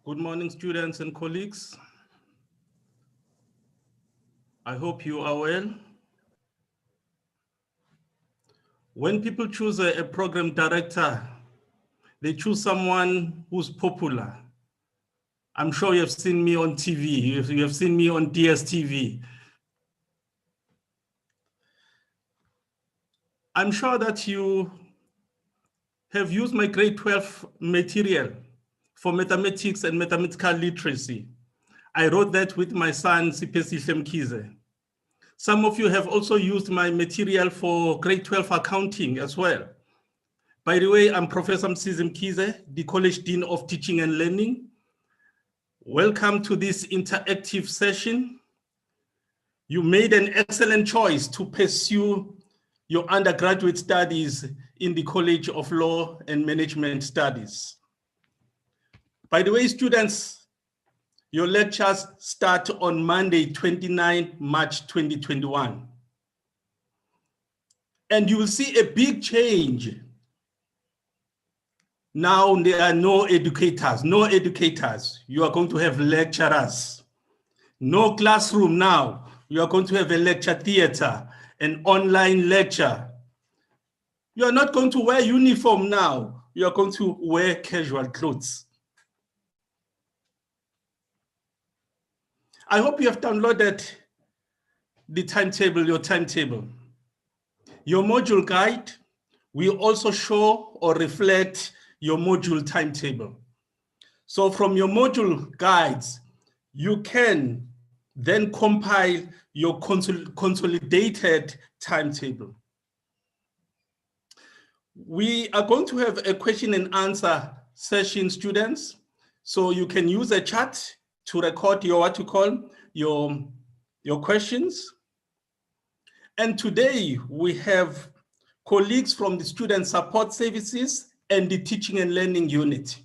Good morning, students and colleagues. I hope you are well. When people choose a program director, they choose someone who's popular. I'm sure you have seen me on TV, you have seen me on DSTV. I'm sure that you have used my grade 12 material for mathematics and mathematical literacy. I wrote that with my son, Sipesi Mkize. Some of you have also used my material for grade 12 accounting as well. By the way, I'm Professor Msizi Mkize, the College Dean of Teaching and Learning. Welcome to this interactive session. You made an excellent choice to pursue your undergraduate studies in the College of Law and Management Studies. By the way, students, your lectures start on Monday, 29 March 2021. And you will see a big change. Now there are no educators. You are going to have lecturers. No classroom now. You are going to have a lecture theater, an online lecture. You are not going to wear uniform now. You are going to wear casual clothes. I hope you have downloaded the timetable, your timetable. Your module guide will also show or reflect your module timetable. So from your module guides, you can then compile your consolidated timetable. We are going to have a question and answer session, students. So you can use a chat to record your your questions. And today we have colleagues from the Student Support Services and the Teaching and Learning Unit.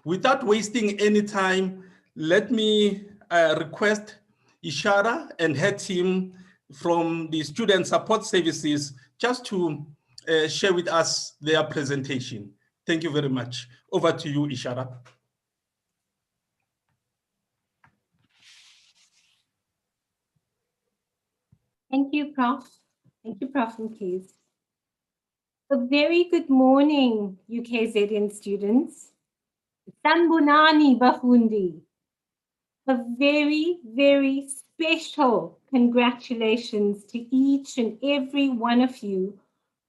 Without wasting any time, let me request Ishara and her team from the Student Support Services just to share with us their presentation. Thank you very much. Over to you, Ishara. Thank you, Prof. Thank you, Prof. Mkize. A very good morning, UKZN students. Sanbonani Bafundi. A very, very special congratulations to each and every one of you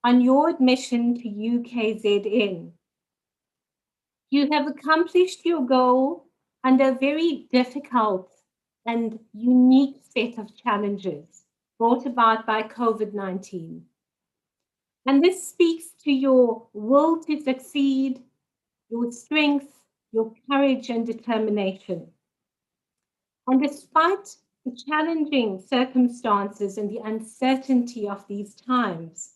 on your admission to UKZN. You have accomplished your goal under a very difficult and unique set of challenges brought about by COVID-19. And this speaks to your will to succeed, your strength, your courage and determination. And despite the challenging circumstances and the uncertainty of these times,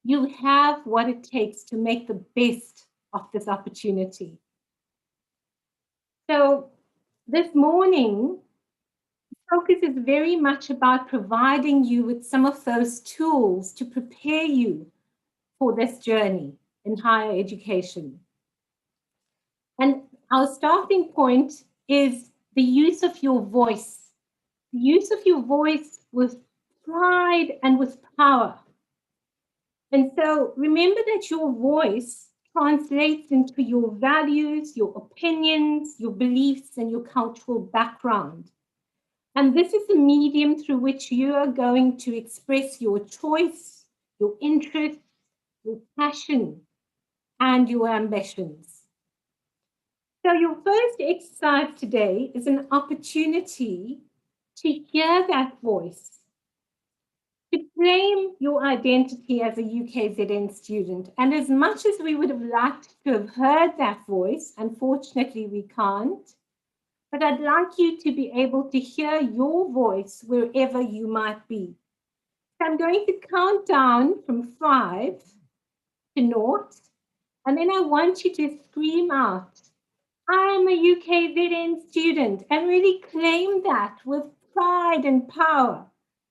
you have what it takes to make the best of this opportunity. So this morning, the focus is very much about providing you with some of those tools to prepare you for this journey in higher education. And our starting point is the use of your voice. The use of your voice with pride and with power. And so remember that your voice translates into your values, your opinions, your beliefs, and your cultural background. And this is the medium through which you are going to express your choice, your interests, your passion, and your ambitions. So your first exercise today is an opportunity to hear that voice, to claim your identity as a UKZN student. And as much as we would have liked to have heard that voice, unfortunately we can't, but I'd like you to be able to hear your voice wherever you might be. So I'm going to count down from 5 to 0, and then I want you to scream out, I'm a UKZN student, and really claim that with pride and power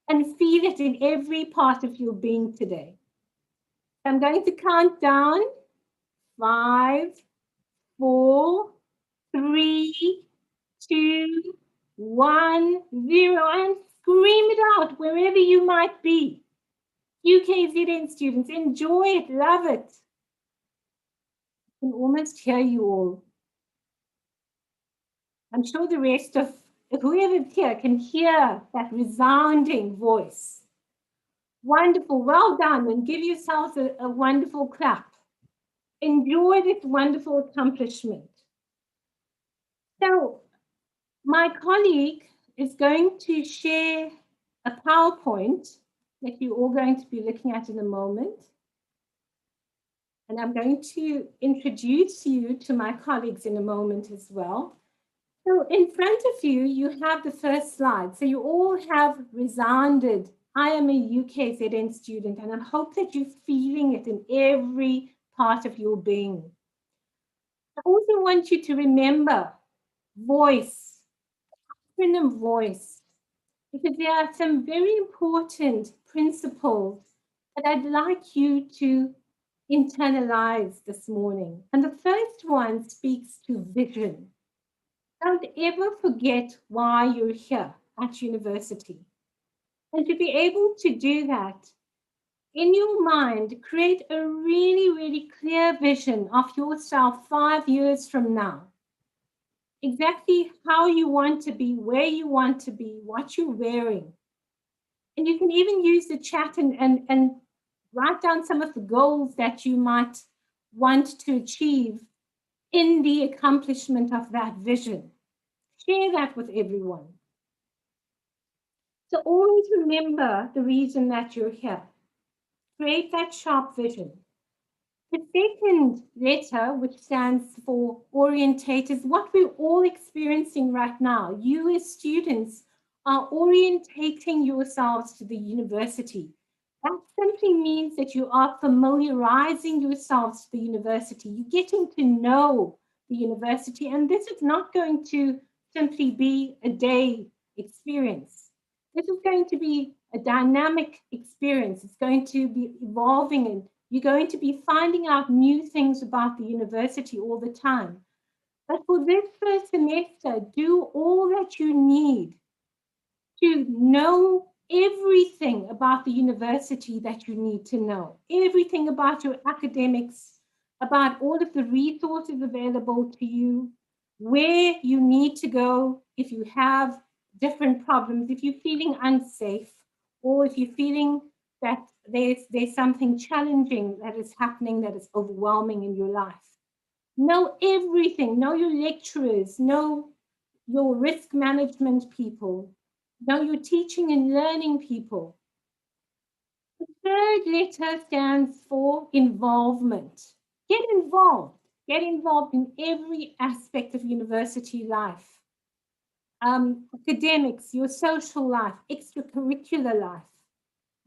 and feel it in every part of your being today. I'm going to count down 5, 4, 3, 2, 1, 0, and scream it out wherever you might be. UKZN students, enjoy it, love it. I can almost hear you all. I'm sure the rest of whoever's here can hear that resounding voice. Wonderful, well done, and give yourselves a wonderful clap. Enjoy this wonderful accomplishment. So my colleague is going to share a PowerPoint that you're all going to be looking at in a moment. And I'm going to introduce you to my colleagues in a moment as well. So in front of you, you have the first slide. So you all have resounded, I am a UKZN student, and I hope that you're feeling it in every part of your being. I also want you to remember voice, acronym voice, because there are some very important principles that I'd like you to internalize this morning. And the first one speaks to vision. Don't ever forget why you're here at university. And to be able to do that, in your mind, create a really, really clear vision of yourself 5 years from now. Exactly how you want to be, where you want to be, what you're wearing. And you can even use the chat and write down some of the goals that you might want to achieve in the accomplishment of that vision. Share that with everyone. So always remember the reason that you're here. Create that sharp vision. The second letter, which stands for orientate, is what we're all experiencing right now. You as students are orientating yourselves to the university. That simply means that you are familiarizing yourselves to the university. You're getting to know the university, and this is not going to simply be a day experience. This is going to be a dynamic experience. It's going to be evolving, and you're going to be finding out new things about the university all the time. But for this first semester, do all that you need to know everything about the university that you need to know, everything about your academics, about all of the resources available to you, where you need to go if you have different problems, if you're feeling unsafe, or if you're feeling that there's something challenging that is happening that is overwhelming in your life. Know everything, know your lecturers, know your risk management people, know your teaching and learning people. The third letter stands for involvement. Get involved. Get involved in every aspect of university life. Academics, your social life, extracurricular life.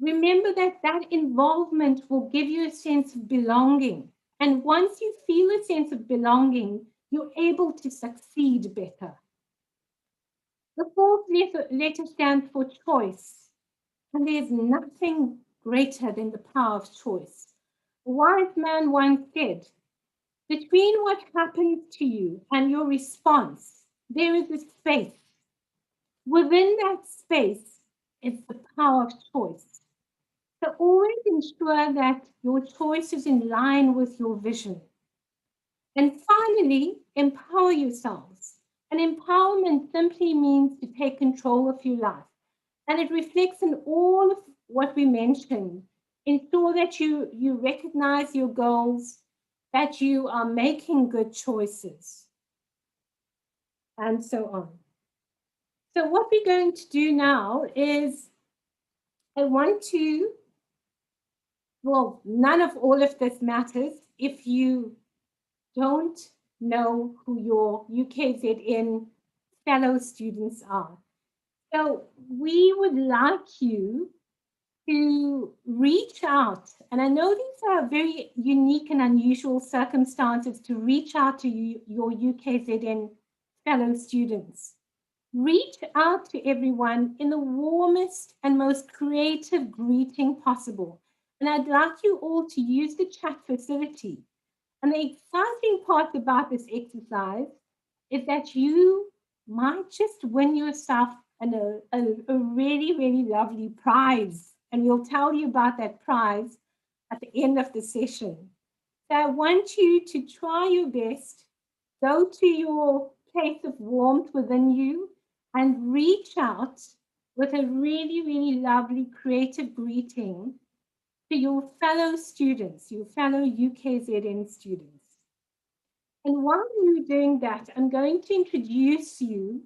Remember that that involvement will give you a sense of belonging. And once you feel a sense of belonging, you're able to succeed better. The fourth letter stands for choice. And there's nothing greater than the power of choice. A wise man once said, between what happens to you and your response, there is a space. Within that space is the power of choice. So always ensure that your choice is in line with your vision. And finally, empower yourselves. And empowerment simply means to take control of your life. And it reflects in all of what we mentioned. Ensure that you recognize your goals, that you are making good choices, and so on. So what we're going to do now is I want to, well, none of all of this matters if you don't know who your UKZN fellow students are. So we would like you to reach out, and I know these are very unique and unusual circumstances to reach out to your UKZN fellow students. Reach out to everyone in the warmest and most creative greeting possible. And I'd like you all to use the chat facility. And the exciting part about this exercise is that you might just win yourself a really, really lovely prize. And we'll tell you about that prize at the end of the session. So I want you to try your best, go to your place of warmth within you and reach out with a really, really lovely creative greeting to your fellow students, your fellow UKZN students. And while you're doing that, I'm going to introduce you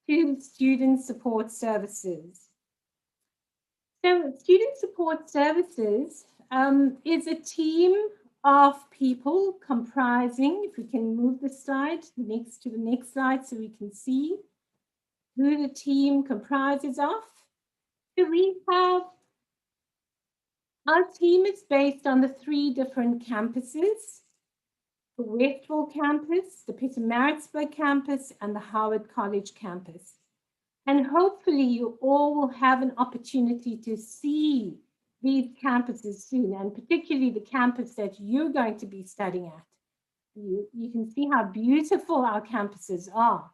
to Student Support Services. So Student Support Services is a team of people comprising, if we can move the slide next to the next slide so we can see who the team comprises of. So we have, our team is based on the 3 different campuses: the Westville campus, the Pietermaritzburg campus, and the Howard College campus. And hopefully you all will have an opportunity to see these campuses soon, and particularly the campus that you're going to be studying at. You can see how beautiful our campuses are.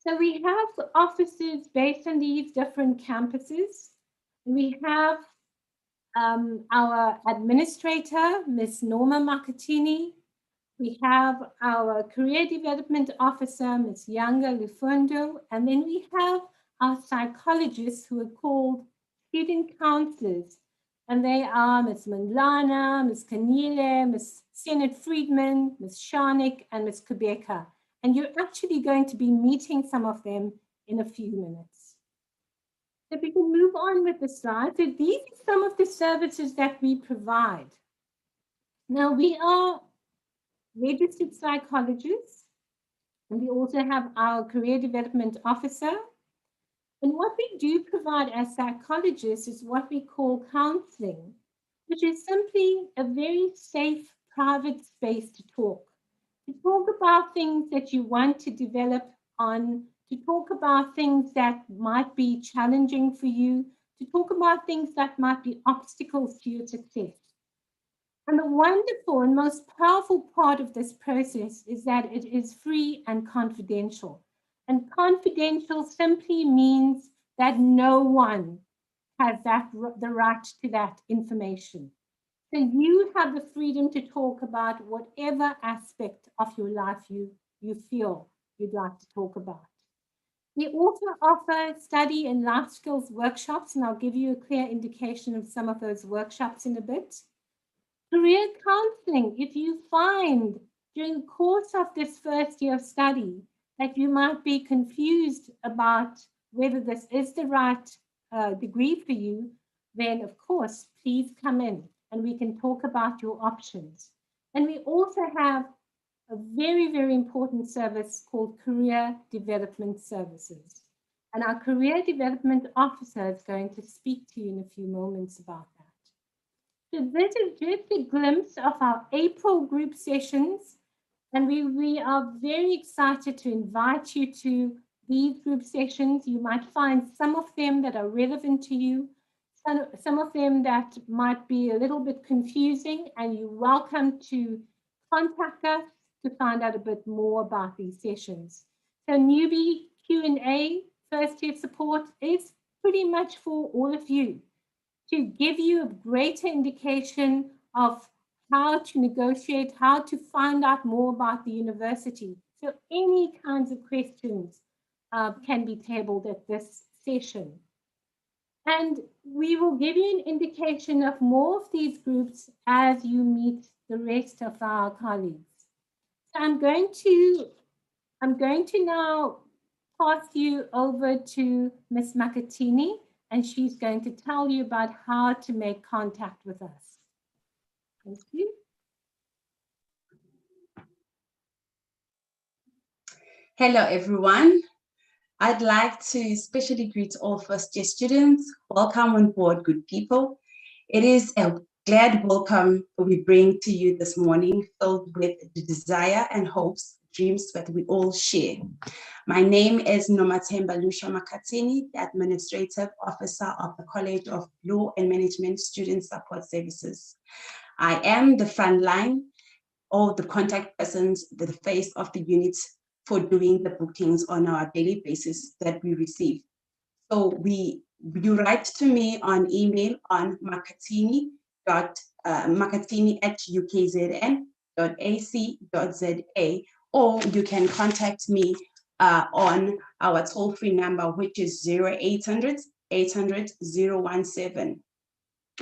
So we have offices based on these different campuses. We have our administrator, Ms. Norma Makatini. We have our career development officer, Ms. Yanga Lufundo, and then we have our psychologists who are called student counselors, and they are Ms. Mandlana, Ms. Kanile, Ms. Senate Friedman, Ms. Sharnik, and Ms. Kubeka. And you're actually going to be meeting some of them in a few minutes. So if we can move on with the slide. So these are some of the services that we provide. Now we are registered psychologists, and we also have our career development officer. And what we do provide as psychologists is what we call counseling, which is simply a very safe, private space to talk about things that you want to develop on, to talk about things that might be challenging for you, to talk about things that might be obstacles to your success. And the wonderful and most powerful part of this process is that it is free and confidential. And confidential simply means that no one has the right to that information. So you have the freedom to talk about whatever aspect of your life you feel you'd like to talk about. We also offer study and life skills workshops, and I'll give you a clear indication of some of those workshops in a bit. Career counseling, if you find during the course of this first year of study that you might be confused about whether this is the right degree for you, then of course, please come in and we can talk about your options. And we also have a very, very important service called Career Development Services. And our Career Development Officer is going to speak to you in a few moments about that. So this is just a glimpse of our April group sessions, and we are very excited to invite you to these group sessions. You might find some of them that are relevant to you, some of them that might be a little bit confusing, and you're welcome to contact us to find out a bit more about these sessions. So newbie Q&A, first year support is pretty much for all of you, to give you a greater indication of how to negotiate, how to find out more about the university. So any kinds of questions can be tabled at this session. And we will give you an indication of more of these groups as you meet the rest of our colleagues. So I'm going to now pass you over to Ms. Makatini, and she's going to tell you about how to make contact with us. Thank you. Hello, everyone. I'd like to especially greet all first-year students. Welcome on board, good people. It is a glad welcome we bring to you this morning, filled with the desire and hopes, dreams that we all share. My name is Nomathemba Lusha Makatini, the Administrative Officer of the College of Law and Management Student Support Services. I am the frontline or the contact persons, the face of the unit for doing the bookings on our daily basis that we receive. So you write to me on email on makatini@ukzn.ac.za, or you can contact me on our toll-free number, which is 0800 800 017.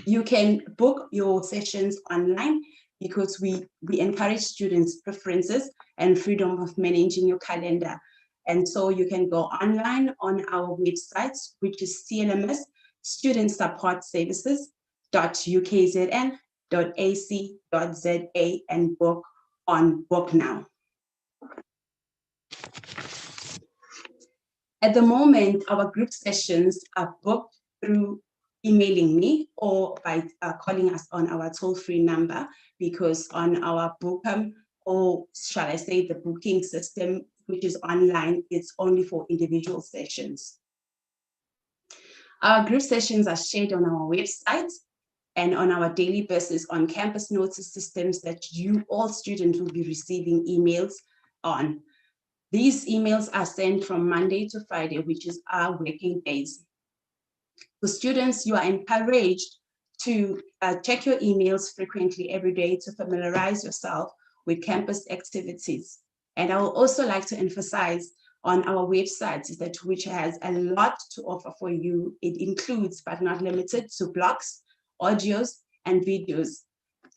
You can book your sessions online because we encourage students' preferences and freedom of managing your calendar. And so you can go online on our website, which is CLMS Student Support Services.ukzn.ac.za, and book on Book Now. At the moment, our group sessions are booked through emailing me or by calling us on our toll-free number, because on our Bookham, or shall I say the booking system, which is online, it's only for individual sessions. Our group sessions are shared on our website and on our daily basis on campus notice systems that all students will be receiving emails on. These emails are sent from Monday to Friday, which is our working days. For students, you are encouraged to check your emails frequently every day to familiarize yourself with campus activities. And I would also like to emphasize on our website that which has a lot to offer for you. It includes, but not limited to, blogs, audios, and videos,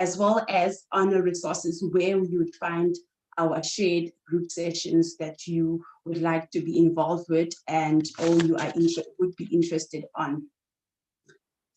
as well as other resources where you would find our shared group sessions that you would like to be involved with and or you would be interested on.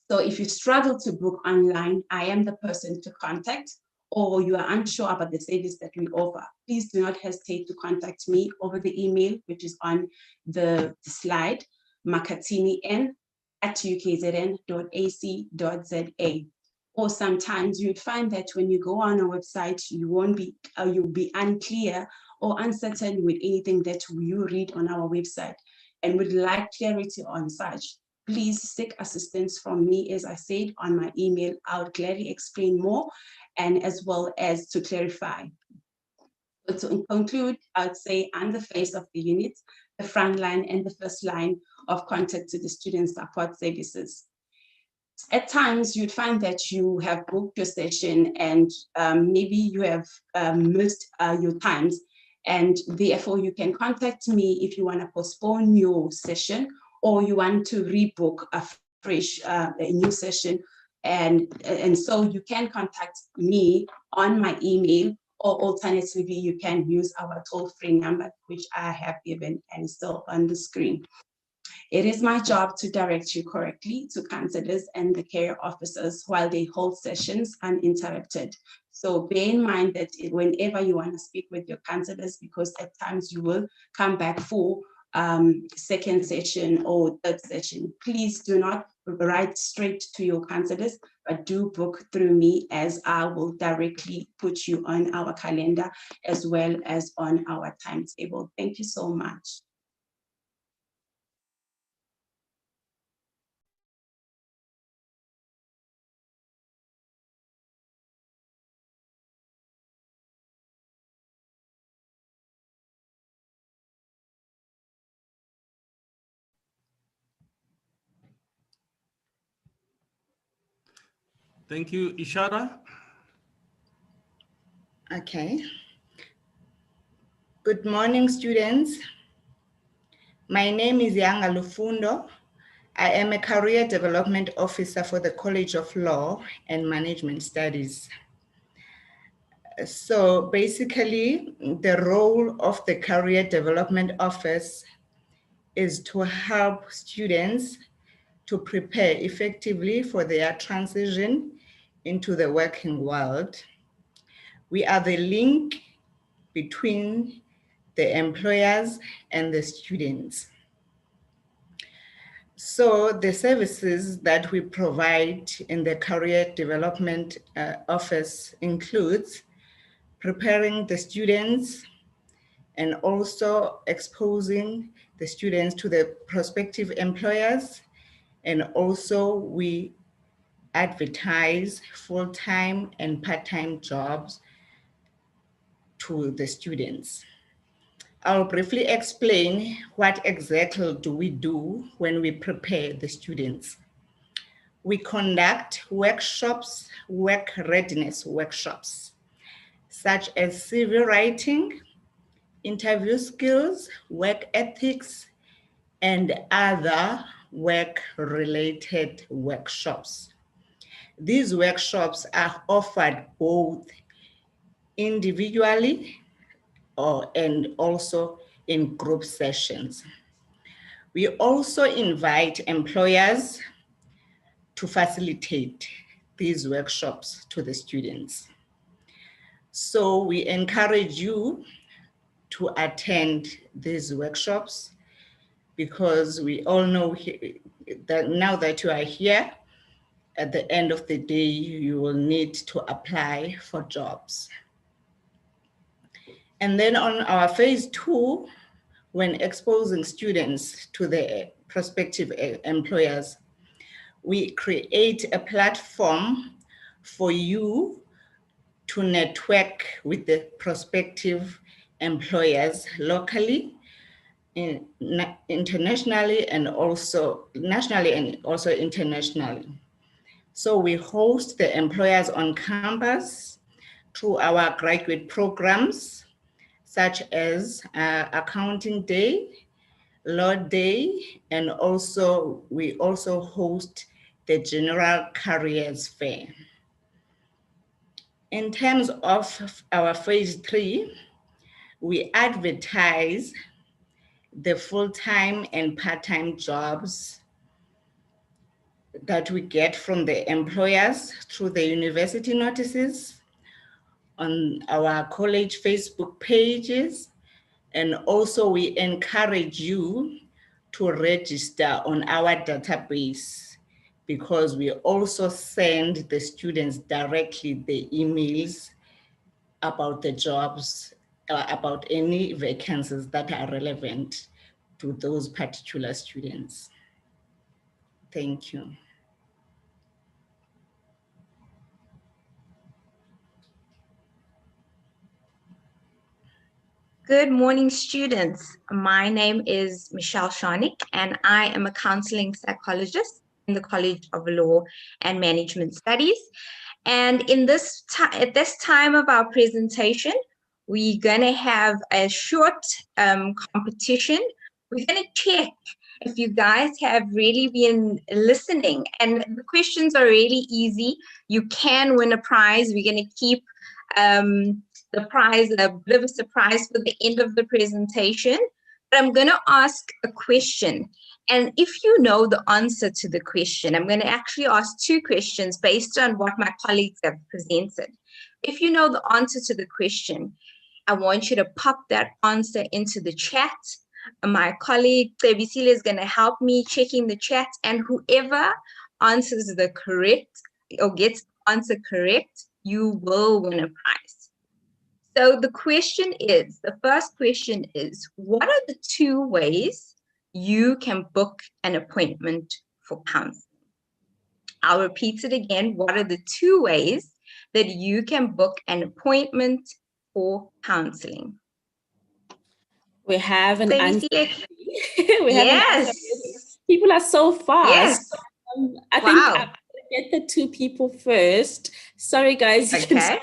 So if you struggle to book online, I am the person to contact, or you are unsure about the service that we offer, please do not hesitate to contact me over the email, which is on the slide, makatini@ukzn.ac.za. Or sometimes you'd find that when you go on our website, you'll be unclear or uncertain with anything that you read on our website and would like clarity on such. Please seek assistance from me. As I said on my email, I would gladly explain more and as well as to clarify. But to conclude, I would say I'm the face of the unit, the front line and the first line of contact to the student support services. At times, you'd find that you have booked your session and maybe you have missed your times, and therefore you can contact me if you want to postpone your session or you want to rebook a fresh, a new session. And so you can contact me on my email, or alternatively, you can use our toll-free number, which I have given and is still on the screen. It is my job to direct you correctly to counselors and the care officers while they hold sessions uninterrupted. So bear in mind that whenever you want to speak with your counselors, because at times you will come back for second session or third session, please do not write straight to your counselors, but do book through me, as I will directly put you on our calendar as well as on our timetable. Thank you so much. Thank you, Ishara. Okay. Good morning, students. My name is Yanga Lufundo. I am a Career Development Officer for the College of Law and Management Studies. So basically, the role of the Career Development Office is to help students to prepare effectively for their transition into the working world. We are the link between the employers and the students. So the services that we provide in the Career Development Office includes preparing the students and also exposing the students to the prospective employers. And also we advertise full-time and part-time jobs to the students. I'll briefly explain what exactly do we do when we prepare the students. We conduct workshops, work readiness workshops, such as CV writing, interview skills, work ethics, and other work-related workshops. These workshops are offered both individually and also in group sessions. We also invite employers to facilitate these workshops to the students. So we encourage you to attend these workshops because we all know that now that you are here, at the end of the day, you will need to apply for jobs. And then on our phase 2, when exposing students to the prospective employers, we create a platform for you to network with the prospective employers locally, internationally, and also nationally, and also internationally. So we host the employers on campus through our graduate programs, such as Accounting Day, Law Day, and also we also host the General Careers Fair. In terms of our phase 3, we advertise the full-time and part-time jobs that we get from the employers through the university notices on our college Facebook pages. And also we encourage you to register on our database because we also send the students directly the emails about the jobs, about any vacancies that are relevant to those particular students. Thank you. Good morning, students. My name is Michelle Sharnick, and I am a counseling psychologist in the College of Law and Management Studies. And at this time of our presentation, we're going to have a short competition. We're going to check if you guys have really been listening. And the questions are really easy. You can win a prize. We're going to keep the prize, a bit of a surprise for the end of the presentation. But I'm going to ask a question. And if you know the answer to the question, I'm going to actually ask 2 questions based on what my colleagues have presented. If you know the answer to the question, I want you to pop that answer into the chat. My colleague, Tebisile, is going to help me checking the chat, and whoever answers the correct or gets the answer correct, you will win a prize. So the first question is, what are the 2 ways you can book an appointment for counseling? I'll repeat it again. What are the 2 ways that you can book an appointment for counseling? We have an answer. Yes. People are so fast. Yes. I think I'll get the 2 people first. Sorry, guys. Okay.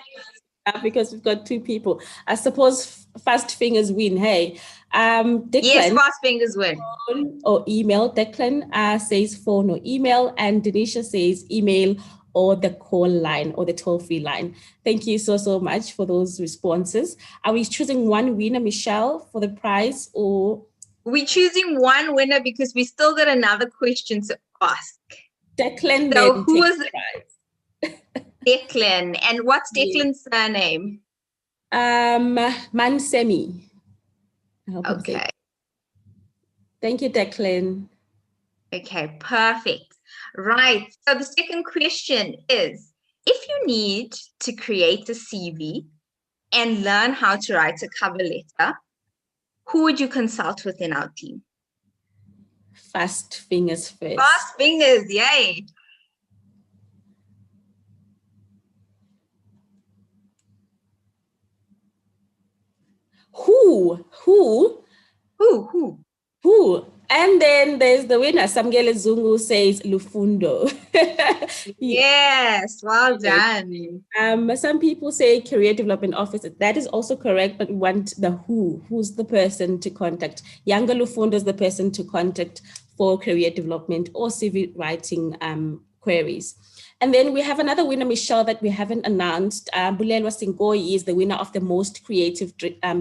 Because we've got 2 people. I suppose fast fingers win. Hey, Declan. Yes, fast fingers win. Phone or email. Declan says phone or email, and Denisha says email or the call line or the toll-free line. Thank you so much for those responses. Are we choosing one winner, Michelle, for the prize, or? We're choosing one winner because we still got another question to ask. Declan. So who is the prize? Declan. And what's Declan's surname? Mansemi. Okay. Thank you, Declan. Okay, perfect. Right. So the second question is, if you need to create a CV and learn how to write a cover letter, who would you consult within our team? Fast fingers first. Fast fingers, yay. Who? And then there's the winner, Samgele Zungu says Lufundo. Yes, well done. Some people say career development officer. That is also correct, but we want the who. Who's the person to contact? Younger Lufundo is the person to contact for career development or CV writing queries. And then we have another winner, Michelle, that we haven't announced. Bulelwa Singoi is the winner of the most creative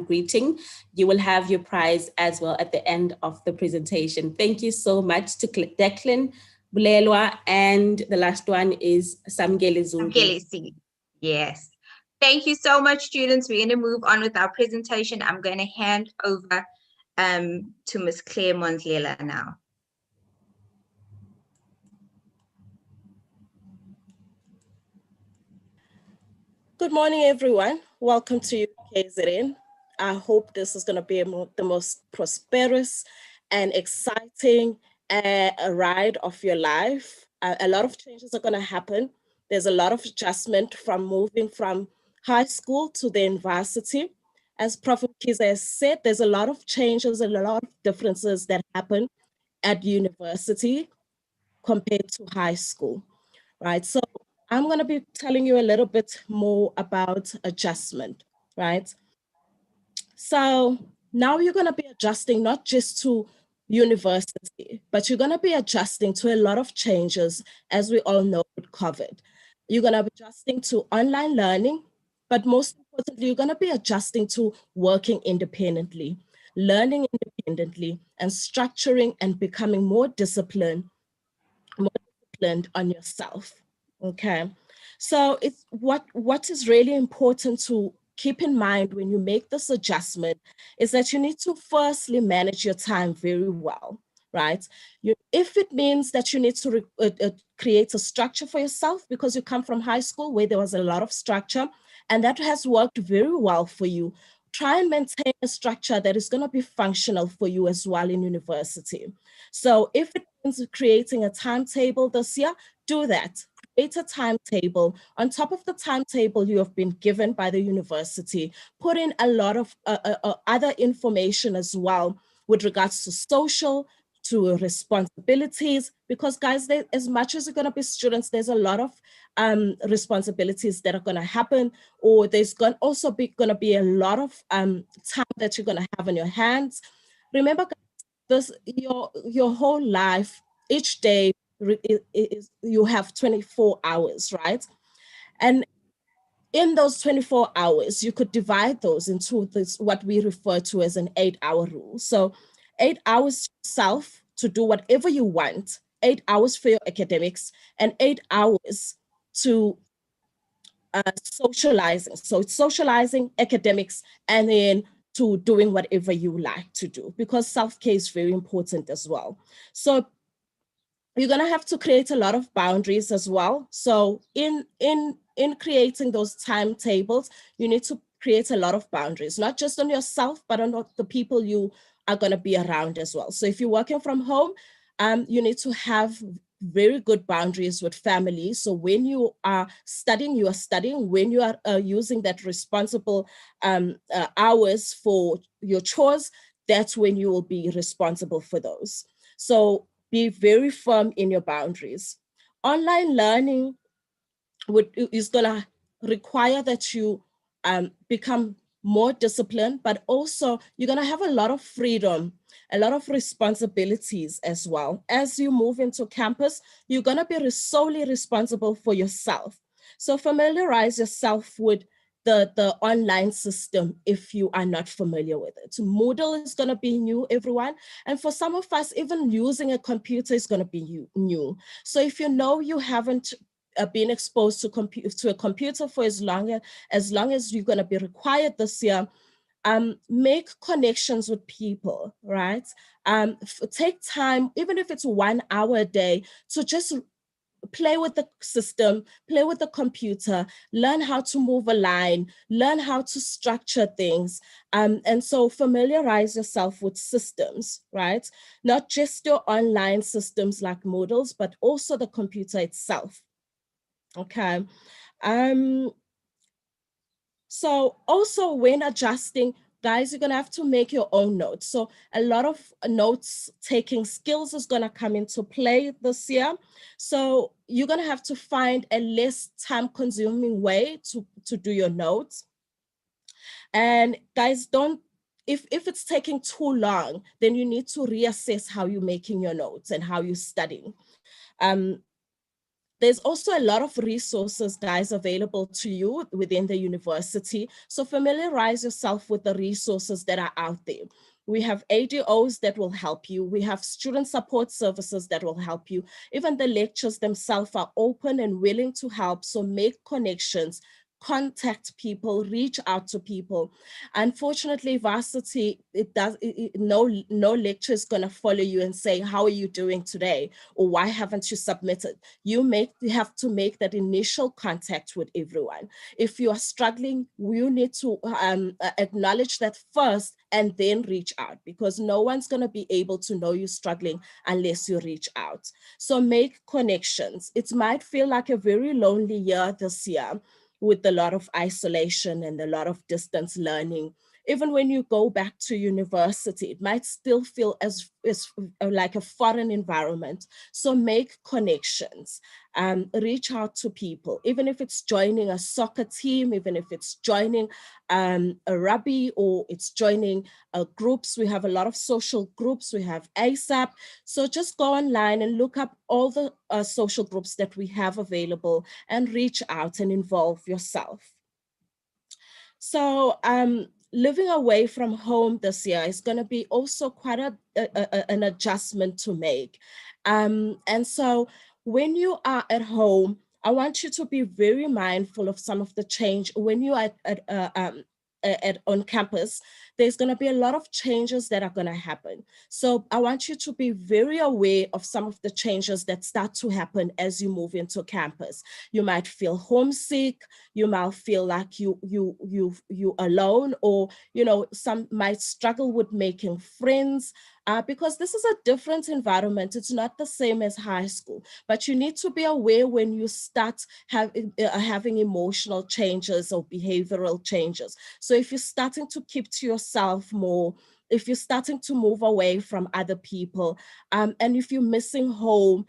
greeting. You will have your prize as well at the end of the presentation. Thank you so much to Declan, Bulelwa, and the last one is Samgele Zungu. Samgele, yes. Thank you so much, students. We're going to move on with our presentation. I'm going to hand over to Ms. Claire Monzlela now. Good morning, everyone. Welcome to UKZN. I hope this is going to be the most prosperous and exciting ride of your life. A lot of changes are going to happen. There's a lot of adjustment from moving from high school to the university. As Prophet Kiza has said, there's a lot of changes and a lot of differences that happen at university compared to high school, right? So I'm going to be telling you a little bit more about adjustment, right? So now you're going to be adjusting not just to university, but you're going to be adjusting to a lot of changes, as we all know with COVID. You're going to be adjusting to online learning, but most importantly, you're going to be adjusting to working independently, learning independently, and structuring and becoming more disciplined on yourself. Okay, so it's what is really important to keep in mind when you make this adjustment is that you need to firstly manage your time very well, right? If it means that you need to create a structure for yourself because you come from high school where there was a lot of structure and that has worked very well for you, try and maintain a structure that is going to be functional for you as well in university. So if it means creating a timetable this year, do that. Create a timetable. On top of the timetable you have been given by the university, put in a lot of other information as well with regards to social, to responsibilities, because guys, as much as you're going to be students, there's a lot of responsibilities that are going to happen, or there's going also be going to be a lot of time that you're going to have on your hands. Remember, this your whole life, each day you have 24 hours, right? And in those 24 hours, you could divide those into this, what we refer to as an 8-hour rule. So 8 hours yourself to do whatever you want, 8 hours for your academics, and 8 hours to socializing. So it's socializing, academics, and then to doing whatever you like to do, because self-care is very important as well. So you're going to have to create a lot of boundaries as well. So in creating those timetables, you need to create a lot of boundaries, not just on yourself, but on the people you are going to be around as well. So if you're working from home, you need to have very good boundaries with family. So when you are studying, you are studying. When you are using that responsible hours for your chores, that's when you will be responsible for those. So be very firm in your boundaries. Online learning is going to require that you become more disciplined, but also you're going to have a lot of freedom, a lot of responsibilities as well. As you move into campus, you're going to be solely responsible for yourself. So familiarize yourself with the online system if you are not familiar with it. Moodle is going to be new, everyone. And for some of us, even using a computer is going to be new. So if you know you haven't been exposed to a computer for as long as you're going to be required this year, make connections with people, right? Take time, even if it's 1 hour a day, to just play with the system, play with the computer, learn how to move a line, learn how to structure things. And so familiarize yourself with systems, right? Not just your online systems like Moodles, but also the computer itself. Okay. So also when adjusting, guys, you're gonna have to make your own notes. So a lot of notes taking skills is gonna come into play this year. So you're gonna have to find a less time consuming way to do your notes. And guys, if it's taking too long, then you need to reassess how you're making your notes and how you're studying. There's also a lot of resources, guys, available to you within the university. So familiarize yourself with the resources that are out there. We have ADOs that will help you. We have student support services that will help you. Even the lectures themselves are open and willing to help. So make connections, contact people, reach out to people. Unfortunately, varsity, no lecturer is going to follow you and say, how are you doing today? Or why haven't you submitted? You have to make that initial contact with everyone. If you are struggling, you need to acknowledge that first and then reach out, because no one's going to be able to know you're struggling unless you reach out. So make connections. It might feel like a very lonely year this year, with a lot of isolation and a lot of distance learning. Even when you go back to university, it might still feel as like a foreign environment. So make connections, reach out to people, even if it's joining a soccer team, even if it's joining a rugby, or it's joining groups. We have a lot of social groups. We have ASAP. So just go online and look up all the social groups that we have available and reach out and involve yourself. So living away from home this year is going to be also quite an adjustment to make. And so when you are at home, I want you to be very mindful of some of the change. When you are on campus, there's going to be a lot of changes that are going to happen. So I want you to be very aware of some of the changes that start to happen as you move into campus. You might feel homesick. You might feel like you alone, or some might struggle with making friends. Because this is a different environment. It's not the same as high school, but you need to be aware when you start having emotional changes or behavioral changes. So if you're starting to keep to yourself more, if you're starting to move away from other people, and if you're missing home,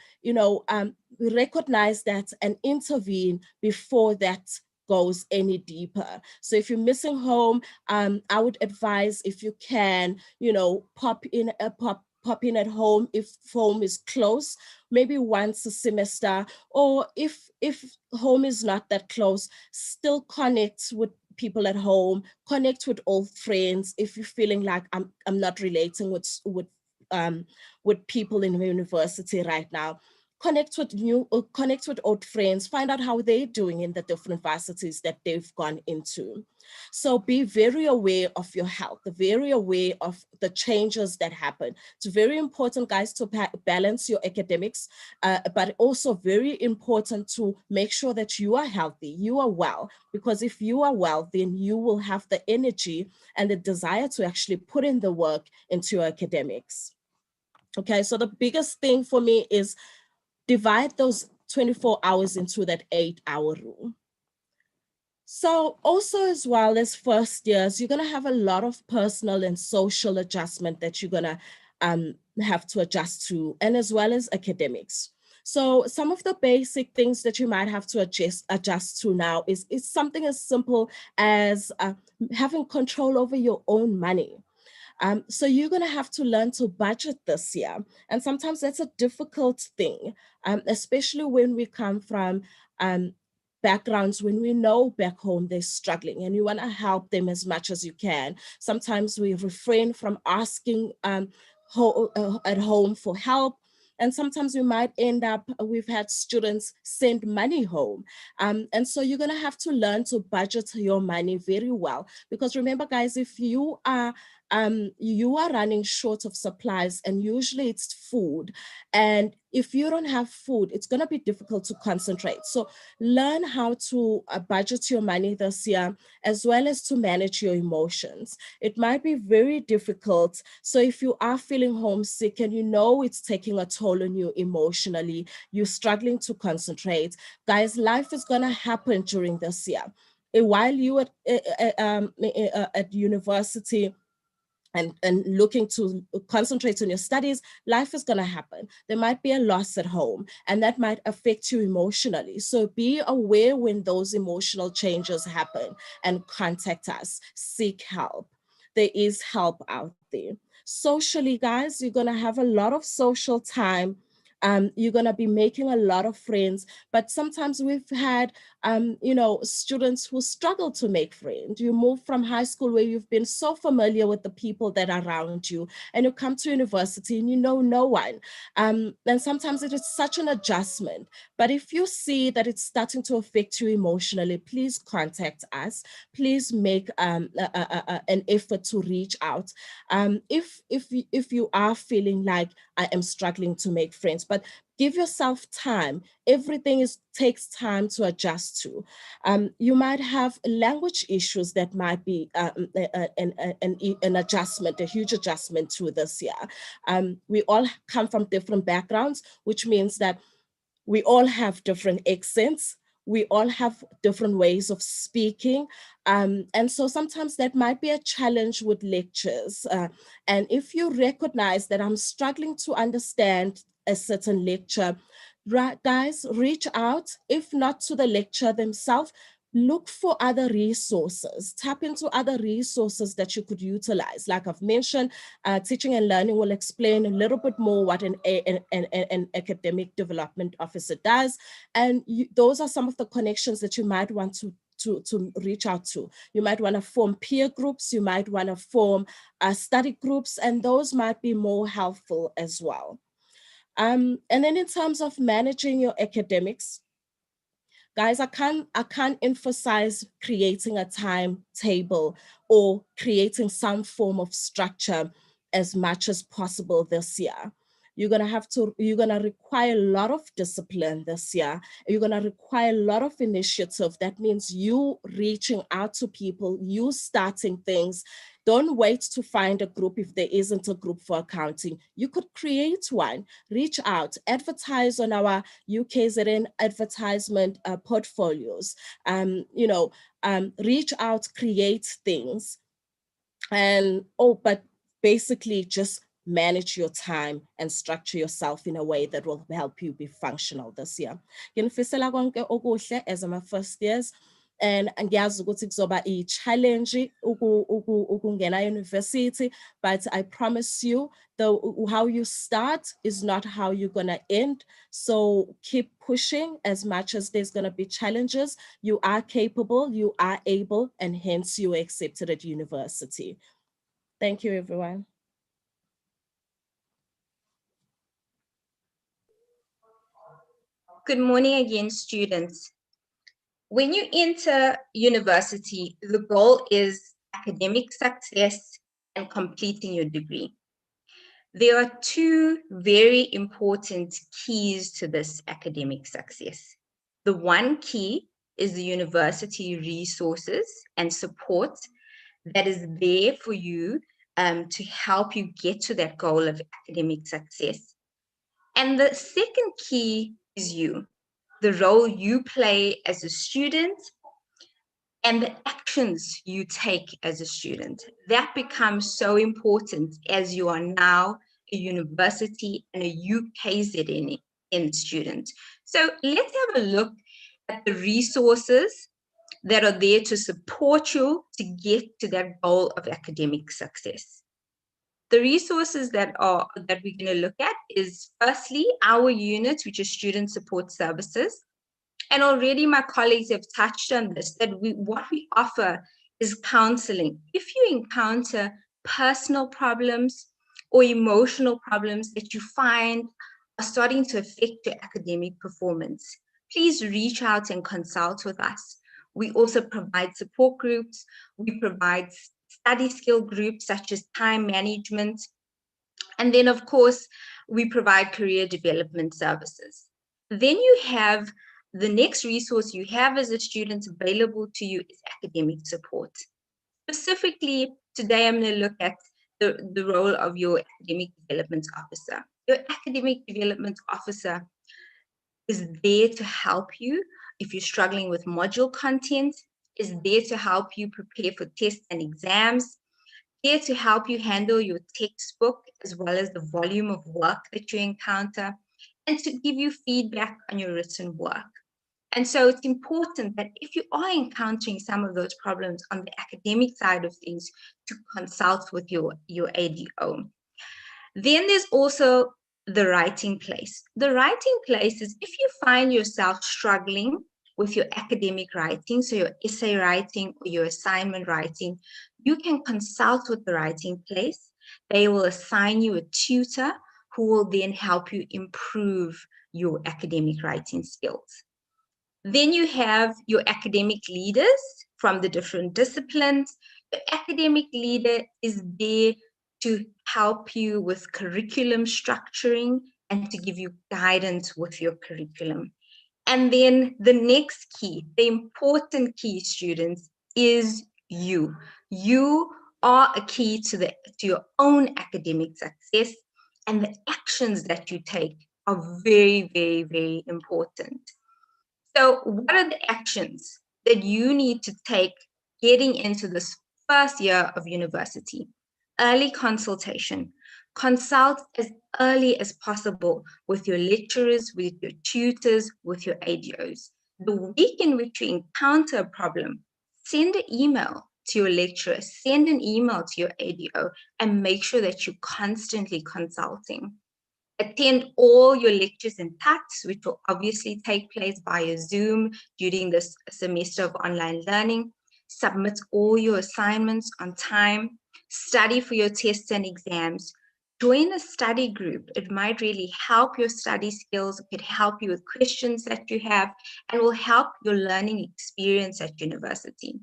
recognize that and intervene before that goes any deeper. So if you're missing home, I would advise, if you can, pop in at home if home is close, maybe once a semester, or if home is not that close, still connect with people at home, connect with old friends. If you're feeling like I'm not relating with people in the university right now, connect with old friends, find out how they're doing in the different varsities that they've gone into. So be very aware of your health, very aware of the changes that happen. It's very important, guys, to balance your academics, but also very important to make sure that you are healthy, you are well, because if you are well, then you will have the energy and the desire to actually put in the work into your academics. Okay, so the biggest thing for me is divide those 24 hours into that 8-hour rule. So also, as well as first years, you're going to have a lot of personal and social adjustment that you're going to have to adjust to, and as well as academics. So some of the basic things that you might have to adjust to now is something as simple as having control over your own money. So you're going to have to learn to budget this year. And sometimes that's a difficult thing, especially when we come from backgrounds, when we know back home they're struggling and you want to help them as much as you can. Sometimes we refrain from asking at home for help. And sometimes we might end up, we've had students send money home. And so you're going to have to learn to budget your money very well. Because remember, guys, if you are running short of supplies, and usually it's food. And if you don't have food, it's going to be difficult to concentrate. So learn how to budget your money this year, as well as to manage your emotions. It might be very difficult. So if you are feeling homesick and you know it's taking a toll on you emotionally, you're struggling to concentrate, guys, life is going to happen during this year. while you at university and looking to concentrate on your studies, life is going to happen. There might be a loss at home, and that might affect you emotionally. So be aware when those emotional changes happen and contact us, seek help. There is help out there. Socially, guys, you're going to have a lot of social time. You're going to be making a lot of friends, but sometimes we've had, students who struggle to make friends. You move from high school where you've been so familiar with the people that are around you, and you come to university and you know no one. And sometimes it is such an adjustment. But if you see that it's starting to affect you emotionally, please contact us. Please make an effort to reach out. If you are feeling like I am struggling to make friends, but give yourself time. Everything takes time to adjust to. You might have language issues that might be an adjustment, a huge adjustment to this year. We all come from different backgrounds, which means that we all have different accents. We all have different ways of speaking. And so sometimes that might be a challenge with lectures. And if you recognize that I'm struggling to understand a certain lecture, guys, reach out, if not to the lecturer themselves, look for other resources, tap into other resources that you could utilize. Like I've mentioned, Teaching and Learning will explain a little bit more what an academic development officer does. And those are some of the connections that you might want to reach out to. You might want to form peer groups, you might want to form study groups, and those might be more helpful as well. And then in terms of managing your academics, guys, I can't emphasize creating a timetable or creating some form of structure as much as possible this year. You're gonna require a lot of discipline this year. You're gonna require a lot of initiative. That means you reaching out to people, you starting things. Don't wait to find a group if there isn't a group for accounting. You could create one, reach out, advertise on our UKZN advertisement portfolios, reach out, create things. But basically just manage your time and structure yourself in a way that will help you be functional this year. As my first years, and ngiyazi ukuthi kuzoba i-challenge ukungena university, but I promise you how you start is not how you're gonna end. So keep pushing. As much as there's gonna be challenges, you are capable, you are able, and hence you are accepted at university. Thank you, everyone. Good morning again, students. When you enter university, the goal is academic success and completing your degree. There are two very important keys to this academic success. The one key is the university resources and support that is there for you to help you get to that goal of academic success. And the second key is you, the role you play as a student and the actions you take as a student. That becomes so important as you are now a university and a UKZN student. So let's have a look at the resources that are there to support you to get to that goal of academic success. The resources that we're going to look at is firstly our unit, which is student support services. And already my colleagues have touched on this, that what we offer is counseling. If you encounter personal problems or emotional problems that you find are starting to affect your academic performance, please reach out and consult with us. We also provide support groups. We provide study skill groups such as time management. And then, of course, we provide career development services. Then you have the next resource you have as a student available to you is academic support. Specifically, today I'm going to look at the role of your academic development officer. Your academic development officer is there to help you if you're struggling with module content, is there to help you prepare for tests and exams, there to help you handle your textbook as well as the volume of work that you encounter, and to give you feedback on your written work. And so it's important that if you are encountering some of those problems on the academic side of things, to consult with your ADO. Then there's also the writing place. The writing place is if you find yourself struggling with your academic writing, so your essay writing or your assignment writing, you can consult with the writing place. They will assign you a tutor who will then help you improve your academic writing skills. Then you have your academic leaders from the different disciplines. The academic leader is there to help you with curriculum structuring and to give you guidance with your curriculum. And then the next key, the important key, students, is you. You are a key to your own academic success, and the actions that you take are very, very, very important. So what are the actions that you need to take getting into this first year of university? Early consultation. Consult as early as possible with your lecturers, with your tutors, with your ADOs. The week in which you encounter a problem, send an email to your lecturer, send an email to your ADO, and make sure that you're constantly consulting. Attend all your lectures in TATS, which will obviously take place via Zoom during this semester of online learning. Submit all your assignments on time. Study for your tests and exams. Join a study group. It might really help your study skills. It could help you with questions that you have and will help your learning experience at university.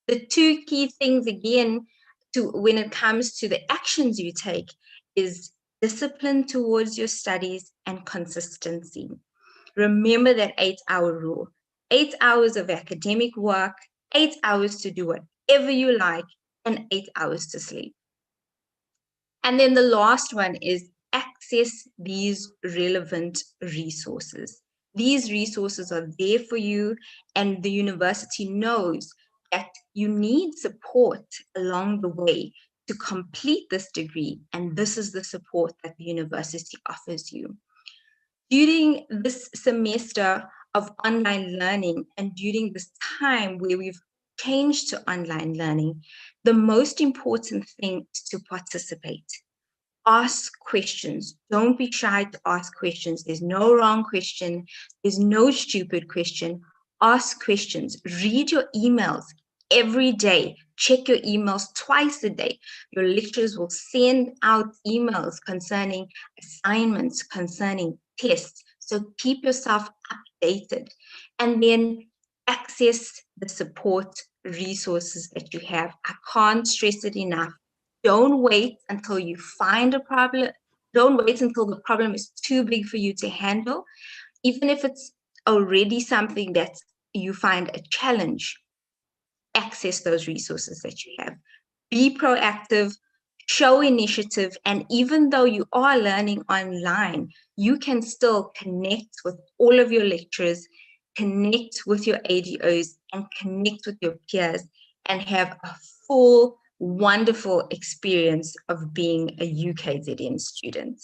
The two key things, again, when it comes to the actions you take is discipline towards your studies and consistency. Remember that 8-hour rule. 8 hours of academic work, 8 hours to do whatever you like, and 8 hours to sleep. And then the last one is access these relevant resources. These resources are there for you, and the university knows that you need support along the way to complete this degree, and this is the support that the university offers you. During this semester of online learning and during this time where we've changed to online learning, the most important thing is to participate. Ask questions. Don't be shy to ask questions. There's no wrong question. There's no stupid question. Ask questions. Read your emails every day. Check your emails twice a day. Your lecturers will send out emails concerning assignments, concerning tests. So keep yourself updated. And then access the support resources that you have. I can't stress it enough. Don't wait until you find a problem. Don't wait until the problem is too big for you to handle. Even if it's already something that you find a challenge, access those resources that you have. Be proactive, show initiative, and even though you are learning online, you can still connect with all of your lecturers, connect with your ADOs, and connect with your peers, and have a full, wonderful experience of being a UKZN student.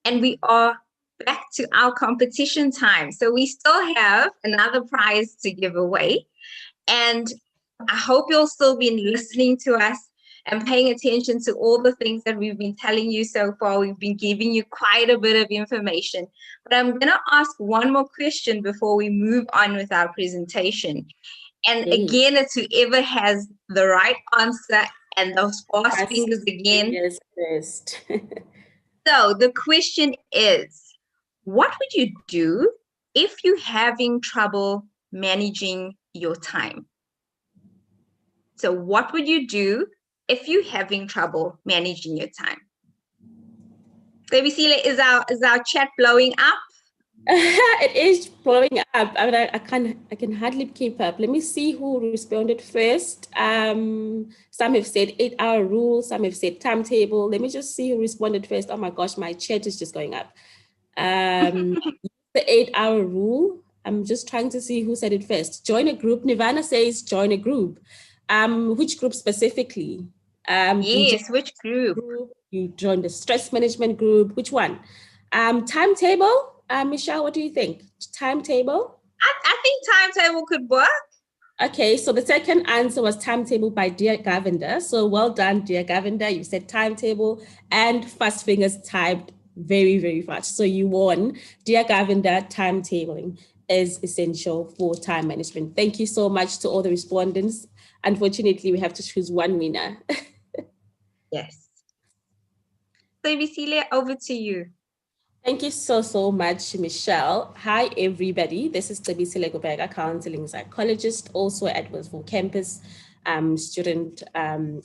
And we are back to our competition time. So we still have another prize to give away. And I hope you'll still be listening to us and paying attention to all the things that we've been telling you so far. We've been giving you quite a bit of information. But I'm going to ask one more question before we move on with our presentation. And again, it's whoever has the right answer, and those fast fingers again. Yes, first. So the question is, what would you do if you're having trouble managing your time? So what would you do if you're having trouble managing your time? So we see, is our chat blowing up? It is blowing up. I mean, I can hardly keep up. Let me see who responded first. Some have said 8-hour rule. Some have said timetable. Let me just see who responded first. Oh my gosh, my chat is just going up. The 8-hour rule. I'm just trying to see who said it first. Join a group. Nirvana says join a group. Which group specifically? Yes, which group? You join the stress management group. Which one? Timetable. Michelle, what do you think? Timetable? I think timetable could work. Okay, so the second answer was timetable by Dear Gavinda. So well done, Dear Gavinda. You said timetable and fast fingers typed very, very fast. So you won. Dear Gavinda, timetabling is essential for time management. Thank you so much to all the respondents. Unfortunately, we have to choose one winner. Yes. So Visile, over to you. Thank you so much, Michelle. Hi, everybody. This is Tabisile Gobega, counseling psychologist, also at Westville campus, student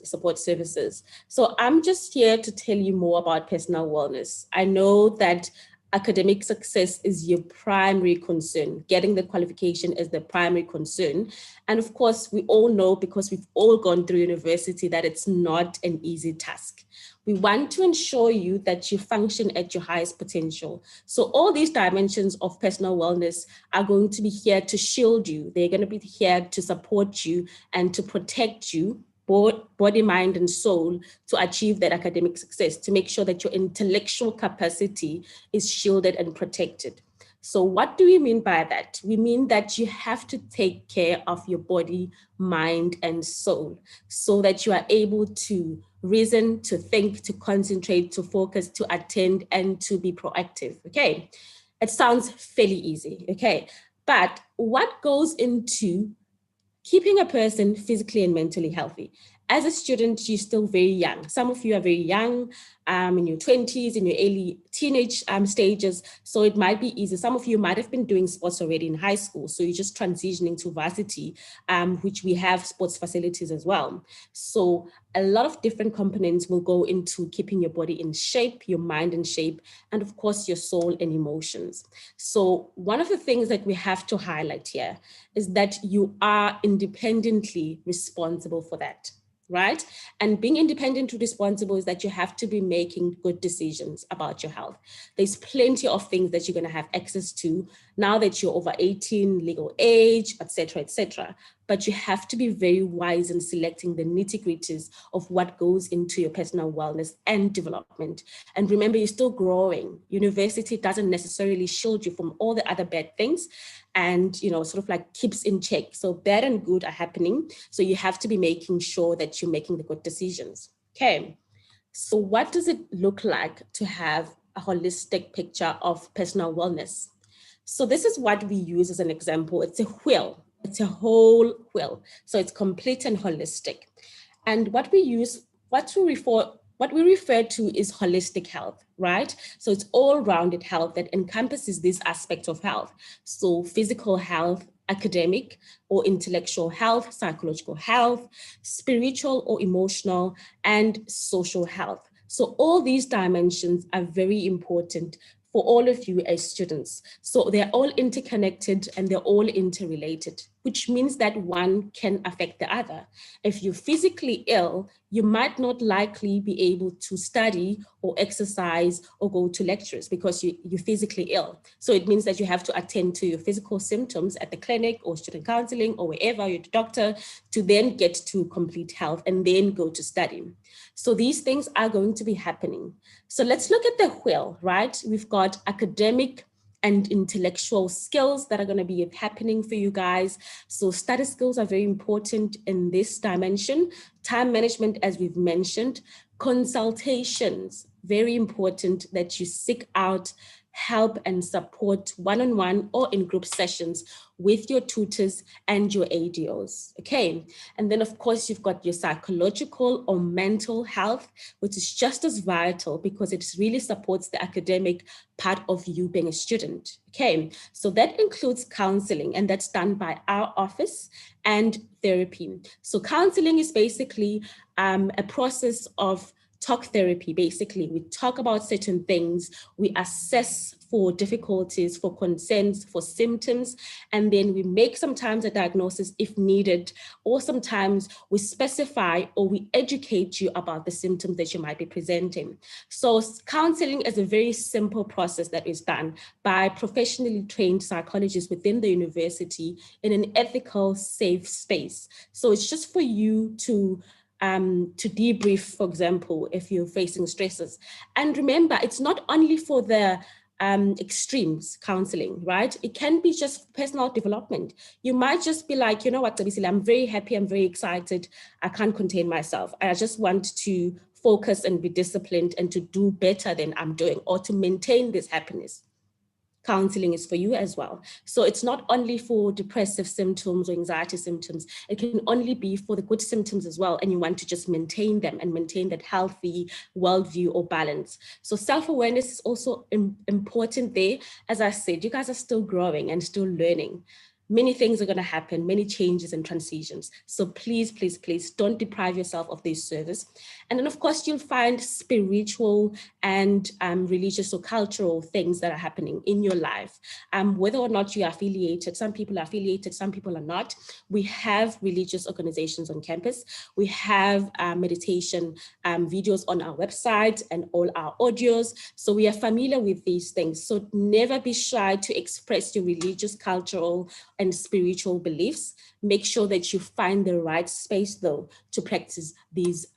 support services. So I'm just here to tell you more about personal wellness. I know that academic success is your primary concern. Getting the qualification is the primary concern. And of course, we all know, because we've all gone through university, that it's not an easy task. We want to ensure you that you function at your highest potential. So all these dimensions of personal wellness are going to be here to shield you. They're going to be here to support you and to protect you, body, mind, and soul, to achieve that academic success, to make sure that your intellectual capacity is shielded and protected. So what do we mean by that? We mean that you have to take care of your body, mind, and soul so that you are able to reason, to think, to concentrate, to focus, to attend, and to be proactive, okay? It sounds fairly easy, okay? But what goes into keeping a person physically and mentally healthy? As a student, you're still very young. Some of you are very young, in your 20s, in your early teenage stages. So it might be easy. Some of you might have been doing sports already in high school. So you're just transitioning to varsity, which we have sports facilities as well. So a lot of different components will go into keeping your body in shape, your mind in shape, and of course, your soul and emotions. So one of the things that we have to highlight here is that you are independently responsible for that. Right? And being independent and responsible is that you have to be making good decisions about your health. There's plenty of things that you're going to have access to now that you're over 18, legal age, etc., etc. But you have to be very wise in selecting the nitty-gritties of what goes into your personal wellness and development. And remember, you're still growing. University doesn't necessarily shield you from all the other bad things, and, you know, sort of like keeps in check. So bad and good are happening. So you have to be making sure that you're making the good decisions. Okay. So what does it look like to have a holistic picture of personal wellness? So this is what we use as an example. It's a wheel. It's a whole wheel. So it's complete and holistic. And what we use, what we refer to is holistic health, right? So it's all-rounded health that encompasses these aspects of health. So physical health, academic or intellectual health, psychological health, spiritual or emotional, and social health. So all these dimensions are very important for all of you as students. So they're all interconnected and they're all interrelated, which means that one can affect the other. If you're physically ill, you might not likely be able to study or exercise or go to lectures because you're physically ill. So it means that you have to attend to your physical symptoms at the clinic or student counseling or wherever you're the doctor to then get to complete health and then go to study. So these things are going to be happening. So let's look at the wheel, right? We've got academic and intellectual skills that are going to be happening for you guys. So study skills are very important in this dimension. Time management, as we've mentioned. Consultations, very important that you seek out help and support one-on-one or in group sessions with your tutors and your ADOs, okay? And then of course, you've got your psychological or mental health, which is just as vital because it really supports the academic part of you being a student, okay? So that includes counseling, and that's done by our office, and therapy. So counseling is basically a process of talk therapy. Basically, we talk about certain things, we assess for difficulties, for concerns, for symptoms, and then we make sometimes a diagnosis if needed, or sometimes we specify or we educate you about the symptoms that you might be presenting. So counseling is a very simple process that is done by professionally trained psychologists within the university in an ethical, safe space. So it's just for you to debrief, for example, if you're facing stresses. And remember, it's not only for the extremes counseling, right? It can be just personal development. You might just be like, you know what, I'm very happy, I'm very excited, I can't contain myself. I just want to focus and be disciplined and to do better than I'm doing, or to maintain this happiness. Counseling is for you as well. So it's not only for depressive symptoms or anxiety symptoms, it can only be for the good symptoms as well. And you want to just maintain them and maintain that healthy worldview or balance. So self-awareness is also important there. As I said, you guys are still growing and still learning. Many things are going to happen, many changes and transitions. So please, please, please don't deprive yourself of this service. And then of course, you'll find spiritual and religious or cultural things that are happening in your life. Whether or not you are affiliated, some people are affiliated, some people are not. We have religious organizations on campus. We have meditation videos on our website and all our audios. So we are familiar with these things. So never be shy to express your religious, cultural, and spiritual beliefs. Make sure that you find the right space though to practice these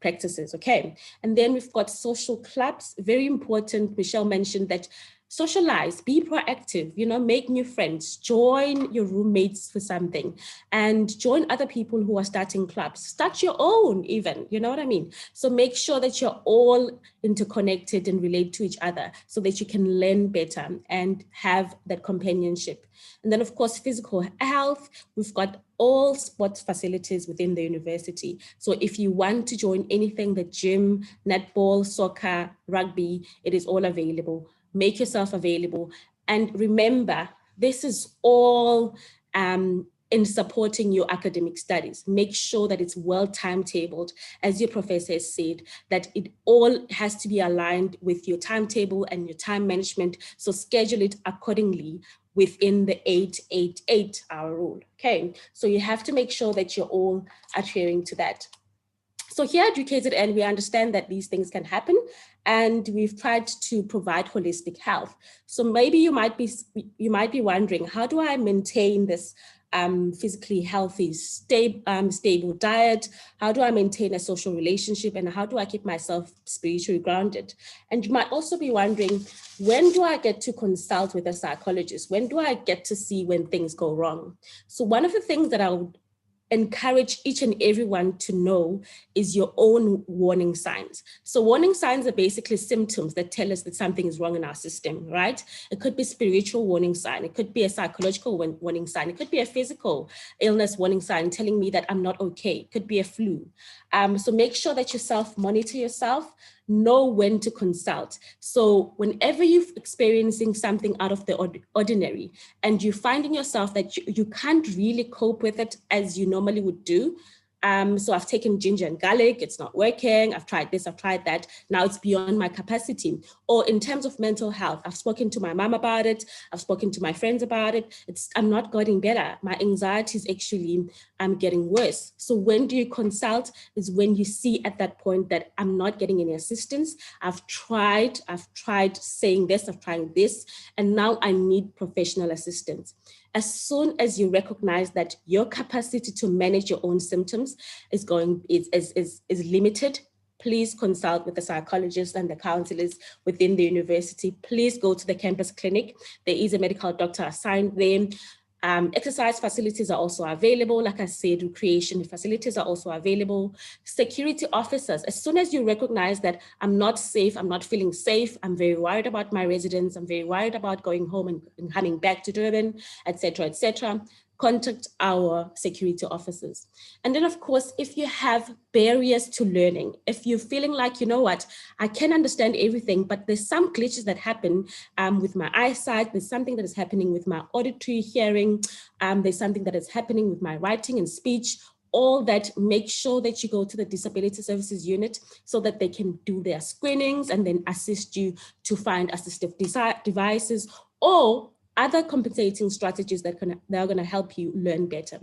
practices, okay? And then we've got social clubs, very important. Michelle mentioned that socialize, be proactive, you know, make new friends, join your roommates for something, and join other people who are starting clubs. Start your own even, you know what I mean? So make sure that you're all interconnected and relate to each other so that you can learn better and have that companionship. And then of course, physical health, we've got all sports facilities within the university. So if you want to join anything, the gym, netball, soccer, rugby, it is all available. Make yourself available. And remember, this is all in supporting your academic studies. Make sure that it's well timetabled, as your professor has said, that it all has to be aligned with your timetable and your time management. So schedule it accordingly within the 8-8-8-hour rule. Okay, so you have to make sure that you're all adhering to that. So here at UKZN, we understand that these things can happen, and we've tried to provide holistic health. So maybe you might be wondering, how do I maintain this physically healthy, stable diet? How do I maintain a social relationship? And how do I keep myself spiritually grounded? And you might also be wondering, when do I get to consult with a psychologist? When do I get to see when things go wrong? So one of the things that I would encourage each and everyone to know is your own warning signs. So warning signs are basically symptoms that tell us that something is wrong in our system, right? It could be spiritual warning sign. It could be a psychological warning sign. It could be a physical illness warning sign telling me that I'm not okay. It could be a flu. So make sure that you self-monitor yourself, know when to consult. So whenever you're experiencing something out of the ordinary and you're finding yourself that you can't really cope with it as you normally would do, so I've taken ginger and garlic, it's not working, I've tried this, I've tried that, now it's beyond my capacity. Or in terms of mental health, I've spoken to my mom about it, I've spoken to my friends about it, I'm not getting better. My anxiety is actually getting worse. So when do you consult? Is when you see at that point that I'm not getting any assistance. I've tried saying this, I've tried this, and now I need professional assistance. As soon as you recognize that your capacity to manage your own symptoms is limited, please consult with the psychologists and the counselors within the university. Please go to the campus clinic. There is a medical doctor assigned there. Exercise facilities are also available. Like I said, recreation facilities are also available. Security officers, as soon as you recognize that I'm not safe, I'm not feeling safe, I'm very worried about my residence, I'm very worried about going home and coming back to Durban, etc., contact our security officers. And then of course, if you have barriers to learning, if you're feeling like, you know what, I can understand everything, but there's some glitches that happen with my eyesight, there's something that is happening with my auditory hearing, there's something that is happening with my writing and speech, all that, make sure that you go to the Disability Services Unit so that they can do their screenings and then assist you to find assistive devices or other compensating strategies that are going to help you learn better.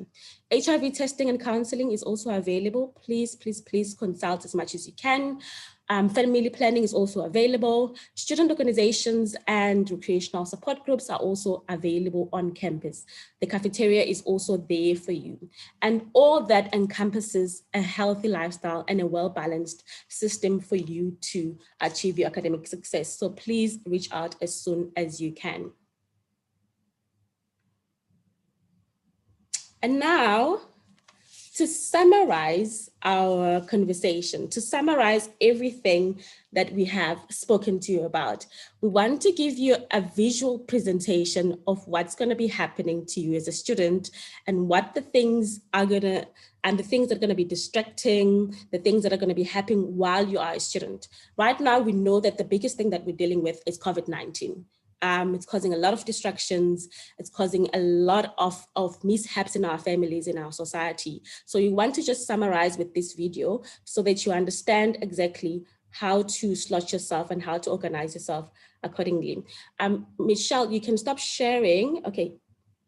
HIV testing and counseling is also available. Please, please, please consult as much as you can. Family planning is also available. Student organizations and recreational support groups are also available on campus. The cafeteria is also there for you. And all that encompasses a healthy lifestyle and a well-balanced system for you to achieve your academic success. So please reach out as soon as you can. And now, to summarize our conversation, to summarize everything that we have spoken to you about, we want to give you a visual presentation of what's going to be happening to you as a student and what the things are going to, and the things that are going to be distracting, the things that are going to be happening while you are a student. Right now, we know that the biggest thing that we're dealing with is COVID-19. It's causing a lot of distractions. It's causing a lot of mishaps in our families, in our society. So you want to just summarize with this video so that you understand exactly how to slot yourself and how to organize yourself accordingly. Michelle, you can stop sharing. Okay,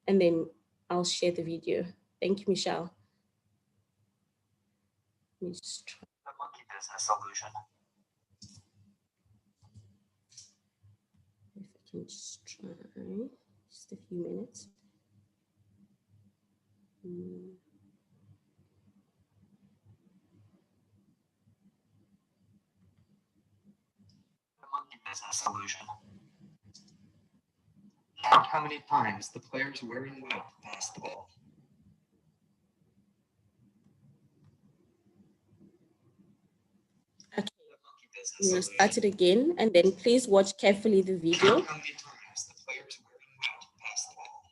and then I'll share the video. Thank you, Michelle. Let me just try. The monkey business solution. If I can just try, just a few minutes. The monkey business solution. Count how many times the players wearing white pass the ball. Okay, we'll start it again, and then please watch carefully the video. Count how many times the players wearing white pass the ball.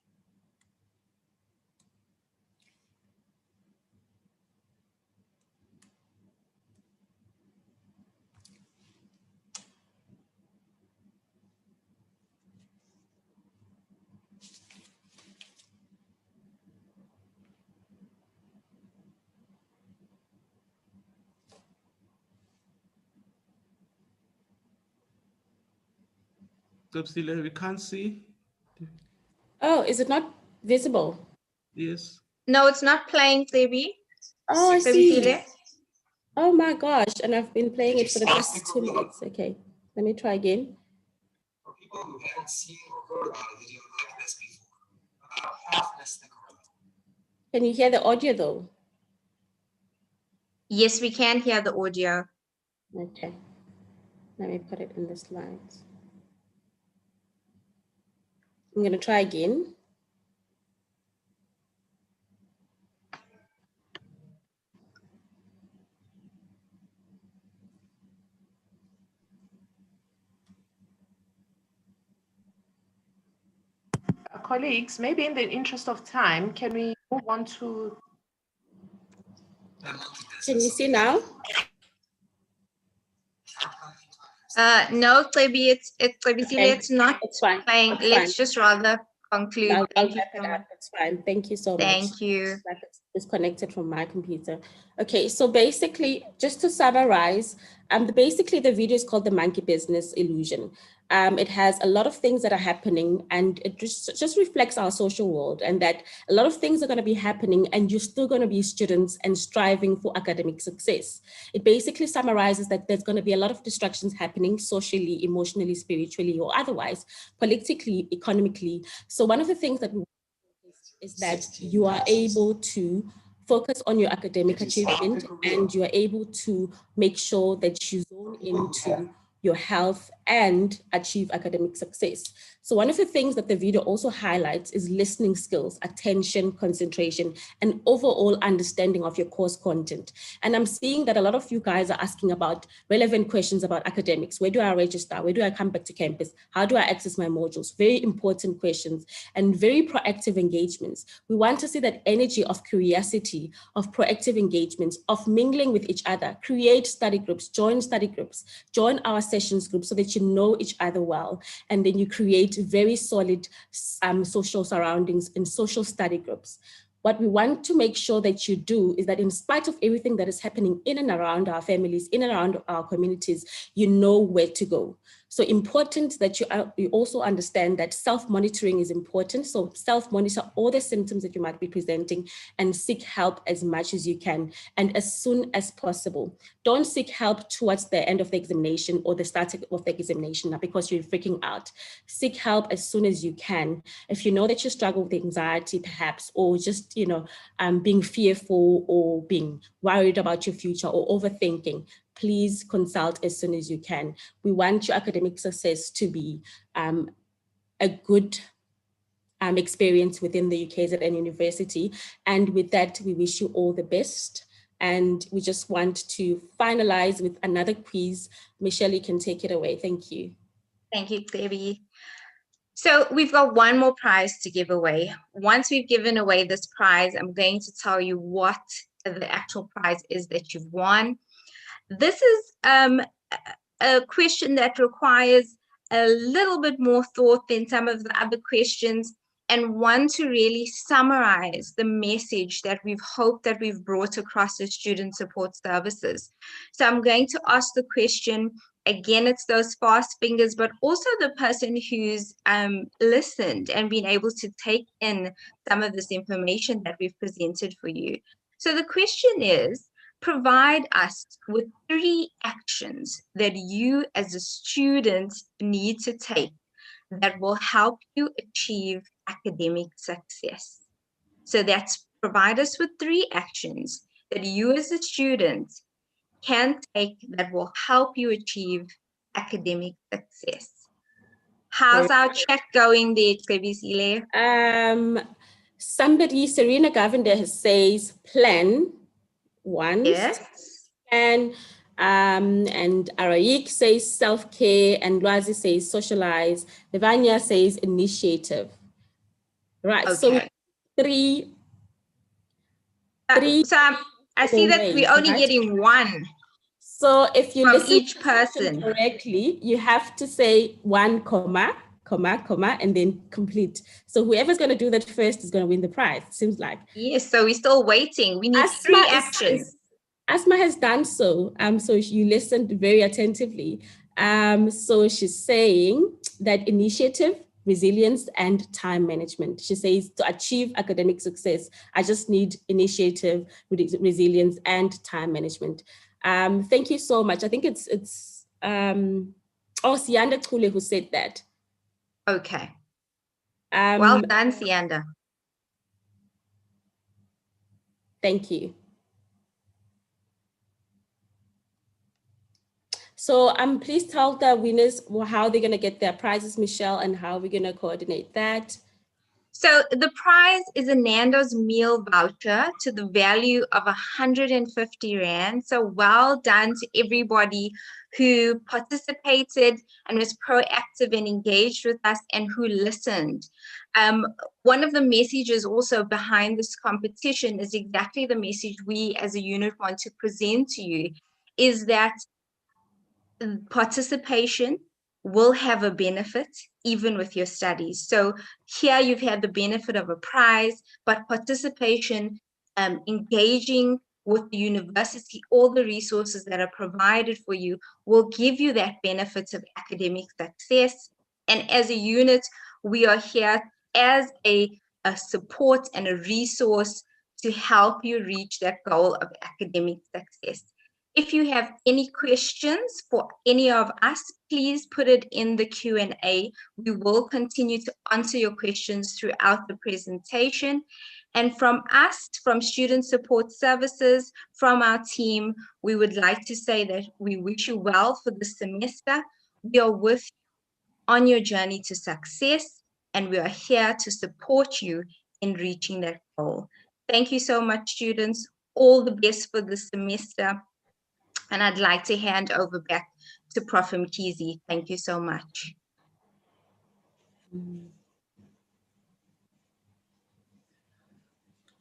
We can't see. Oh, is it not visible? Yes. No, it's not playing, Debbie. Oh, I see. Debbie, Oh my gosh, and I've been playing it for the past 2 minutes. Okay, let me try again. For people who haven't seen or heard about a video like this before, about half missed the gorilla. Can you hear the audio though? yes, we can hear the audio. Okay, let me put it in the slides. I'm going to try again. Colleagues, maybe in the interest of time, can we move on to... Can you see now? No, Debbie, it's not It's fine. playing. It's Let's fine. just rather conclude. I'll Thank you wrap so it much. up. It's fine. Thank you so much. Thank you. It's disconnected from my computer. Okay, so basically, just to summarize, basically the video is called The Monkey Business Illusion. It has a lot of things that are happening, and it just reflects our social world, and that a lot of things are going to be happening and you're still going to be students and striving for academic success. It basically summarizes that there's going to be a lot of distractions happening socially, emotionally, spiritually, or otherwise, politically, economically. So one of the things that we is that you are able to focus on your academic achievement, and you are able to make sure that you zone into your health and achieve academic success. So one of the things that the video also highlights is listening skills, attention, concentration, and overall understanding of your course content. And I'm seeing that a lot of you guys are asking about relevant questions about academics. Where do I register? Where do I come back to campus? How do I access my modules? Very important questions and very proactive engagements. We want to see that energy of curiosity, of proactive engagements, of mingling with each other, create study groups, join our sessions groups so that you know each other well. And then you create very solid social surroundings and social study groups. What we want to make sure that you do is that in spite of everything that is happening in and around our families, in and around our communities, you know where to go. So important that you also understand that self-monitoring is important. So self-monitor all the symptoms that you might be presenting and seek help as much as you can and as soon as possible. Don't seek help towards the end of the examination or the start of the examination because you're freaking out. Seek help as soon as you can. If you know that you struggle with anxiety perhaps, or just, being fearful or being worried about your future or overthinking, please consult as soon as you can. We want your academic success to be a good experience within the UKZN University. And with that, we wish you all the best. And we just want to finalize with another quiz. Michelle, you can take it away. Thank you. Thank you, Debbie. So we've got one more prize to give away. Once we've given away this prize, I'm going to tell you what the actual prize is that you've won. This is a question that requires a little bit more thought than some of the other questions, and one to really summarize the message that we've hoped that we've brought across as student support services. So I'm going to ask the question. Again, it's those fast fingers, but also the person who's listened and been able to take in some of this information that we've presented for you. So the question is, provide us with 3 actions that you as a student need to take that will help you achieve academic success. So that's provide us with 3 actions that you as a student can take that will help you achieve academic success. How's our chat going there, Trebisile? Somebody, Serena Govender says plan 1. Yes. And Araik says self-care, and Lwazi says socialize. Levania says initiative. Right, Okay. so 3. So I see that we're only getting 1. So if you listen each person correctly, you have to say 1 comma, and then complete. So whoever's going to do that first is going to win the prize, seems like. Yes, so we're still waiting. We need 3 actions. Asma has done so. So you listened very attentively. So she's saying that initiative, resilience, and time management. She says to achieve academic success, I just need initiative, resilience, and time management. Thank you so much. I think it's Sianda Kule who said that. Okay. Well done, Sianda. Thank you. So please tell the winners how they're going to get their prizes, Michelle, and how we're going to coordinate that. So the prize is a Nando's meal voucher to the value of 150 Rand. So well done to everybody who participated and was proactive and engaged with us and who listened. One of the messages also behind this competition is exactly the message we as a unit want to present to you, is that participation will have a benefit even with your studies. So here you've had the benefit of a prize, but participation, engaging with the university, all the resources that are provided for you will give you that benefit of academic success. And as a unit, we are here as a support and a resource to help you reach that goal of academic success. If you have any questions for any of us, please put it in the Q&A. We will continue to answer your questions throughout the presentation. And from us, from Student Support Services, from our team, we would like to say that we wish you well for this semester. We are with you on your journey to success, and we are here to support you in reaching that goal. Thank you so much, students. All the best for this semester. And I'd like to hand over back to Prof. Mkhize. Thank you so much.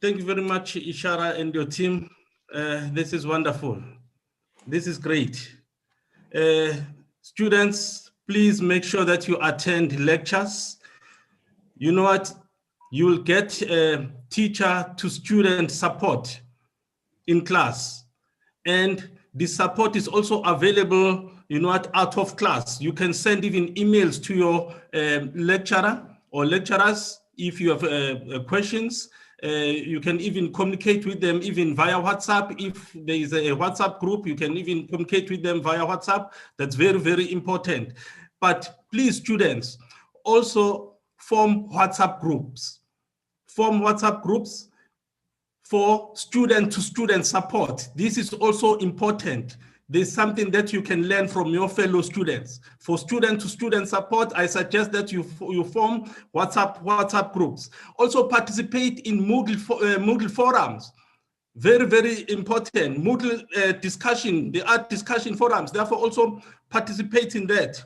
Thank you very much, Ishara and your team. This is wonderful. This is great. Students, please make sure that you attend lectures. You know what? You will get teacher to student support in class. And the support is also available, out of class. You can send even emails to your lecturer or lecturers if you have questions. You can even communicate with them even via WhatsApp. If there is a WhatsApp group, you can even communicate with them via WhatsApp. That's very, very important. But please, students, also form WhatsApp groups. Form WhatsApp groups for student-to-student support. This is also important. There's something that you can learn from your fellow students. For student-to-student support, I suggest that you form WhatsApp groups. Also participate in Moodle forums. Very, very important. Moodle discussion, the art discussion forums, therefore also participate in that.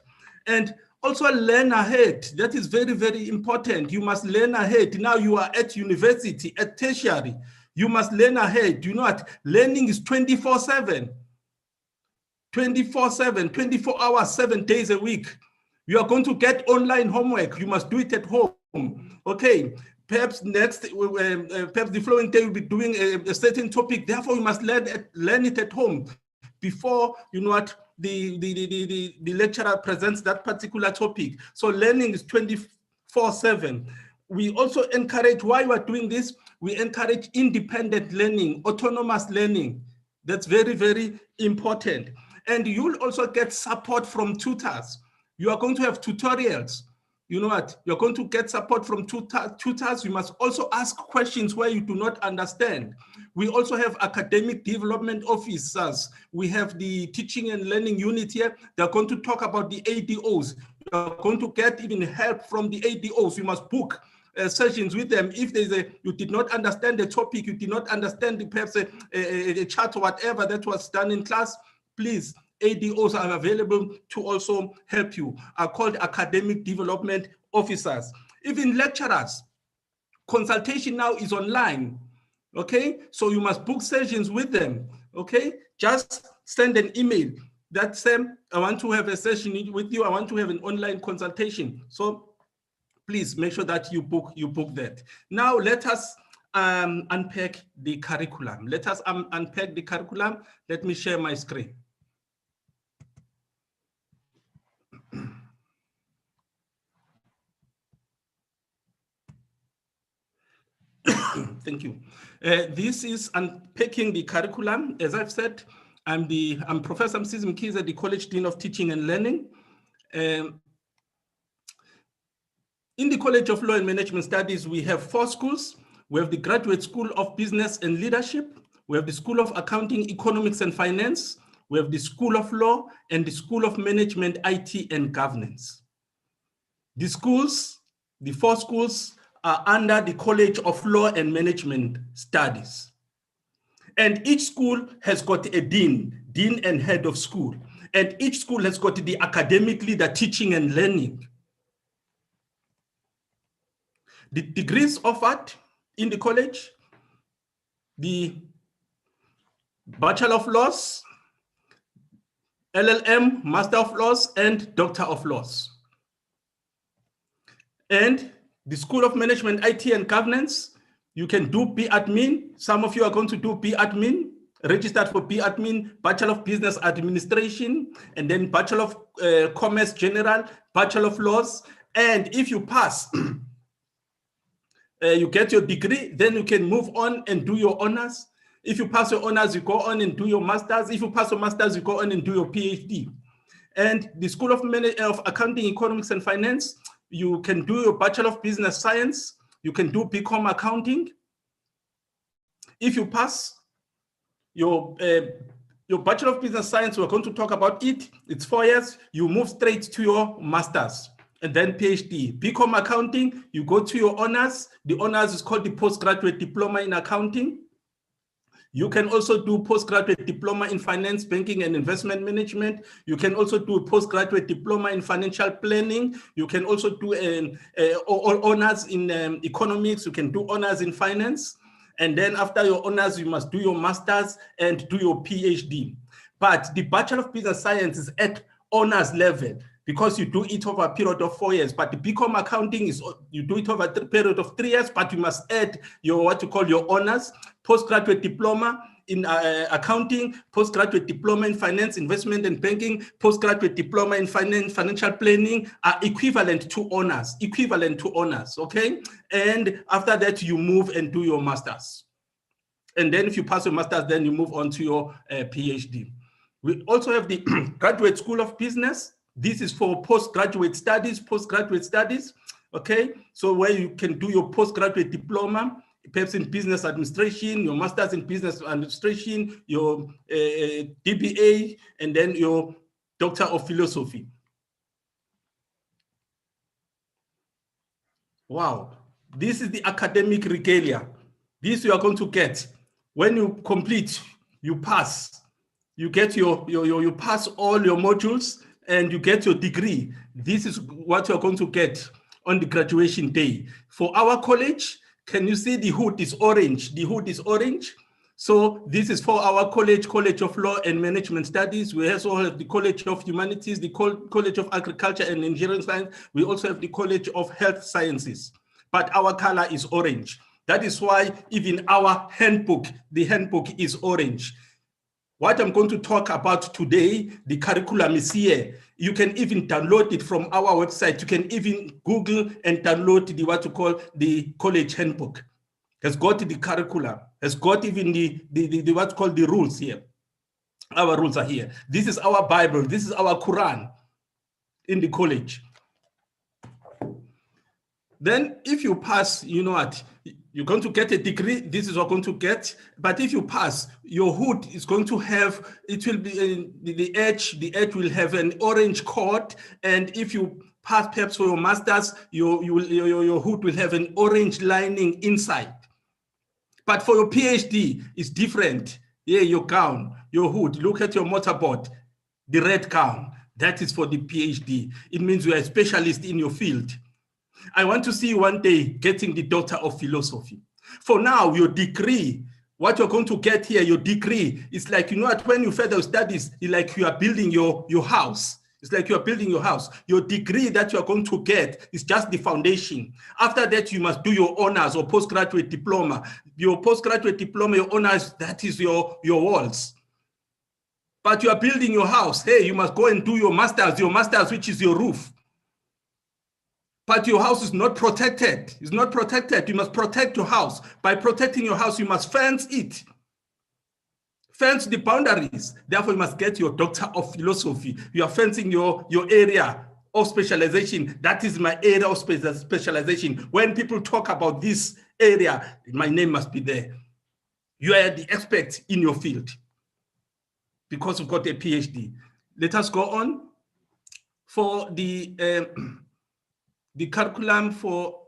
And also learn ahead. That is very, very important. You must learn ahead. Now you are at university, at tertiary. You must learn ahead. You know what? Learning is 24/7. 24/7, 24 hours, 7 days a week. You are going to get online homework. You must do it at home. Okay. Perhaps perhaps the following day we'll be doing a certain topic. Therefore, you must learn it at home before the lecturer presents that particular topic. So learning is 24/7. We also encourage, while we are doing this, we encourage independent learning, autonomous learning. That's very, very important. And you'll also get support from tutors. You are going to have tutorials. You know what? You're going to get support from tutors. You must also ask questions where you do not understand. We also have academic development officers. We have the teaching and learning unit here. They're going to talk about the ADOs. You're going to get even help from the ADOs. You must book sessions with them. If you did not understand the topic, you did not understand perhaps a chart or whatever that was done in class, please, ADOs are available to also help you, are called academic development officers. Even lecturers, consultation now is online, okay? So you must book sessions with them, okay? Just send an email that says, I want to have a session with you, I want to have an online consultation. So please make sure that you book that. Now let us unpack the curriculum. Let us unpack the curriculum. Let me share my screen. Thank you. This is unpacking the curriculum. As I've said, I'm Professor Msizi Mkhize, the College Dean of Teaching and Learning. In the College of Law and Management Studies, we have 4 schools. We have the Graduate School of Business and Leadership. We have the School of Accounting, Economics and Finance. We have the School of Law and the School of Management, IT and Governance. The 4 schools are under the College of Law and Management Studies. And each school has got a dean and head of school. And each school has got the academic leader, teaching and learning. The degrees offered in the college, the Bachelor of Laws, LLM, Master of Laws, and Doctor of Laws. And the School of Management, IT and Governance, you can do B-Admin. Some of you are going to do B-Admin, registered for B-Admin, Bachelor of Business Administration, and then Bachelor of Commerce General, Bachelor of Laws. And if you pass, you get your degree, then you can move on and do your honors. If you pass your honors, you go on and do your masters. If you pass your masters, you go on and do your PhD. And the School of Accounting, Economics and Finance, you can do your Bachelor of Business Science. You can do BCom Accounting. If you pass your Bachelor of Business Science, we're going to talk about it. It's 4 years. You move straight to your masters and then PhD. BCom Accounting, you go to your honors. The honors is called the Postgraduate Diploma in Accounting. You can also do postgraduate diploma in finance, banking, and investment management. You can also do a postgraduate diploma in financial planning. You can also do honors in economics. You can do honors in finance. And then after your honors, you must do your master's and do your PhD. But the Bachelor of Business Science is at honors level. because you do it over a period of 4 years. But the BCom accounting is, you do it over a period of 3 years, but you must add your, what you call your honors, postgraduate diploma in accounting, postgraduate diploma in finance, investment and banking, postgraduate diploma in financial planning are equivalent to honors, okay? And after that, you move and do your master's. And then if you pass your master's, then you move on to your PhD. We also have the Graduate School of Business. This is for postgraduate studies, okay? So where you can do your postgraduate diploma, perhaps in business administration, your master's in business administration, your DBA, and then your Doctor of Philosophy. Wow, this is the academic regalia. This you are going to get. When you complete, you pass. You get you pass all your modules and you get your degree. This is what you're going to get on the graduation day. For our college, can you see the hood is orange? The hood is orange. So this is for our college, College of Law and Management Studies. We also have the College of Humanities, the College of Agriculture and Engineering Science. We also have the College of Health Sciences, but our color is orange. That is why even our handbook, the handbook is orange. What I'm going to talk about today, the curriculum is here. You can even download it from our website. You can even Google and download the what you call the college handbook. Has got the curriculum, has got even the what's called the rules here. Our rules are here. This is our Bible. This is our Quran in the college. Then if you pass, you know what, you're going to get a degree, this is what you're going to get. But if you pass, your hood is going to have, it will be, the edge will have an orange cord. And if you pass perhaps for your master's, your hood will have an orange lining inside. But for your PhD, it's different. Yeah, your gown, your hood, look at your motorboard, the red gown, that is for the PhD. It means you are a specialist in your field. I want to see you one day getting the Doctor of Philosophy. For now, your degree, what you're going to get here, your degree, is like, you know what, when you further studies, it's like you are building your house. It's like you're building your house. Your degree that you're going to get is just the foundation. After that, you must do your honors or postgraduate diploma. Your postgraduate diploma, your honors, that is your walls. But you are building your house. Hey, you must go and do your master's, which is your roof. But your house is not protected. It's not protected. You must protect your house. By protecting your house, you must fence it. Fence the boundaries. Therefore, you must get your Doctor of Philosophy. You are fencing your area of specialization. That is my area of specialization. When people talk about this area, my name must be there. You are the expert in your field because you've got a PhD. Let us go on. For the curriculum for,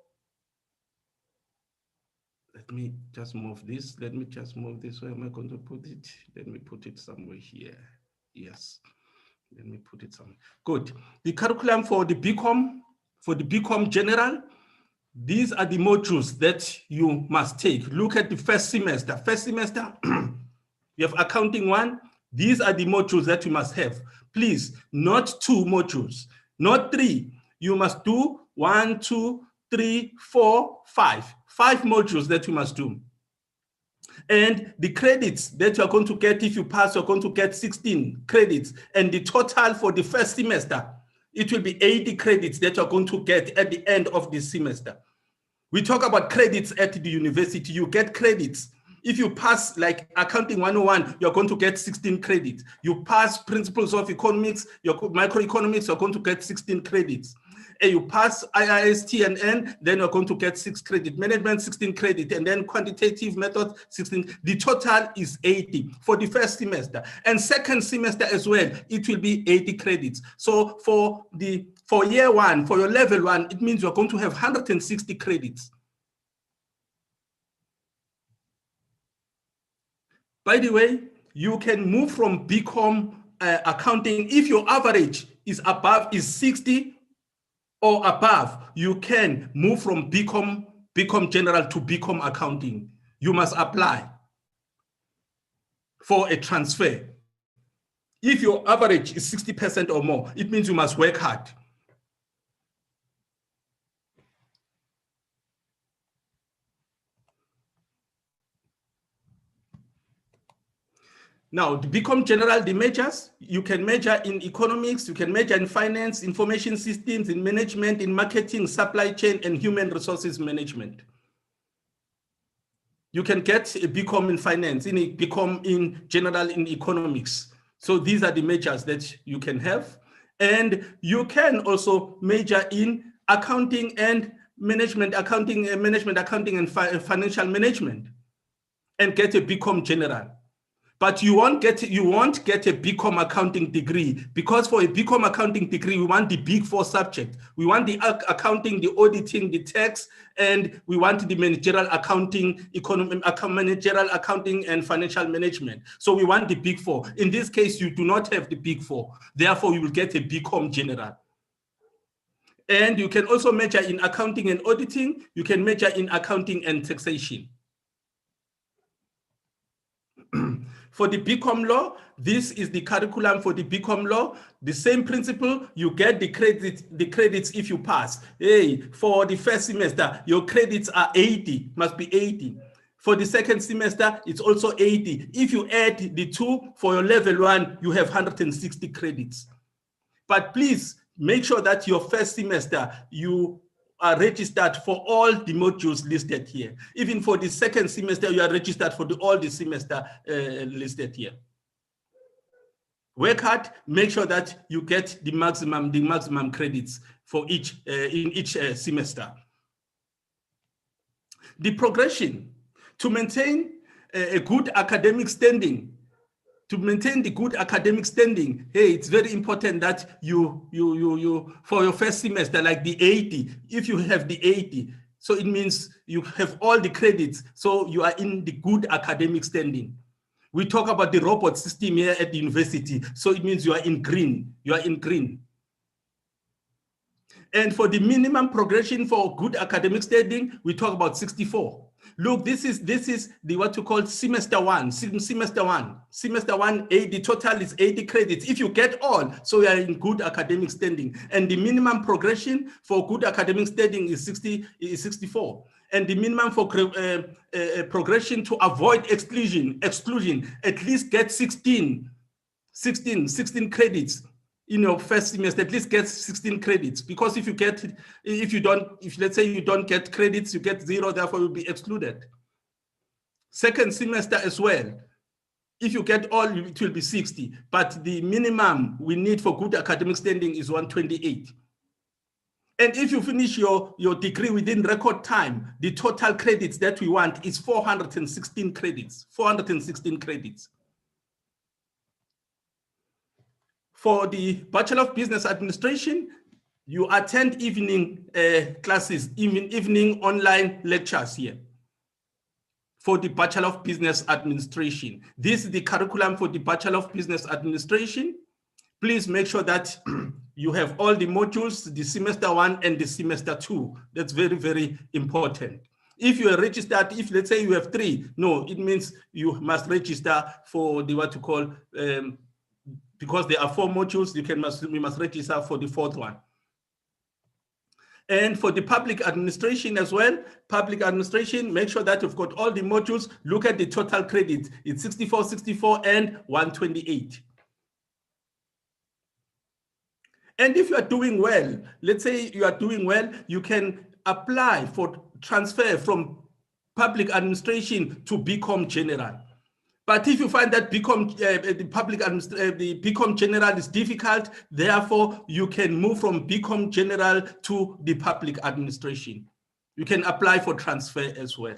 let me just move this. Where am I going to put it? Let me put it somewhere here. Yes, let me put it somewhere. Good. The curriculum for the BCom General, these are the modules that you must take. Look at the first semester. First semester, you have accounting 1. These are the modules that you must have. Please, not 2 modules, not 3. You must do 1, 2, 3, 4, 5. 5 modules that you must do. And the credits that you're going to get, if you pass, you're going to get 16 credits. And the total for the first semester, it will be 80 credits that you're going to get at the end of this semester. We talk about credits at the university. You get credits. If you pass like Accounting 101, you're going to get 16 credits. You pass Principles of Economics, your Microeconomics, you're going to get 16 credits. And you pass IIST&N, then you're going to get 6 credits. Management, 16 credits, and then quantitative method, 16. The total is 80 for the first semester. And second semester as well, it will be 80 credits. So for year 1, for your level 1, it means you're going to have 160 credits. By the way, you can move from BCom accounting if your average is 60 or above. You can move from BCom General to BCom accounting. You must apply for a transfer. If your average is 60% or more, it means you must work hard. Now, to become general, the measures, you can measure in economics, you can measure in finance, information systems, in management, in marketing, supply chain, and human resources management. You can get a BCom in finance, in a BCom in general in economics. So these are the majors that you can have. And you can also major in accounting and management, accounting and financial management, and get a BCom general. But you won't get a BCom accounting degree, because for a BCom accounting degree, we want the big four subject. We want the accounting, the auditing, the tax, and we want the managerial accounting, managerial accounting and financial management. So we want the big four. In this case, you do not have the big four. Therefore, you will get a BCom general. And you can also major in accounting and auditing. You can major in accounting and taxation. For the BCom law, this is the curriculum for the BCom law. The same principle, you get the credits if you pass. Hey, for the first semester, your credits are 80, must be 80. For the second semester, it's also 80. If you add the two for your level 1, you have 160 credits. But please make sure that your first semester, you are registered for all the modules listed here. Even for the second semester, you are registered for all the semester listed here. Work hard, make sure that you get the maximum credits for each in each semester. The progression to maintain a good academic standing. To maintain the good academic standing, hey, it's very important that you for your first semester, like the 80, if you have the 80, so it means you have all the credits, so you are in the good academic standing. We talk about the robot system here at the university, so it means you are in green, And for the minimum progression for good academic standing, we talk about 64. Look, this is the what you call semester one, semester one, the total is 80 credits. If you get all, so you are in good academic standing. And the minimum progression for good academic standing is 64. And the minimum for progression to avoid exclusion, at least get 16 credits. In your first semester, at least get 16 credits, because if let's say you don't get credits, you get 0, therefore you'll be excluded. Second semester as well, if you get all, it will be 60, but the minimum we need for good academic standing is 128. And if you finish your degree within record time, the total credits that we want is 416 credits, 416 credits. For the Bachelor of Business Administration, you attend evening classes, evening online lectures here. For the Bachelor of Business Administration, this is the curriculum for the Bachelor of Business Administration. Please make sure that you have all the modules, the semester 1 and the semester 2. That's very, very important. If you are registered, if let's say you have 3, no, it means you must register for the what you call because there are 4 modules, we must register for the 4th one. And for the public administration as well, public administration, make sure that you've got all the modules, look at the total credits. It's 64, 64, and 128. And if you are doing well, let's say you are doing well, you can apply for transfer from public administration to BCom General. But if you find that the BCom General is difficult, therefore you can move from BCom General to the public administration. You can apply for transfer as well.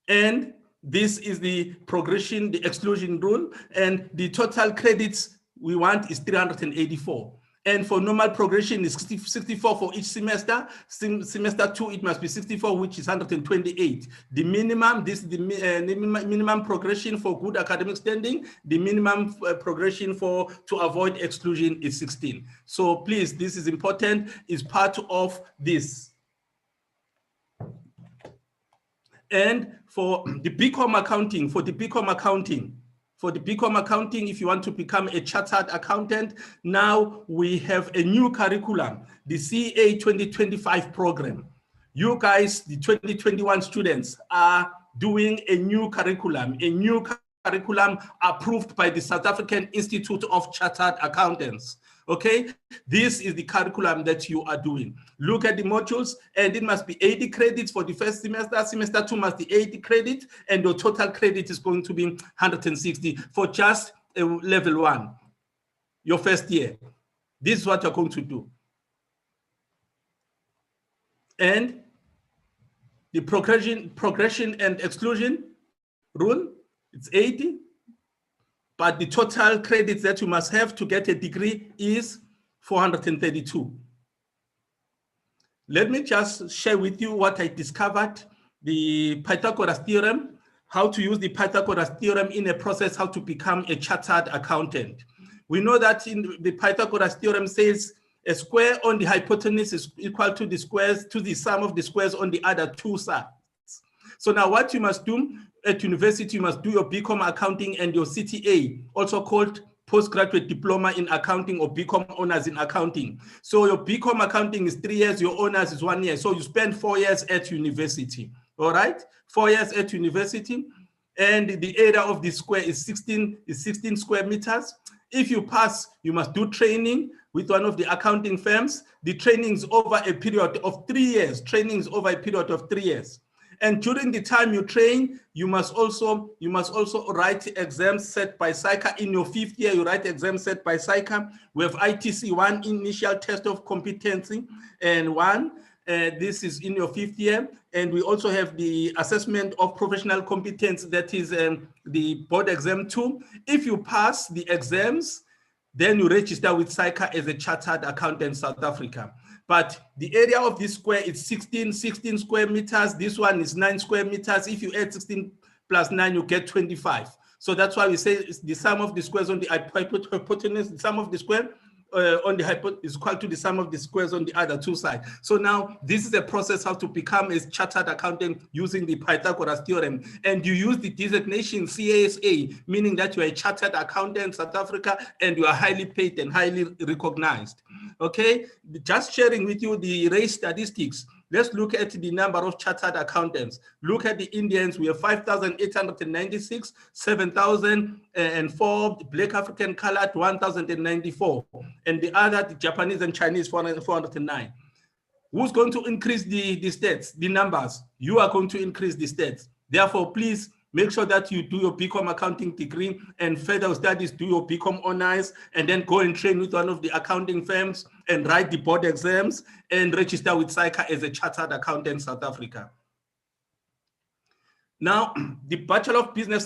And this is the progression, the exclusion rule, and the total credits we want is 384. And for normal progression is 64 for each semester. Semester 2, it must be 64, which is 128. The minimum, this is the minimum progression for good academic standing. The minimum progression to avoid exclusion is 16. So please, this is important, is part of this. And for the BCom accounting, For the BCom accounting, if you want to become a chartered accountant, now we have a new curriculum, the CA 2025 program. You guys, the 2021 students, are doing a new curriculum approved by the South African Institute of Chartered Accountants. Okay, this is the curriculum that you are doing. Look at the modules, and it must be 80 credits for the first semester. Semester 2 must be 80 credits, and your total credit is going to be 160 for just level 1, your first year. This is what you're going to do. And the progression and exclusion rule, it's 80. But the total credits that you must have to get a degree is 432. Let me just share with you what I discovered, the Pythagoras theorem, how to use the Pythagoras theorem in a process, how to become a chartered accountant. We know that in the Pythagoras theorem says a square on the hypotenuse is equal to the sum of the squares on the other two sides. So now what you must do at university, you must do your BCom accounting and your CTA, also called postgraduate diploma in accounting or BCom honors in accounting. So your BCom accounting is 3 years, your honors is 1 year. So you spend 4 years at university, all right? 4 years at university, and the area of the square is 16 square meters. If you pass, you must do training with one of the accounting firms. The training is over a period of 3 years. Training is over a period of 3 years. And during the time you train, you must also write exams set by SAICA. In your 5th year, you write exams set by SAICA. We have ITC, 1 initial test of competency, and 1. This is in your 5th year. And we also have the assessment of professional competence, that is the board exam 2. If you pass the exams, then you register with SAICA as a chartered accountant in South Africa. But the area of this square is 16 square meters. This one is 9 square meters. If you add 16 plus 9, you get 25. So that's why we say the sum of the squares on the hypotenuse, the sum of the square on the hypotenuse is equal to the sum of the squares on the other two sides. So now this is a process how to become a chartered accountant using the Pythagoras theorem. And you use the designation CASA, meaning that you are a chartered accountant in South Africa and you are highly paid and highly recognized. Okay, just sharing with you the race statistics. Let's look at the number of chartered accountants. Look at the Indians. We have 5,896, 7,004, Black African colored, 1,094. And the other, the Japanese and Chinese, 409. Who's going to increase the stats, the numbers? You are going to increase the stats. Therefore, please make sure that you do your BCom accounting degree and further studies, do your BCom honors, and then go and train with one of the accounting firms and write the board exams and register with SAICA as a chartered accountant in South Africa. Now, the Bachelor of Business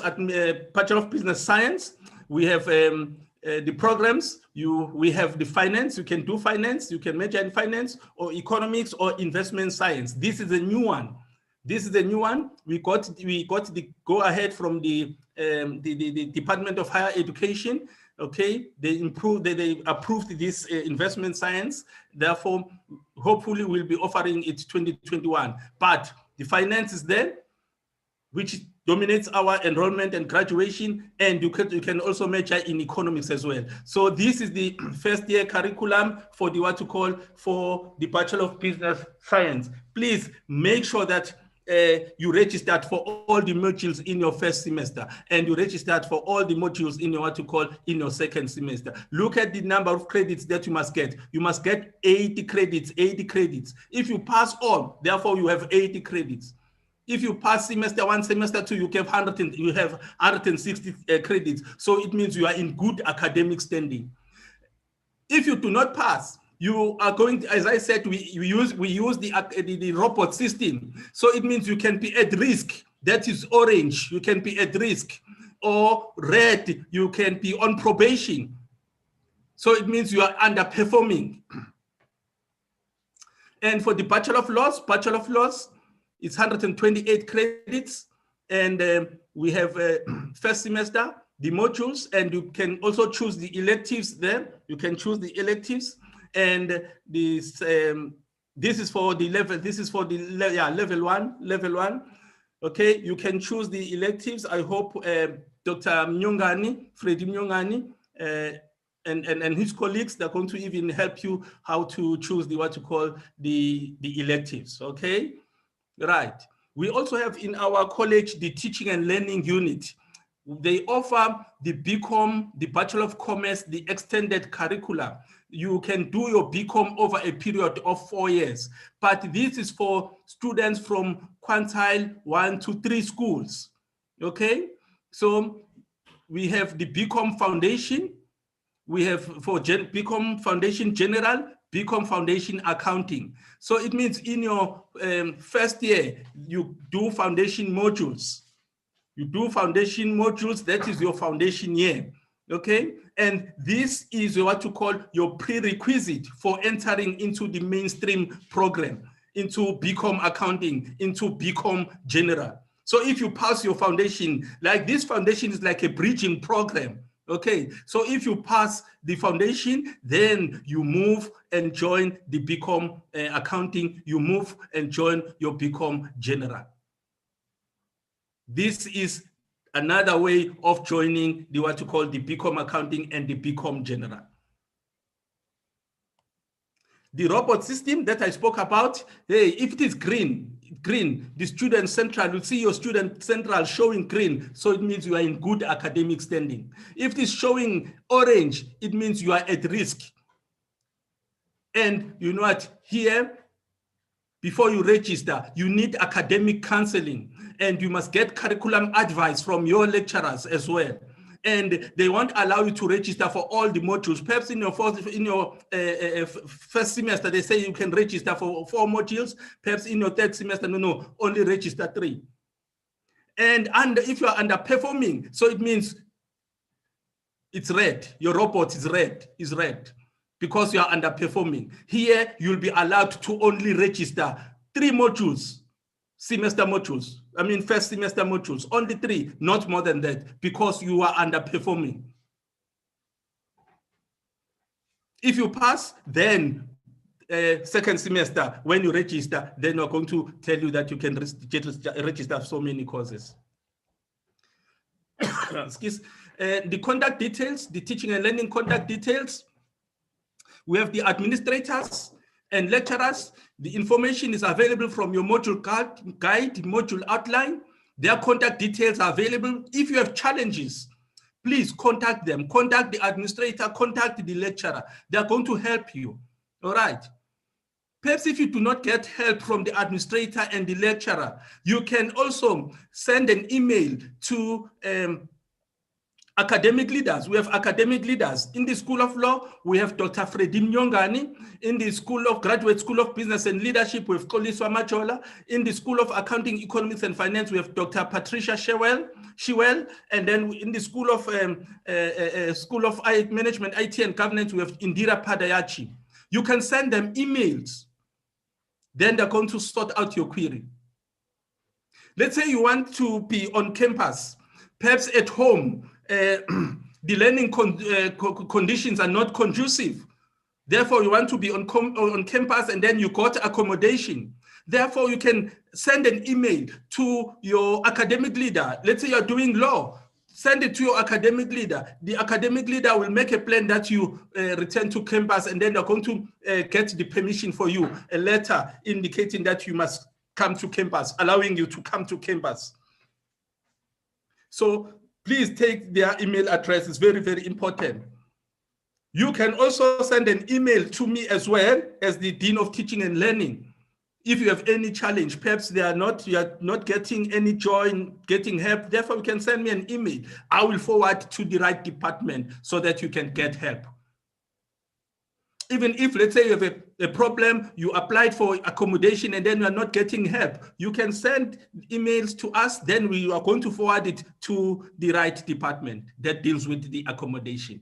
Science, we have the programs. We have the finance. You can do finance. You can major in finance or economics or investment science. This is a new one. This is a new one. We got the go ahead from the Department of Higher Education. Okay, they approved this investment science. Therefore, hopefully we'll be offering it 2021. But the finance is there, which dominates our enrollment and graduation, and you can also major in economics as well. So this is the first year curriculum for the for the Bachelor of Business Science. Please make sure that you registered for all the modules in your first semester, and you registered for all the modules in your in your second semester. Look at the number of credits that you must get. You must get 80 credits, 80 credits. If you pass all, therefore you have 80 credits. If you pass semester 1, semester 2, you have 160 credits. So it means you are in good academic standing. If you do not pass, you are going to, as I said, we use the robot system. So it means you can be at risk. That is orange, you can be at risk. Or red, you can be on probation. So it means you are underperforming. And for the Bachelor of Laws, it's 128 credits. And we have first semester, the modules, and you can also choose the electives there. You can choose the electives. And this is for the level. This is for the level one. Okay, you can choose the electives. I hope Dr. Mnyongani, Freddie Mnyongani, and his colleagues. They're going to even help you how to choose what you call the electives, okay? Right. We also have in our college the teaching and learning unit. They offer the BCom, the Bachelor of Commerce, the extended curricula. You can do your BCom over a period of 4 years, but this is for students from quintile 1 to 3 schools, okay? So we have the BCom Foundation, we have for BCom Foundation General, BCom Foundation Accounting. So it means in your first year, you do foundation modules. You do foundation modules, that is your foundation year, okay? And this is what you call your prerequisite for entering into the mainstream program, into BCom Accounting, into BCom General. So if you pass your foundation, like this foundation is like a bridging program, okay? So if you pass the foundation, then you move and join the BCom Accounting, you move and join your BCom General. This is another way of joining the what you call the BCom Accounting and the BCom General. The robot system that I spoke about, hey, if it is green, the student central, you'll see your student central showing green, so it means you are in good academic standing. If it is showing orange, it means you are at risk. And you know what, here, before you register, you need academic counseling, and you must get curriculum advice from your lecturers as well. And they won't allow you to register for all the modules. Perhaps in your first semester, they say you can register for 4 modules. Perhaps in your third semester, no, only register 3. And if you are underperforming, so it means it's red. Your report is red. Because you are underperforming. Here, you'll be allowed to only register 3 modules, first semester modules, only 3, not more than that, because you are underperforming. If you pass, then second semester, when you register, then we're going to tell you that you can register so many courses. The contact details, the teaching and learning contact details. We have the administrators and lecturers. The information is available from your module guide, module outline. Their contact details are available. If you have challenges, please contact them. Contact the administrator, contact the lecturer. They're going to help you, all right? Perhaps if you do not get help from the administrator and the lecturer, you can also send an email to academic leaders. We have academic leaders. In the School of Law, we have Dr. Freddie Mnyongani. In the Graduate School of Business and Leadership, we have Koliswa Majola. In the School of Accounting, Economics and Finance, we have Dr. Patricia Shiwell. And then in the School of Management, IT and Governance, we have Indira Padayachi. You can send them emails. Then they're going to sort out your query. Let's say you want to be on campus, perhaps at home, the learning conditions are not conducive. Therefore, you want to be on campus and then you got accommodation. Therefore, you can send an email to your academic leader. Let's say you're doing law. Send it to your academic leader. The academic leader will make a plan that you return to campus, and then they're going to get the permission for you, a letter indicating that you must come to campus, allowing you to come to campus. So please take their email address. It's very, very important. You can also send an email to me as well as the Dean of Teaching and Learning. If you have any challenge, perhaps you are not getting any joy in getting help, therefore you can send me an email. I will forward to the right department so that you can get help. Even if, let's say you have a problem, you applied for accommodation and then you are not getting help, you can send emails to us, then we are going to forward it to the right department that deals with the accommodation.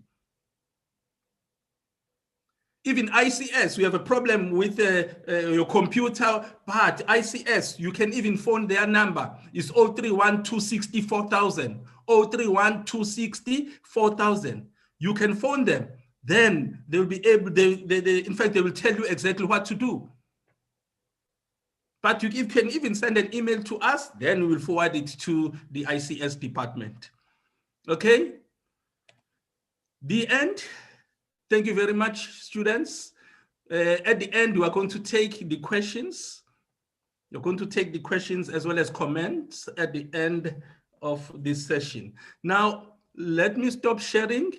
Even ICS, we have a problem with your computer part. ICS, you can even phone their number. It's 031 260 4000. 031 260 4000. You can phone them. Then they will be able, in fact, they will tell you exactly what to do. But you can even send an email to us, then we will forward it to the ICS department. Okay. The end. Thank you very much, students. At the end, we are going to take the questions. You're going to take the questions as well as comments at the end of this session. Now, let me stop sharing,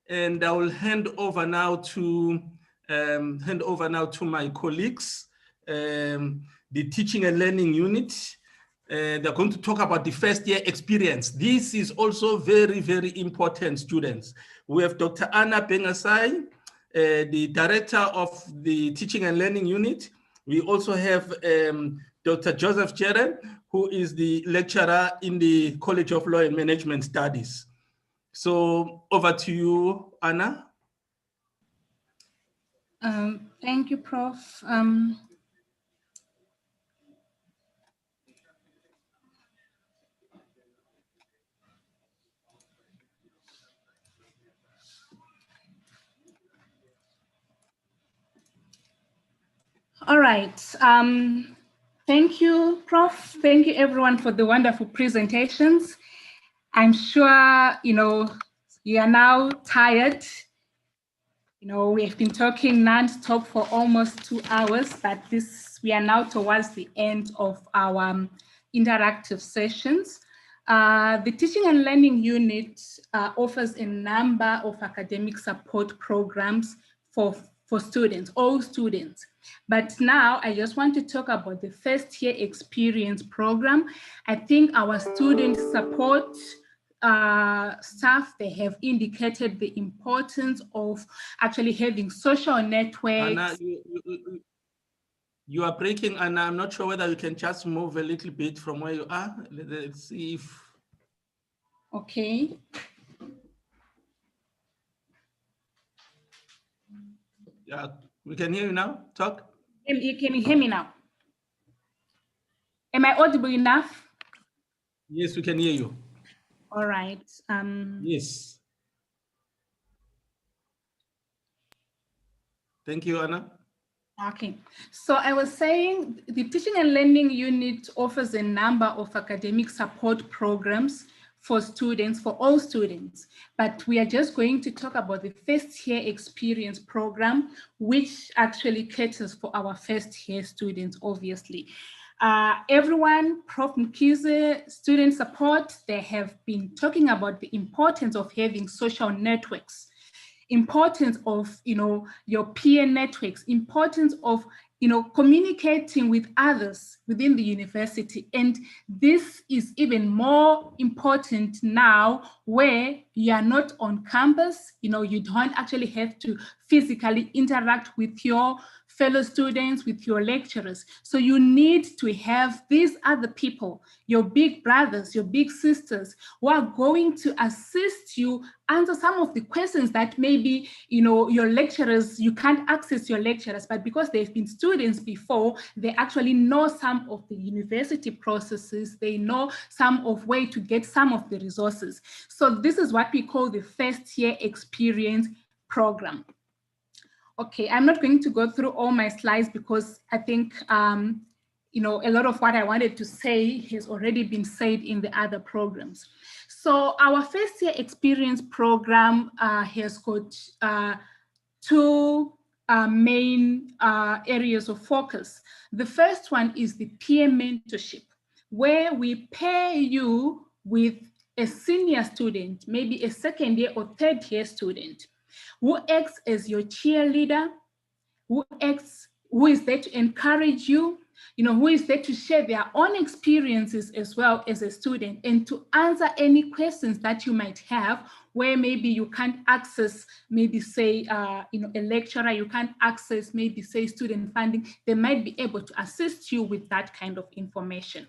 and I will hand over now to my colleagues, the teaching and learning unit. They're going to talk about the first year experience. This is also very, very important, students. We have Dr. Anna Bengasai, the director of the teaching and learning unit. We also have Dr. Joseph Jeren, who is the lecturer in the College of Law and Management Studies. So over to you, Anna. Thank you, Prof. All right. Thank you, Prof. Thank you, everyone, for the wonderful presentations. I'm sure, you are now tired. We have been talking non-stop for almost 2 hours, but we are now towards the end of our interactive sessions. The Teaching and Learning Unit offers a number of academic support programs for students, all students. But now I just want to talk about the first year experience program. I think our student support staff, they have indicated the importance of actually having social networks. Anna, you are breaking, and I'm not sure whether you can just move a little bit from where you are. Let's see if. Okay. Yeah, we can hear you now. Talk. Can you hear me now? Am I audible enough? Yes, we can hear you. All right. Yes. Thank you, Anna. Okay, so I was saying the Teaching and Learning Unit offers a number of academic support programs for students, for all students, but we are just going to talk about the first year experience program, which actually caters for our first year students, obviously. Everyone, Prof. Mkhize, student support, they have been talking about the importance of having social networks, importance of, your peer networks, importance of, communicating with others within the university. And this is even more important now where you are not on campus, you don't actually have to physically interact with your fellow students, with your lecturers. So you need to have these other people, your big brothers, your big sisters, who are going to assist you answer some of the questions that maybe, your lecturers, you can't access your lecturers, but because they've been students before, they actually know some of the university processes, they know some of where to get some of the resources. So this is what we call the first year experience program. Okay, I'm not going to go through all my slides because I think, a lot of what I wanted to say has already been said in the other programs. So our first year experience program has got two main areas of focus. The first one is the peer mentorship, where we pair you with a senior student, maybe a second year or third year student, who acts as your cheerleader, who is there to encourage you, who is there to share their own experiences as well as a student, and to answer any questions that you might have where maybe you can't access, maybe say, a lecturer, you can't access, maybe say student funding. They might be able to assist you with that kind of information.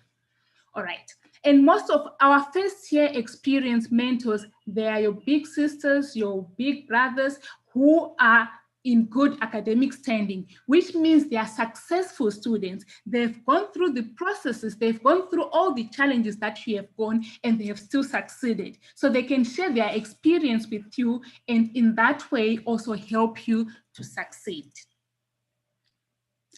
All right. And most of our first year experience mentors, they are your big sisters, your big brothers who are in good academic standing, which means they are successful students. They've gone through the processes, they've gone through all the challenges that you have gone, and they have still succeeded. So they can share their experience with you, and in that way also help you to succeed.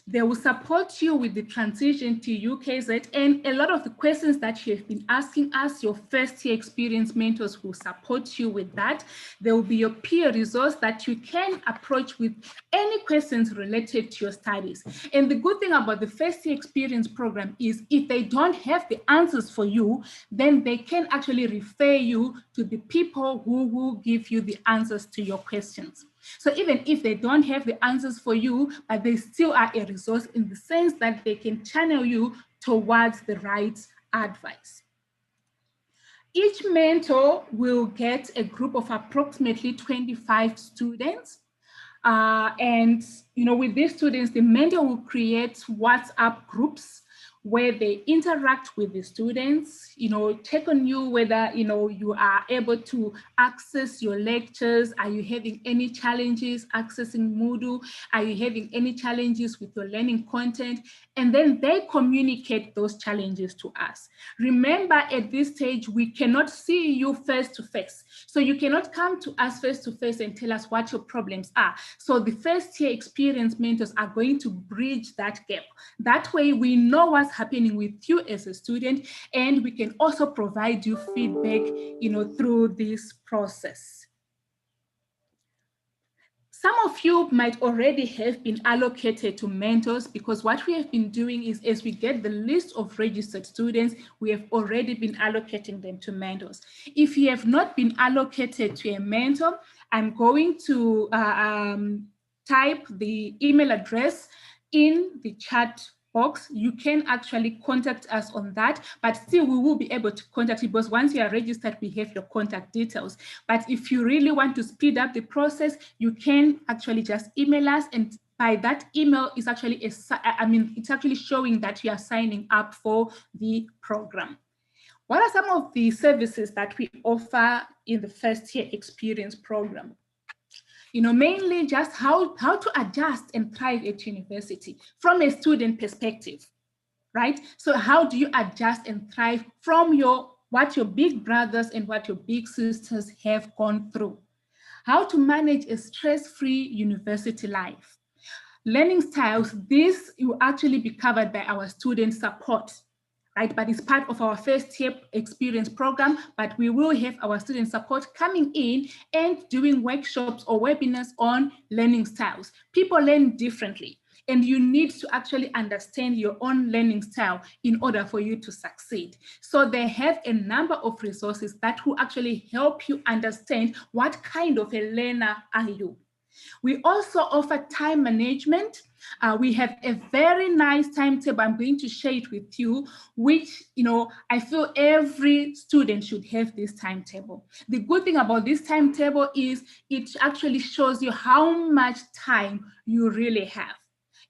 They will support you with the transition to UKZN, and a lot of the questions that you have been asking us, your first year experience mentors will support you with that. There will be your peer resource that you can approach with any questions related to your studies. And the good thing about the first year experience program is if they don't have the answers for you, then they can actually refer you to the people who will give you the answers to your questions. So even if they don't have the answers for you, but they still are a resource in the sense that they can channel you towards the right advice. Each mentor will get a group of approximately 25 students. And with these students, the mentor will create WhatsApp groups where they interact with the students, check on you whether, you are able to access your lectures. Are you having any challenges accessing Moodle? Are you having any challenges with your learning content? And then they communicate those challenges to us. Remember, at this stage, we cannot see you face to face. So you cannot come to us face to face and tell us what your problems are. So the first year experience mentors are going to bridge that gap. That way we know what's happening with you as a student, and we can also provide you feedback, through this process. Some of you might already have been allocated to mentors, because what we have been doing is, as we get the list of registered students, we have already been allocating them to mentors. If you have not been allocated to a mentor, I'm going to type the email address in the chat box. You can actually contact us on that, but still we will be able to contact you, because once you are registered, we have your contact details. But if you really want to speed up the process, you can actually just email us, and by that email is actually it's actually showing that you are signing up for the program. What are some of the services that we offer in the first year experience program? Mainly just how to adjust and thrive at university from a student perspective, right? So how do you adjust and thrive from what your big brothers and what your big sisters have gone through? How to manage a stress-free university life? Learning styles, this will actually be covered by our student support, right? But it's part of our first year experience program, but we will have our student support coming in and doing workshops or webinars on learning styles. People learn differently, and you need to actually understand your own learning style in order for you to succeed. So they have a number of resources that will actually help you understand what kind of a learner are you. We also offer time management. We have a very nice timetable. I'm going to share it with you, which, I feel every student should have this timetable. The good thing about this timetable is it actually shows you how much time you really have.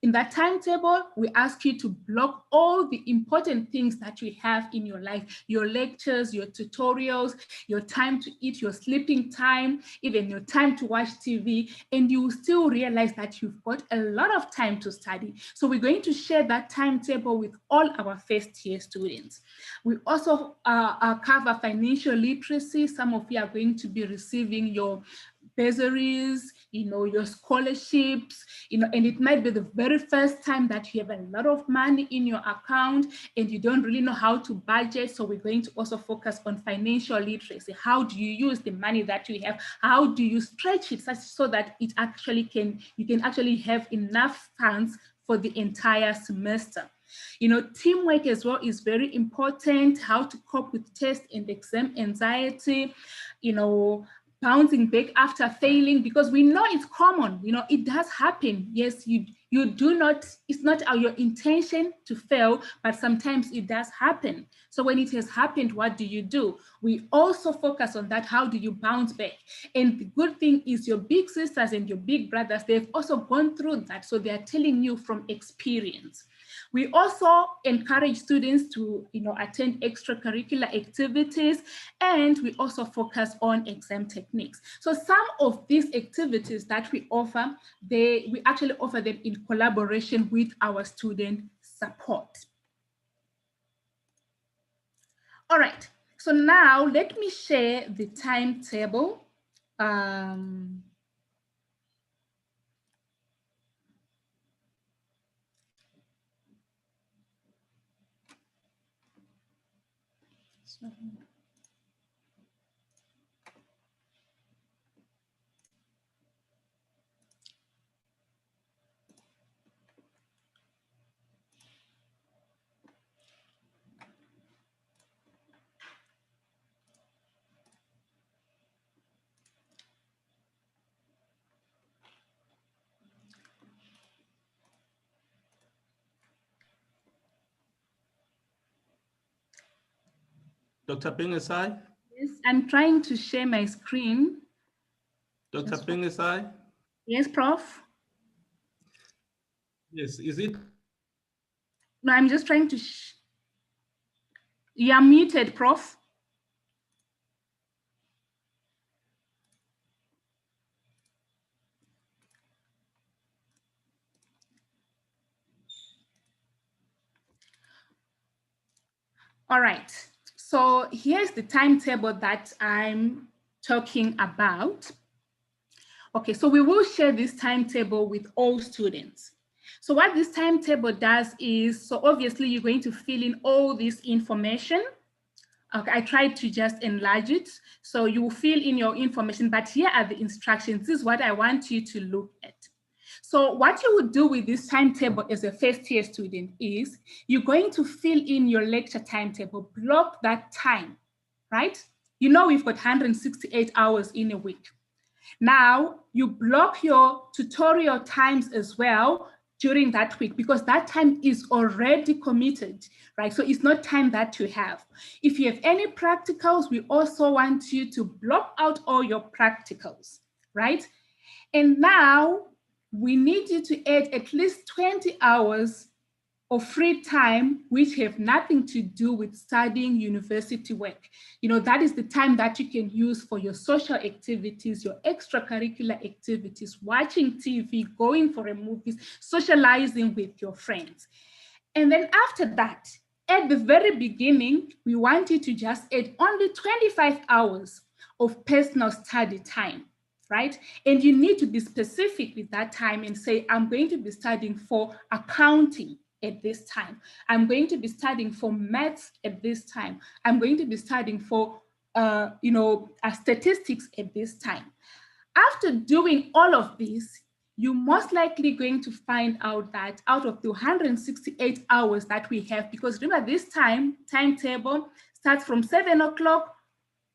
In that timetable, we ask you to block all the important things that you have in your life, your lectures, your tutorials, your time to eat, your sleeping time, even your time to watch TV, and you will still realize that you've got a lot of time to study. So we're going to share that timetable with all our first year students. We also cover financial literacy. Some of you are going to be receiving your bursaries, your scholarships, and it might be the very first time that you have a lot of money in your account and you don't really know how to budget. So we're going to also focus on financial literacy. How do you use the money that you have? How do you stretch it so that you can actually have enough funds for the entire semester? Teamwork as well is very important. How to cope with test and exam anxiety, bouncing back after failing, because we know it's common, it does happen. Yes, you do not, it's not your intention to fail, but sometimes it does happen. So when it has happened, what do you do? We also focus on that. How do you bounce back? And the good thing is your big sisters and your big brothers, they've also gone through that. So they are telling you from experience. We also encourage students to, attend extracurricular activities, and we also focus on exam techniques. So some of these activities that we offer, we actually offer them in collaboration with our student support. All right, so now let me share the timetable. Dr. Pengesai? Yes, I'm trying to share my screen. Dr. Pengesai? Yes, Prof. Yes, is it? No, I'm just trying to. You are muted, Prof. All right, so here's the timetable that I'm talking about. Okay, so we will share this timetable with all students. So what this timetable does is, so obviously you're going to fill in all this information. Okay, I tried to just enlarge it. So you will fill in your information, but here are the instructions. This is what I want you to look at. So what you would do with this timetable as a first year student is you're going to fill in your lecture timetable, block that time, right? You know we've got 168 hours in a week. Now you block your tutorial times as well during that week because that time is already committed, right? So it's not time that you have. If you have any practicals, we also want you to block out all your practicals, right? And now we need you to add at least 20 hours of free time which have nothing to do with studying university work. You know, that is the time that you can use for your social activities, your extracurricular activities, watching TV, going for a movie, socializing with your friends. And then after that, at the very beginning, we want you to just add only 25 hours of personal study time, right? And you need to be specific with that time and say, I'm going to be studying for accounting at this time. I'm going to be studying for maths at this time. I'm going to be studying for, statistics at this time. After doing all of this, you're most likely going to find out that out of the 168 hours that we have, because remember this timetable starts from 7 o'clock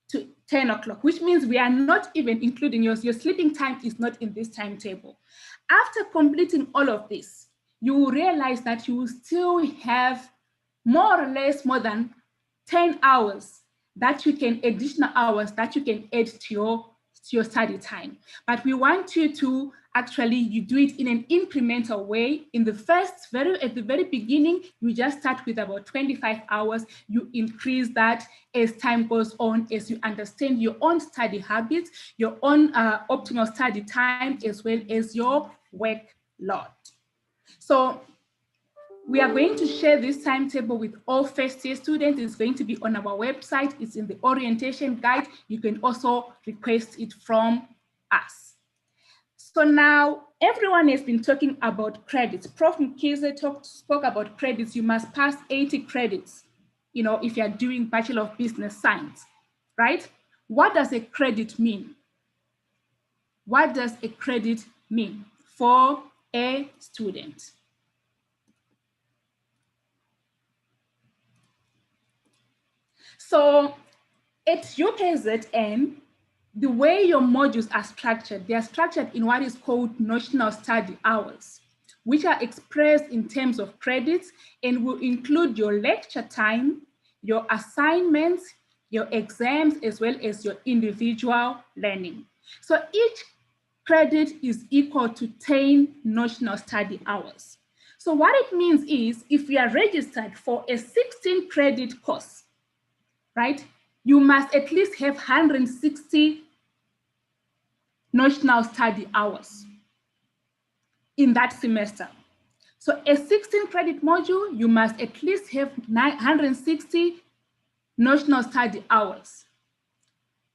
to 10 o'clock, which means we are not even including your sleeping time is not in this timetable. After completing all of this, you will realize that you will still have more or less more than 10 hours that you can, additional hours that you can add to your study time. But we want you to actually, you do it in an incremental way. In the at the very beginning, you just start with about 25 hours. You increase that as time goes on, as you understand your own study habits, your own optimal study time, as well as your workload. So we are going to share this timetable with all first year students. It's going to be on our website. It's in the orientation guide. You can also request it from us. So now everyone has been talking about credits. Prof. Mkhize spoke about credits. You must pass 80 credits, you know, if you're doing Bachelor of Business Science, right? What does a credit mean? What does a credit mean for a student? So at UKZN, the way your modules are structured, they are structured in what is called notional study hours, which are expressed in terms of credits and will include your lecture time, your assignments, your exams, as well as your individual learning. So each credit is equal to 10 notional study hours. So what it means is if you are registered for a 16 credit course, right, you must at least have 160 notional study hours in that semester. So a 16 credit module, you must at least have 160 notional study hours.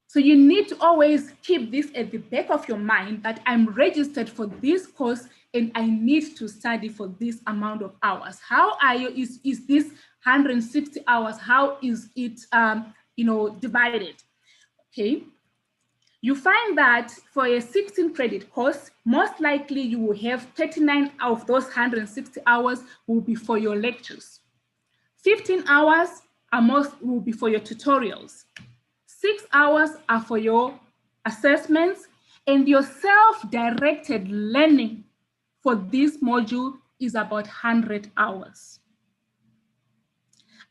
So you need to always keep this at the back of your mind that I'm registered for this course and I need to study for this amount of hours. How are you, is this 160 hours, how is it divided? Okay. You find that for a 16 credit course, most likely you will have 39 of those 160 hours will be for your lectures. 15 hours will be for your tutorials. 6 hours are for your assessments, and your self-directed learning for this module is about 100 hours.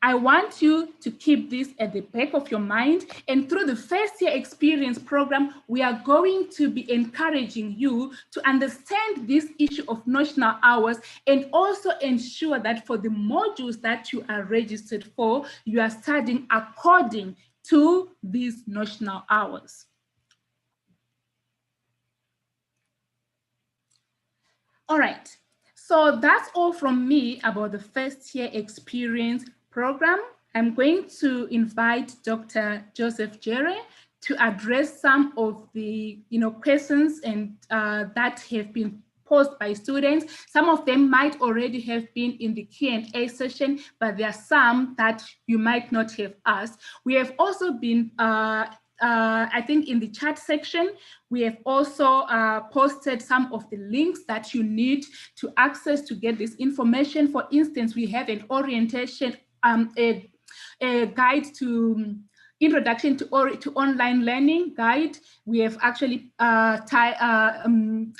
I want you to keep this at the back of your mind, and through the first year experience program, we are going to be encouraging you to understand this issue of notional hours and also ensure that for the modules that you are registered for, you are studying according to these notional hours. All right, so that's all from me about the first year experience program. I'm going to invite Dr. Joseph Jere to address some of the questions and that have been posed by students. Some of them might already have been in the Q&A session, but there are some that you might not have asked. We have also been I think in the chat section, we have also posted some of the links that you need to access to get this information. For instance, we have an orientation, a guide to introduction to online learning guide. We have actually in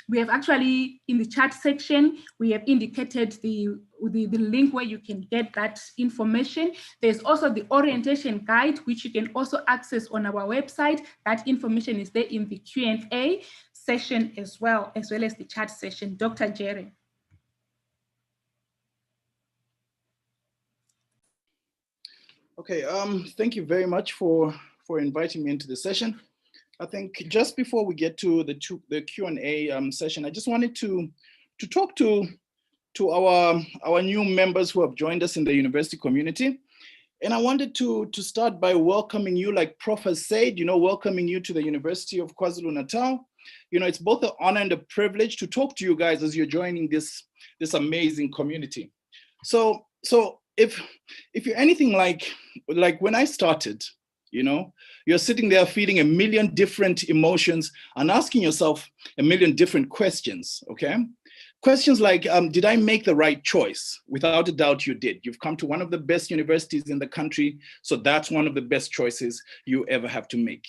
the chat section, we have indicated the link where you can get that information. There's also the orientation guide, which you can also access on our website. That information is there in the Q&A session as well as the chat session. Dr. Jerry. Okay, thank you very much for inviting me into the session. I think just before we get to the Q&A session, I just wanted to talk to our new members who have joined us in the university community. And I wanted to start by welcoming you, like Prof has said, welcoming you to the University of KwaZulu-Natal. It's both an honor and a privilege to talk to you guys as you're joining this amazing community. So if you're anything like when I started, you're sitting there feeling a million different emotions and asking yourself a million different questions, okay? Questions like, did I make the right choice? Without a doubt, you did. You've come to one of the best universities in the country, so that's one of the best choices you ever have to make.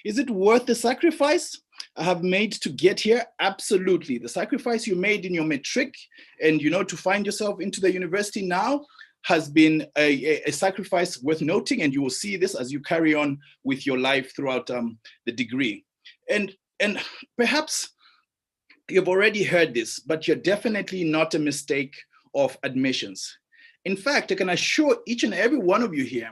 Is it worth the sacrifice I have made to get here? Absolutely. The sacrifice you made in your matric and, to find yourself into the university now has been a sacrifice worth noting, and you will see this as you carry on with your life throughout the degree. And perhaps you've already heard this, but you're definitely not a mistake of admissions. In fact, I can assure each and every one of you here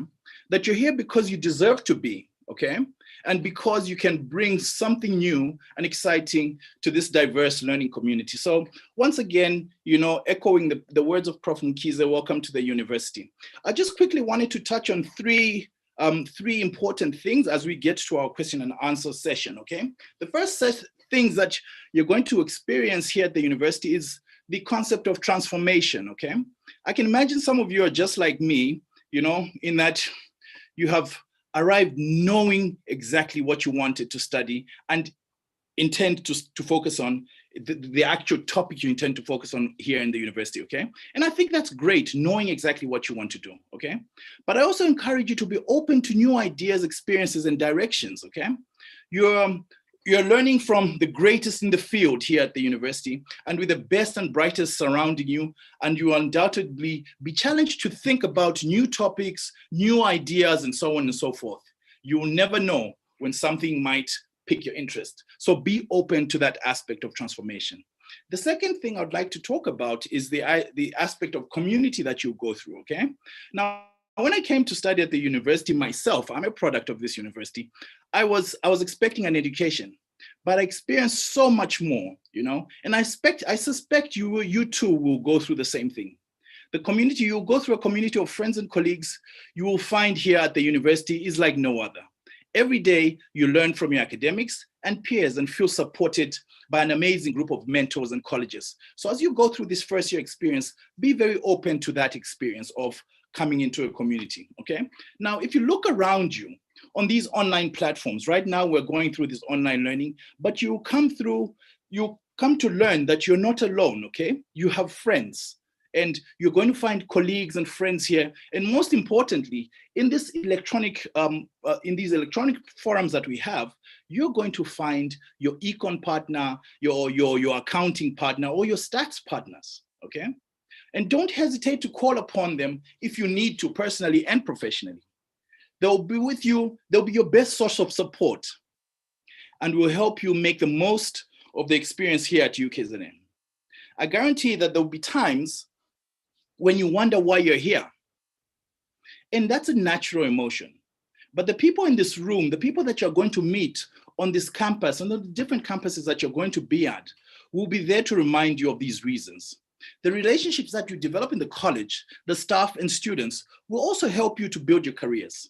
that you're here because you deserve to be, okay? And because you can bring something new and exciting to this diverse learning community. So once again, echoing the words of Prof. Mkhize, welcome to the university. I just quickly wanted to touch on three important things as we get to our question and answer session, okay? The first things that you're going to experience here at the university is the concept of transformation, okay? I can imagine some of you are just like me, in that you have arrived knowing exactly what you wanted to study and intend to focus on the actual topic you intend to focus on here in the university, okay? And I think that's great, knowing exactly what you want to do, okay? But I also encourage you to be open to new ideas, experiences, and directions, okay? You're learning from the greatest in the field here at the university and with the best and brightest surrounding you, and you will undoubtedly be challenged to think about new topics, new ideas, and so on and so forth. You will never know when something might pique your interest. So be open to that aspect of transformation. The second thing I'd like to talk about is the aspect of community that you go through, okay? Now, when I came to study at the university myself, I'm a product of this university, I was expecting an education, but I experienced so much more, and I suspect you too will go through the same thing. The community, you'll go through a community of friends and colleagues you will find here at the university is like no other. Every day you learn from your academics and peers and feel supported by an amazing group of mentors and colleagues. So as you go through this first year experience, be very open to that experience of coming into a community, okay? Now, if you look around you on these online platforms, right now we're going through this online learning, but you come to learn that you're not alone, okay? You have friends, and you're going to find colleagues and friends here. And most importantly, in these electronic forums that we have, you're going to find your econ partner, your accounting partner, or your stats partners, okay? And don't hesitate to call upon them if you need to, personally and professionally. They'll be with you, they'll be your best source of support, and will help you make the most of the experience here at UKZN. I guarantee that there'll be times when you wonder why you're here. And that's a natural emotion. But the people in this room, the people that you're going to meet on this campus and the different campuses that you're going to be at, will be there to remind you of these reasons. The relationships that you develop in the college, the staff and students, will also help you to build your careers.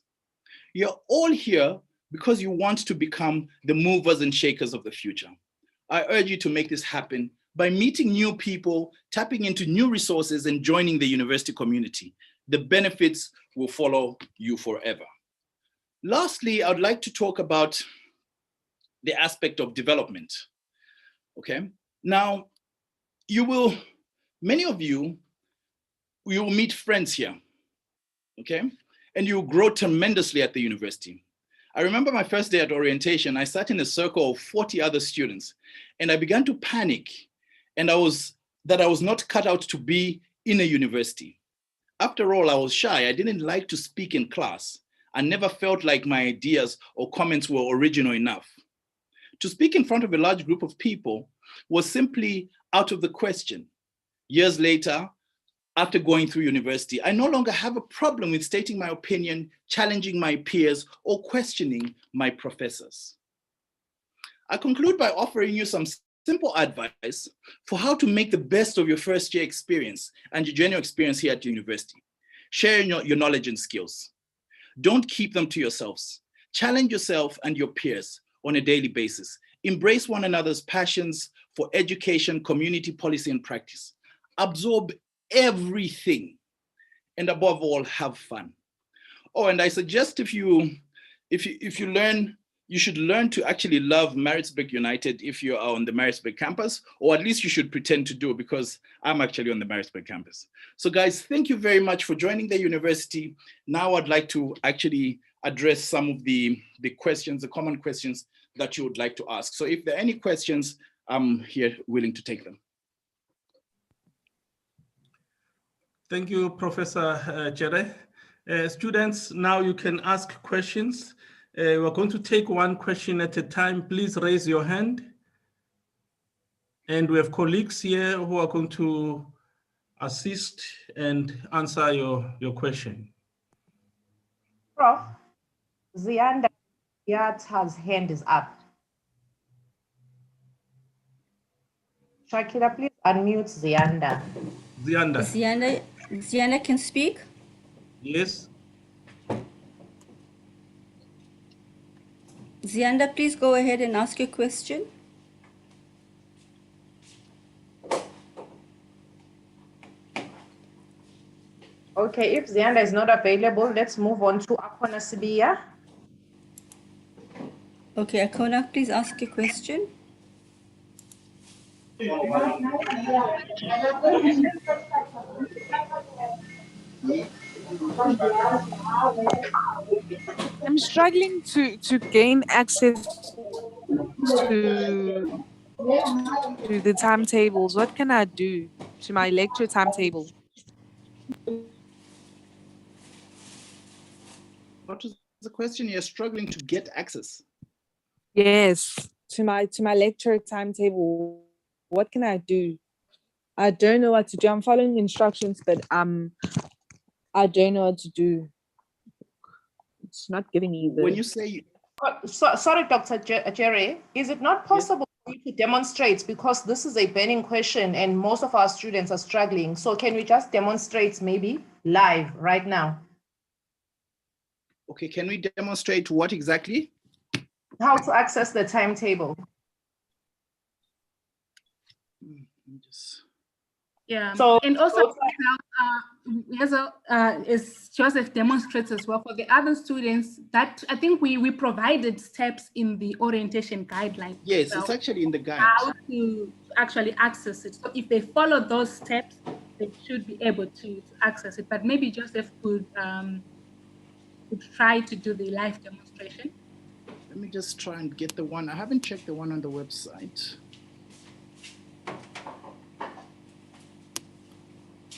You're all here because you want to become the movers and shakers of the future. I urge you to make this happen by meeting new people, tapping into new resources, and joining the university community. The benefits will follow you forever. Lastly, I'd like to talk about the aspect of development, okay? Now, many of you will meet friends here, okay? And you'll grow tremendously at the university. I remember my first day at orientation, I sat in a circle of 40 other students, and I began to panic, and I was not cut out to be in a university. After all, I was shy. I didn't like to speak in class. I never felt like my ideas or comments were original enough. To speak in front of a large group of people was simply out of the question. Years later, after going through university, I no longer have a problem with stating my opinion, challenging my peers, or questioning my professors. I conclude by offering you some simple advice for how to make the best of your first year experience and your general experience here at university. Share your knowledge and skills. Don't keep them to yourselves. Challenge yourself and your peers on a daily basis. Embrace one another's passions for education, community policy, and practice. Absorb everything, and above all, have fun. Oh, and I suggest if you learn, you should learn to actually love Maritzburg United if you are on the Maritzburg campus, or at least you should pretend to do, because I'm actually on the Maritzburg campus. So guys, thank you very much for joining the university. Now I'd like to actually address some of the questions, the common questions that you would like to ask. So if there are any questions, I'm here willing to take them. Thank you, Professor Jere. Students, now you can ask questions. We're going to take one question at a time. Please raise your hand. And we have colleagues here who are going to assist and answer your question. Prof, Zianda Yata's hand is up. Shakira, please unmute Zianda. Zianda can speak? Yes. Zianda, please go ahead and ask your question. Okay, if Zianda is not available, let's move on to Akona Sibiya. Okay, Akona, please ask your question. I'm struggling to gain access to the timetables. What can I do to my lecture timetable? What is the question? You're struggling to get access? Yes, to my lecture timetable. What can I do? I don't know what to do. I'm following instructions, but I don't know what to do. It's not giving me the... When you say... Sorry, Dr. Jerry, is it not possible for you to demonstrate, because this is a burning question and most of our students are struggling? So can we just demonstrate maybe live right now? Okay, can we demonstrate what exactly? How to access the timetable. Yeah. So- and also, as Joseph demonstrates as well, for the other students, that I think we provided steps in the orientation guideline. Yes, it's actually in the guide. How to actually access it. So if they follow those steps, they should be able to access it. But maybe Joseph could try to do the live demonstration. Let me just try and get the one. I haven't checked the one on the website.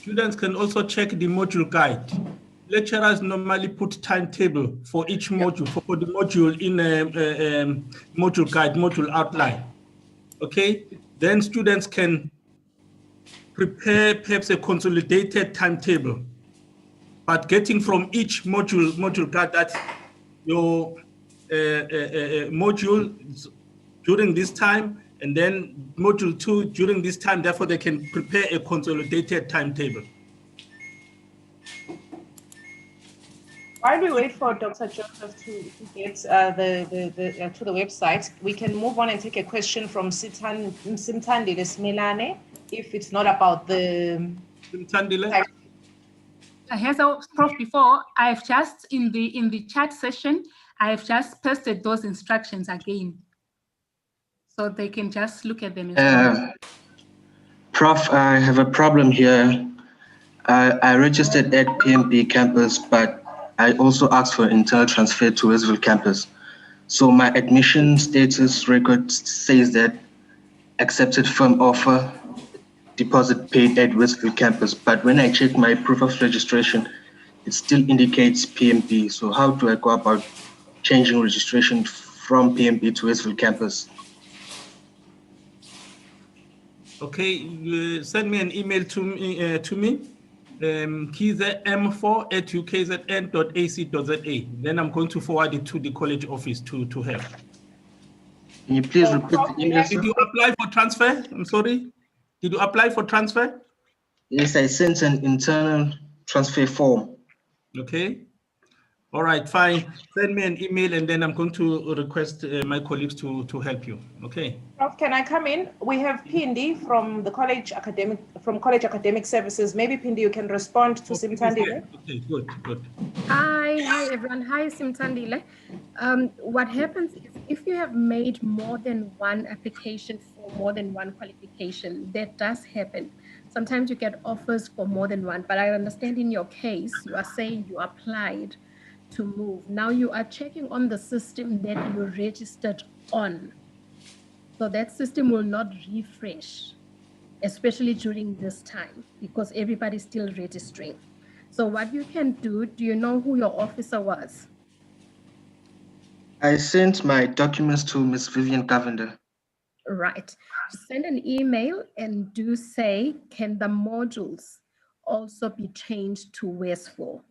Students can also check the module guide. Lecturers normally put timetable for each module, for the module in a module guide, module outline. Okay, then students can prepare perhaps a consolidated timetable, but getting from each module guide that your module during this time, and then module 2 during this time, therefore they can prepare a consolidated timetable. While we wait for Dr. Joseph to get to the website, we can move on and take a question from Simtandile Smilane, if it's not about the... Simtandile? As I spoke before, I've just in the chat session, I've just pasted those instructions again, so they can just look at them as well. Prof, I have a problem here. I registered at PMB campus, but I also asked for internal transfer to Westville campus. So my admission status record says that accepted firm offer, deposit paid at Westville campus. But when I check my proof of registration, it still indicates PMB. So how do I go about changing registration from PMB to Westville campus? Okay, send me an email to me, kizm4@ukzn.ac.za. Then I'm going to forward it to the college office to help. Can you please repeat the email? Did you apply for transfer? I'm sorry. Did you apply for transfer? Yes, I sent an internal transfer form. Okay. All right, fine. Send me an email and then I'm going to request my colleagues to help you. Okay. Prof, can I come in? We have Pindi from the College Academic Services. Maybe Pindi, you can respond to Simtandile. Okay, good. Hi everyone. Hi Simtandile. What happens is if you have made more than one application for more than one qualification, that does happen. Sometimes you get offers for more than one, but I understand in your case, you are saying you applied to move. Now you are checking on the system that you registered on. So that system will not refresh, especially during this time, because everybody's still registering. So what you can do you know who your officer was? I sent my documents to Ms. Vivian Cavender. Right. Send an email and do say, can the modules also be changed to Westville?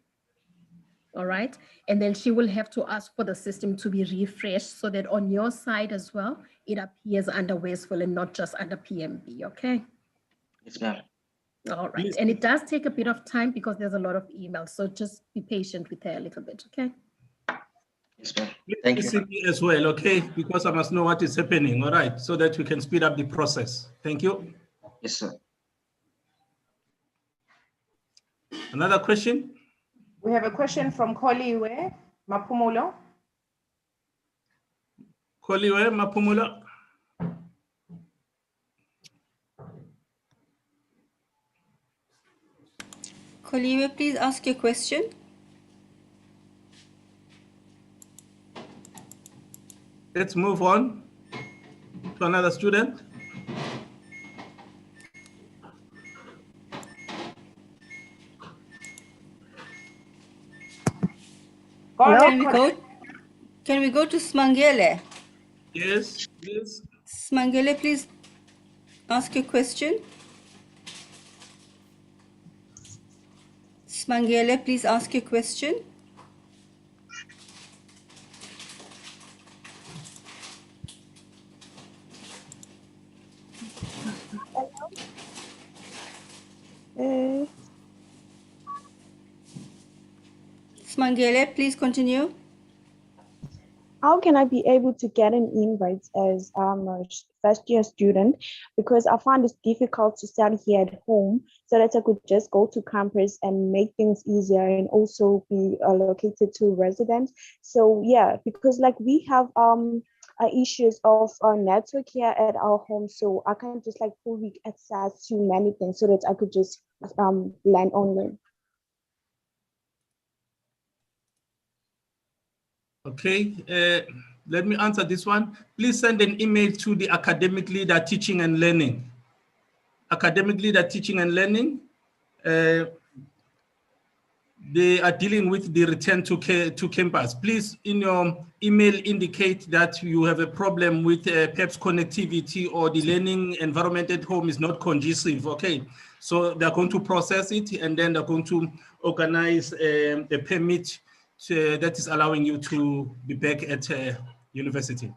All right. And then she will have to ask for the system to be refreshed so that on your side as well, it appears under Westville and not just under PMB. Okay. Yes, ma'am. All right. And it does take a bit of time because there's a lot of emails. So just be patient with her a little bit. Okay. Yes, ma'am. Thank you. See me as well, okay? Because I must know what is happening, all right? So that we can speed up the process. Thank you. Yes, sir. Another question? We have a question from Koliwe Mapumulo. Koliwe Mapumulo. Koliwe, please ask your question. Let's move on to another student. Can we go to Smangele? Yes, please. Smangele, please ask your question. Smangele, please ask your question. Smangele, please continue. how can I be able to get an invite as a first-year student? Because I find it's difficult to study here at home, so that I could just go to campus and make things easier and also be allocated to residents. So yeah, because like we have issues of network here at our home, so I can't just like fully access to many things, so that I could just learn online. Okay, let me answer this one. Please send an email to the academic leader teaching and learning. Academic leader teaching and learning. They are dealing with the return to campus. Please, in your email, indicate that you have a problem with perhaps connectivity or the learning environment at home is not conducive. Okay, so they're going to process it and then they're going to organize a permit that is allowing you to be back at university.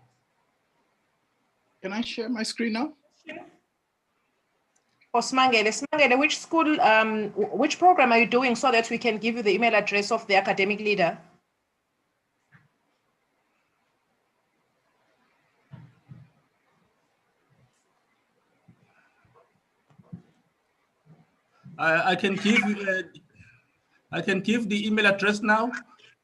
Can I share my screen now? For Smangele, which school, which program are you doing so that we can give you the email address of the academic leader? I can give the email address now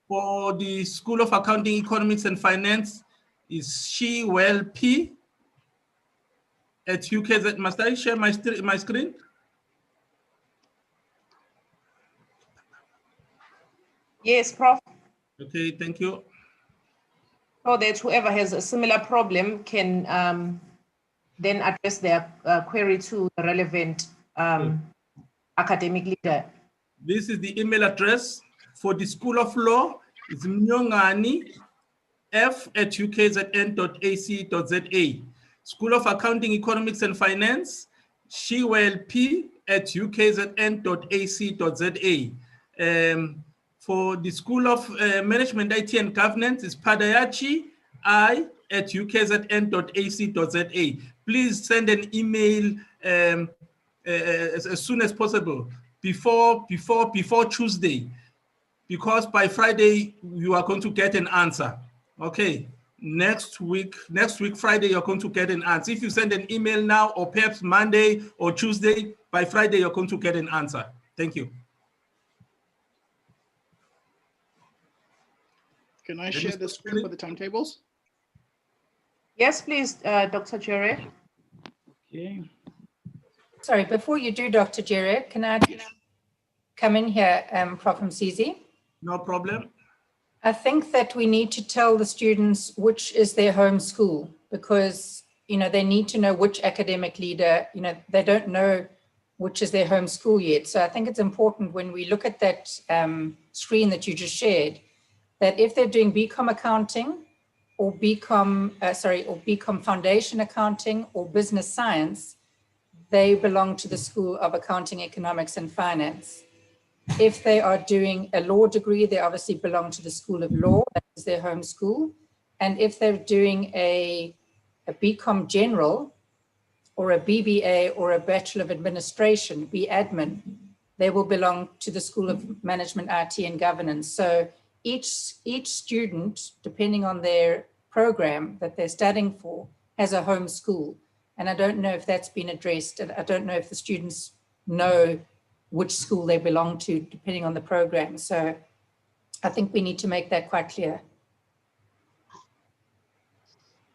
for the School of Accounting, Economics and Finance. Is shewellp at UKZN. Must I share my screen? Yes, Prof. Okay, thank you. So that whoever has a similar problem can then address their query to the relevant academic leader. This is the email address for the School of Law. It's mnyongani@ukzn.ac.za. School of Accounting, Economics and Finance, shewellp@ukzn.ac.za. For the School of Management, IT and Governance, is padayachi@ukzn.ac.za. Please send an email as soon as possible before Tuesday, because by Friday you are going to get an answer. Okay, next week Friday you're going to get an answer. If you send an email now, or perhaps Monday or Tuesday, by Friday you're going to get an answer. Thank you. Can I share the screen for the timetables? Yes, please, Dr. Jerry. Okay. Sorry, before you do, Dr. Jerry, can I come in here, Prof. Msizi? No problem. I think that we need to tell the students which is their home school, because, you know, they need to know which academic leader, you know, they don't know which is their home school yet. So I think it's important when we look at that screen that you just shared, that if they're doing BCom accounting or BCom foundation accounting or business science, they belong to the School of Accounting, Economics and Finance. If they are doing a law degree, they obviously belong to the School of Law, that is their home school. And if they're doing a BCom General or a BBA or a Bachelor of Administration, B-Admin, they will belong to the School of Management, IT and Governance. So each student, depending on their program that they're studying for, has a home school. And I don't know if that's been addressed. And I don't know if the students know which school they belong to, depending on the program. So I think we need to make that quite clear.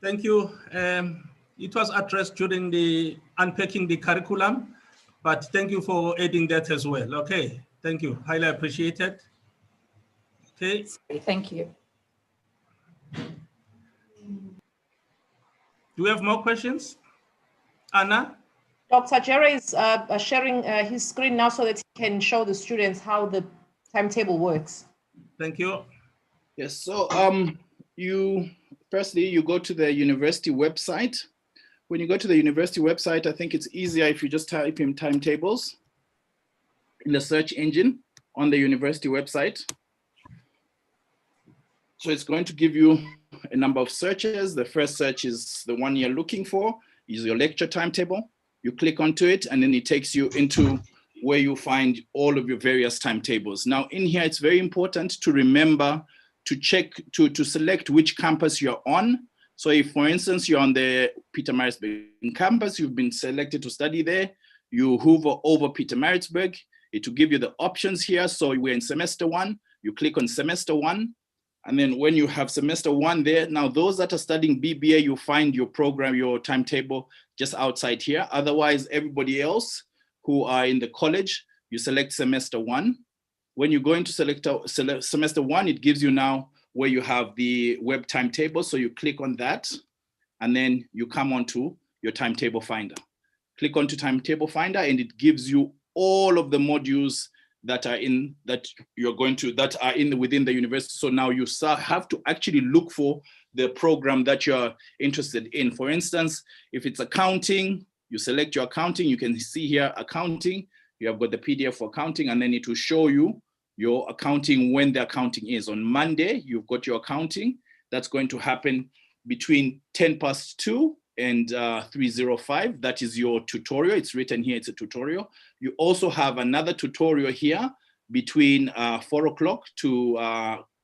Thank you. It was addressed during the unpacking the curriculum, but thank you for adding that as well. Okay, thank you. Highly appreciated. Okay. Thank you. Do we have more questions? Anna? Dr. Jerry is sharing his screen now so that he can show the students how the timetable works. Thank you. Yes, so firstly, you go to the university website. When you go to the university website, I think it's easier if you just type in timetables in the search engine on the university website. So it's going to give you a number of searches. The first search is the one you're looking for, is your lecture timetable. You click onto it and then it takes you into where you find all of your various timetables. Now in here, it's very important to remember to check, to select which campus you're on. So if, for instance, you're on the Pietermaritzburg campus, you've been selected to study there, you hover over Pietermaritzburg, it will give you the options here. So we're in semester 1, you click on semester 1, and then when you have semester 1 there, now those that are studying BBA, you find your program, your timetable just outside here. Otherwise, everybody else who are in the college, you select semester 1. When you go into select semester 1, it gives you now where you have the web timetable. So you click on that, and then you come onto your timetable finder. Click onto timetable finder, and it gives you all of the modules that are in within the university. So now you have to actually look for the program that you're interested in. For instance, if it's accounting, you select your accounting. You can see here accounting. You have got the PDF for accounting, and then it will show you your accounting when the accounting is. On Monday, you've got your accounting. That's going to happen between 2:10 and 3:05. That is your tutorial. It's written here, it's a tutorial. You also have another tutorial here between 4 o'clock to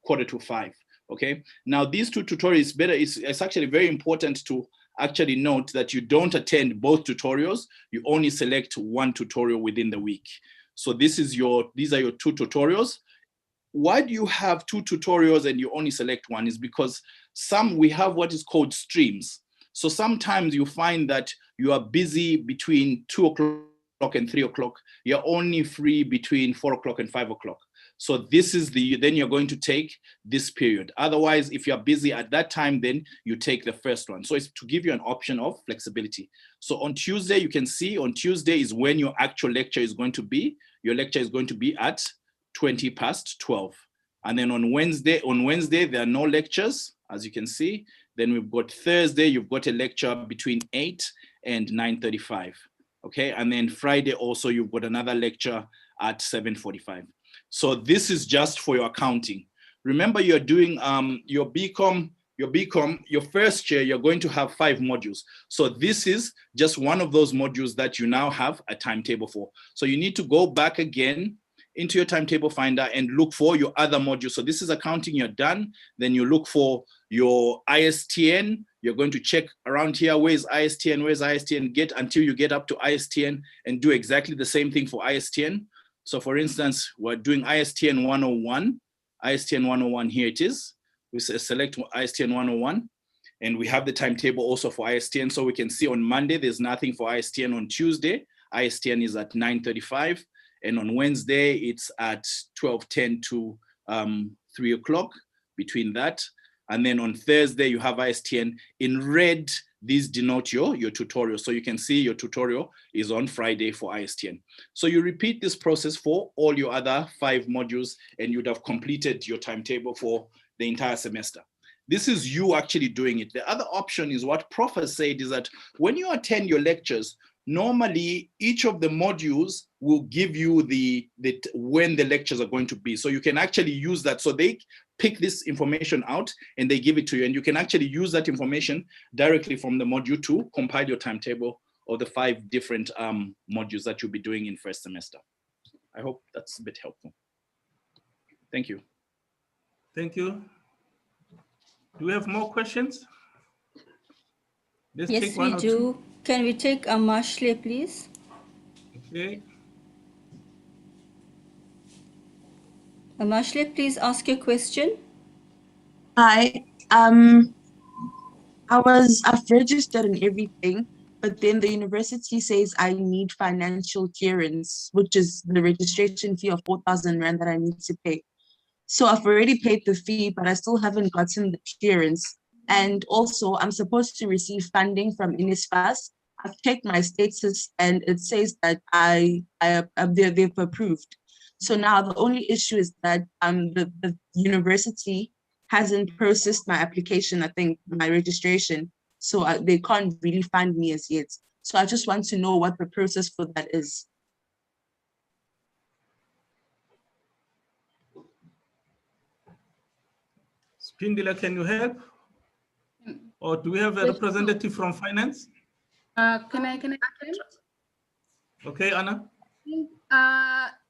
4:45. Okay. Now these two tutorials, it's actually very important to actually note that you don't attend both tutorials. You only select one tutorial within the week. So these are your two tutorials. Why do you have two tutorials and you only select one? Is because we have what is called streams. So sometimes you find that you are busy between 2 o'clock and 3 o'clock. You're only free between 4 o'clock and 5 o'clock. So then you're going to take this period. Otherwise, if you're busy at that time, then you take the first one. So it's to give you an option of flexibility. So on Tuesday, you can see on Tuesday is when your actual lecture is going to be. Your lecture is going to be at 12:20. And then on Wednesday, there are no lectures, as you can see. Then we've got Thursday, you've got a lecture between 8 and 9:35. Okay, and then Friday also, you've got another lecture at 7:45. So this is just for your accounting. Remember, you're doing your BCom, your first year, you're going to have 5 modules. So this is just one of those modules that you now have a timetable for. So you need to go back again into your timetable finder and look for your other modules. So this is accounting, you're done. Then you look for your ISTN. You're going to check around here, where's ISTN, get until you get up to ISTN and do exactly the same thing for ISTN. So for instance, we're doing ISTN 101. ISTN 101, here it is. We select ISTN 101, and we have the timetable also for ISTN. So we can see on Monday, there's nothing for ISTN. On Tuesday, ISTN is at 9:35. And on Wednesday, it's at 12:10 to 3 o'clock, between that. And then on Thursday, you have ISTN. In red, these denote your tutorial. So you can see your tutorial is on Friday for ISTN. So you repeat this process for all your other 5 modules, and you'd have completed your timetable for the entire semester. This is you actually doing it. The other option is what Prof has said, is that when you attend your lectures, normally each of the modules will give you when the lectures are going to be. So you can actually use that. So they pick this information out and they give it to you, and you can actually use that information directly from the module to compile your timetable of the 5 different modules that you'll be doing in first semester. I hope that's a bit helpful. Thank you. Thank you. Do we have more questions? Let's Yes, take one we or do. two. Can we take Amashle, please? Okay. Amashle, please ask your question. Hi. I've registered and everything, but then the university says I need financial clearance, which is the registration fee of 4,000 Rand that I need to pay. So I've already paid the fee, but I still haven't gotten the clearance. And also, I'm supposed to receive funding from NSFAS. I've checked my status and it says that they've approved. So now the only issue is that the university hasn't processed my application, I think, my registration. So they can't really fund me as yet. So I just want to know what the process for that is. Spindler, can you help? Or do we have a representative from finance? Can I? Okay, Anna.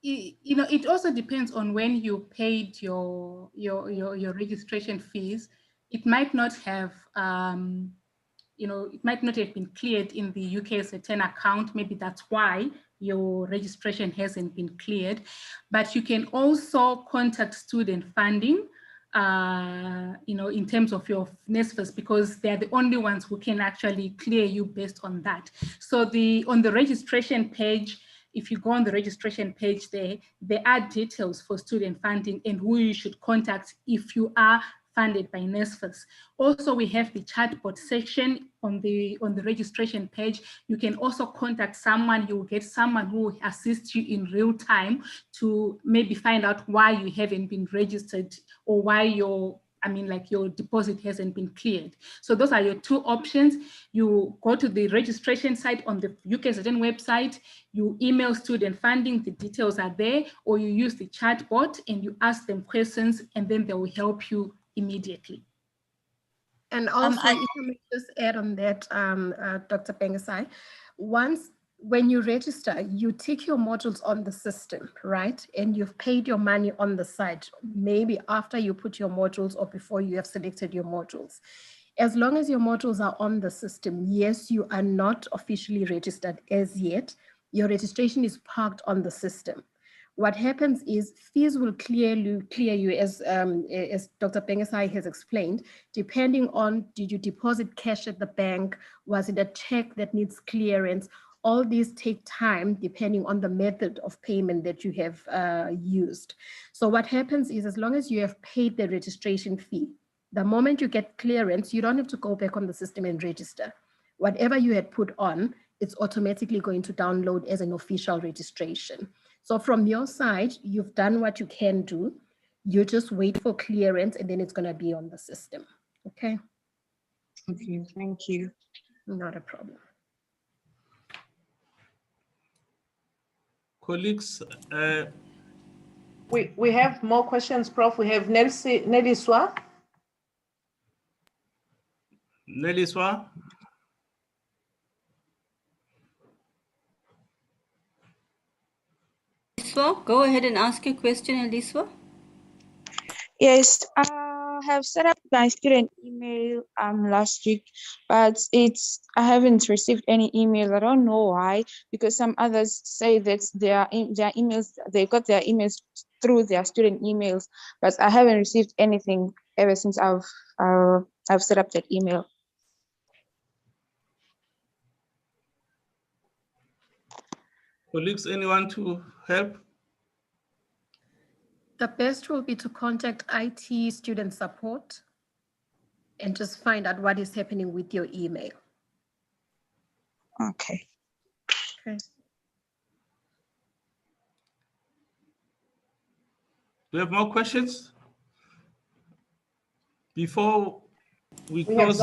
you know, it also depends on when you paid your registration fees. It might not have, you know, it might not have been cleared in the UKZN account. Maybe that's why your registration hasn't been cleared. But you can also contact student funding, you know, in terms of your NSFAS, because they're the only ones who can actually clear you based on that. So on the registration page, if you go on the registration page there are details for student funding and who you should contact if you are funded by NSFAS. Also, we have the chatbot section on the registration page. You can also contact someone. You will get someone who will assist you in real time to maybe find out why you haven't been registered or why your deposit hasn't been cleared. So those are your two options. You go to the registration site on the UKZN website, you email student funding, the details are there, or you use the chatbot and you ask them questions and then they will help you immediately. And also, if I may just add on that, Dr. Pengasai, when you register, you take your modules on the system, right? And you've paid your money on the site, maybe after you put your modules or before you have selected your modules. As long as your modules are on the system, yes, you are not officially registered as yet. Your registration is parked on the system. What happens is fees will clear you as Dr. Pengasai has explained, depending on, did you deposit cash at the bank? Was it a check that needs clearance? All these take time depending on the method of payment that you have used. So what happens is, as long as you have paid the registration fee, the moment you get clearance, you don't have to go back on the system and register. Whatever you had put on, it's automatically going to download as an official registration. So from your side, you've done what you can do. You just wait for clearance and then it's going to be on the system. Okay? Okay, thank you. Not a problem. Colleagues, we have more questions, Prof. We have Neliswa. Neliswa. Go ahead and ask your question, Eliswa. Yes, I have set up my student email last week, but I haven't received any email. I don't know why, because some others say that their emails, they got their emails through their student emails, but I haven't received anything ever since I've set up that email. Colleagues, anyone to help? The best will be to contact IT student support and just find out what is happening with your email. Okay. Okay. Do you have more questions? Before we have close.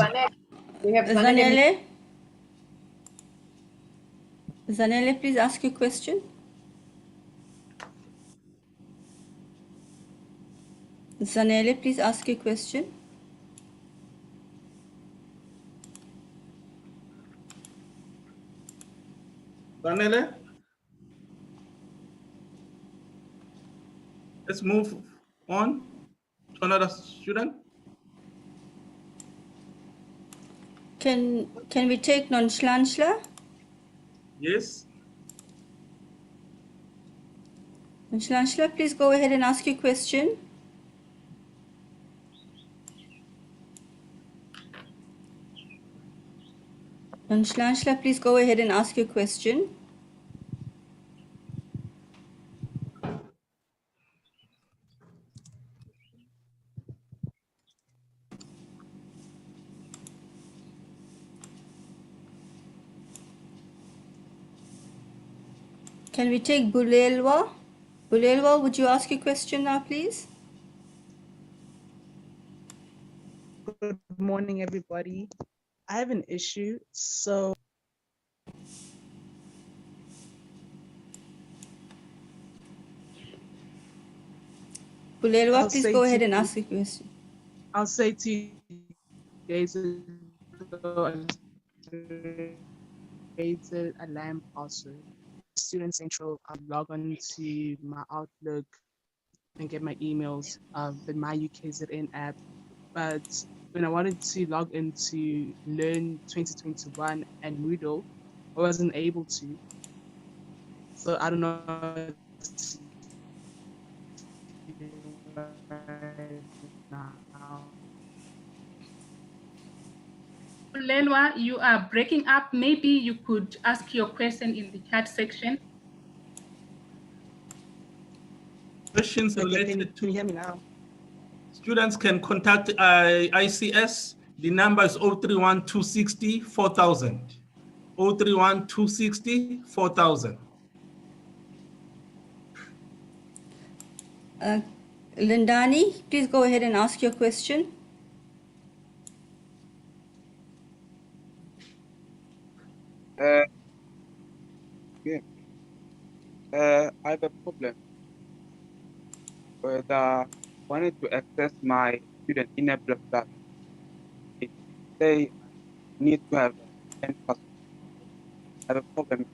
We have Zanele. Zanele, please ask your question. Zanele, please ask your question. Zanele? Let's move on to another student. Can we take Nonshlanshla? Yes. Nonshlanshla, please go ahead and ask your question. Nonshlanshla, please go ahead and ask your question. Can we take Bulelwa? Bulelwa, would you ask your question now, please? Good morning, everybody. I have an issue. So Bulelwa, please go ahead and ask your question. I'll say to you days ago, I created a LAN password. Student Central, log on to my Outlook and get my emails with my UKZN app. But when I wanted to log into Learn 2021 and Moodle, I wasn't able to. So I don't know what to do right now. Lenwa, you are breaking up. Maybe you could ask your question in the chat section. Questions Okay, related can you hear me now? Students can contact ICS. The number is 031 260 4000. 031 260 4000. Lindani, please go ahead and ask your question. Yeah. I have a problem with wanted to access my student enabler class. It say I need to have an password. I have a problem.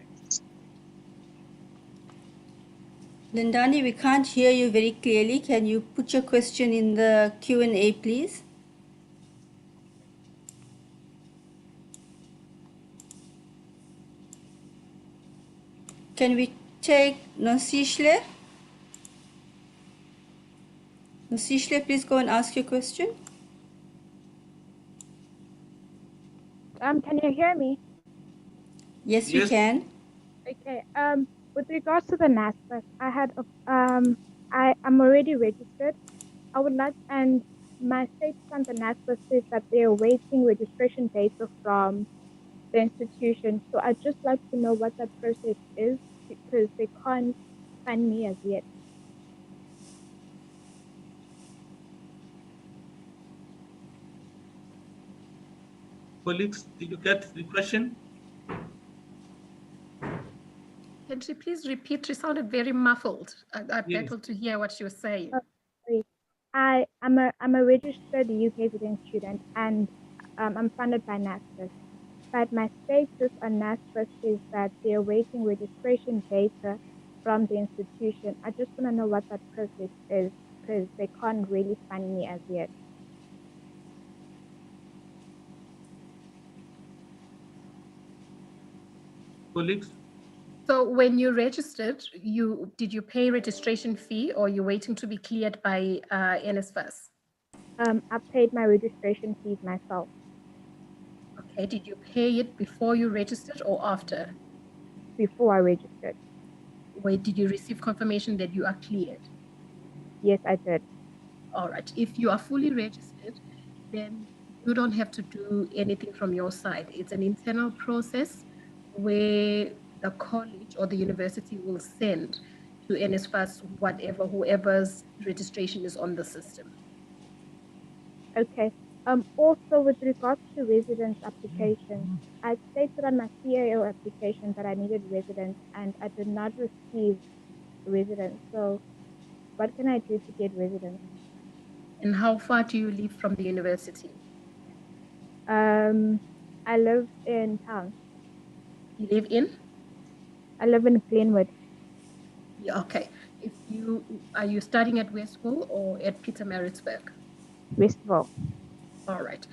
Lindani, we can't hear you very clearly. Can you put your question in the Q&A, please? Can we take Nosishle? Nosishle, please go and ask your question. Can you hear me? Yes, we can. Okay. With regards to the NASPAC, I'm already registered. I would like, and my status on the NASPAC says that they're awaiting registration data from the institution. So I'd just like to know what that process is because they can't find me as yet. Colleagues, did you get the question? Can she please repeat? She sounded very muffled. I battled to hear what she was saying. Sorry. I'm a registered UKZN student and I'm funded by NASPAC. But my status on NASPAC is that they're awaiting registration data from the institution. I just want to know what that process is because they can't really find me as yet. Colleagues? So when you registered, did you pay registration fee or you're waiting to be cleared by NSFAS? I paid my registration fees myself. Okay, did you pay it before you registered or after? Before I registered. Wait, did you receive confirmation that you are cleared? Yes, I did. All right, if you are fully registered, then you don't have to do anything from your side. It's an internal process where the college or the university will send to NSFAS whoever's registration is on the system. Okay. Also, with regards to residence application, I stated on my CAO application that I needed residence and I did not receive residence. So what can I do to get residence? And how far do you live from the university? I live in town. You live in? I live in Glenwood. Yeah, okay. Are you studying at Westville or at Pietermaritzburg? Westville. All right.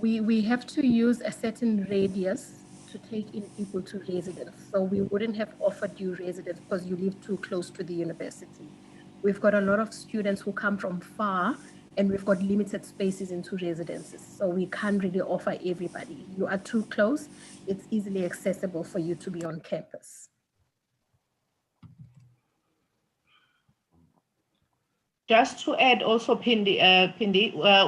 We have to use a certain radius to take in people to residence. So we wouldn't have offered you residence because you live too close to the university. We've got a lot of students who come from far and we've got limited spaces into residences. So we can't really offer everybody. You are too close. It's easily accessible for you to be on campus. Just to add also, Pindi,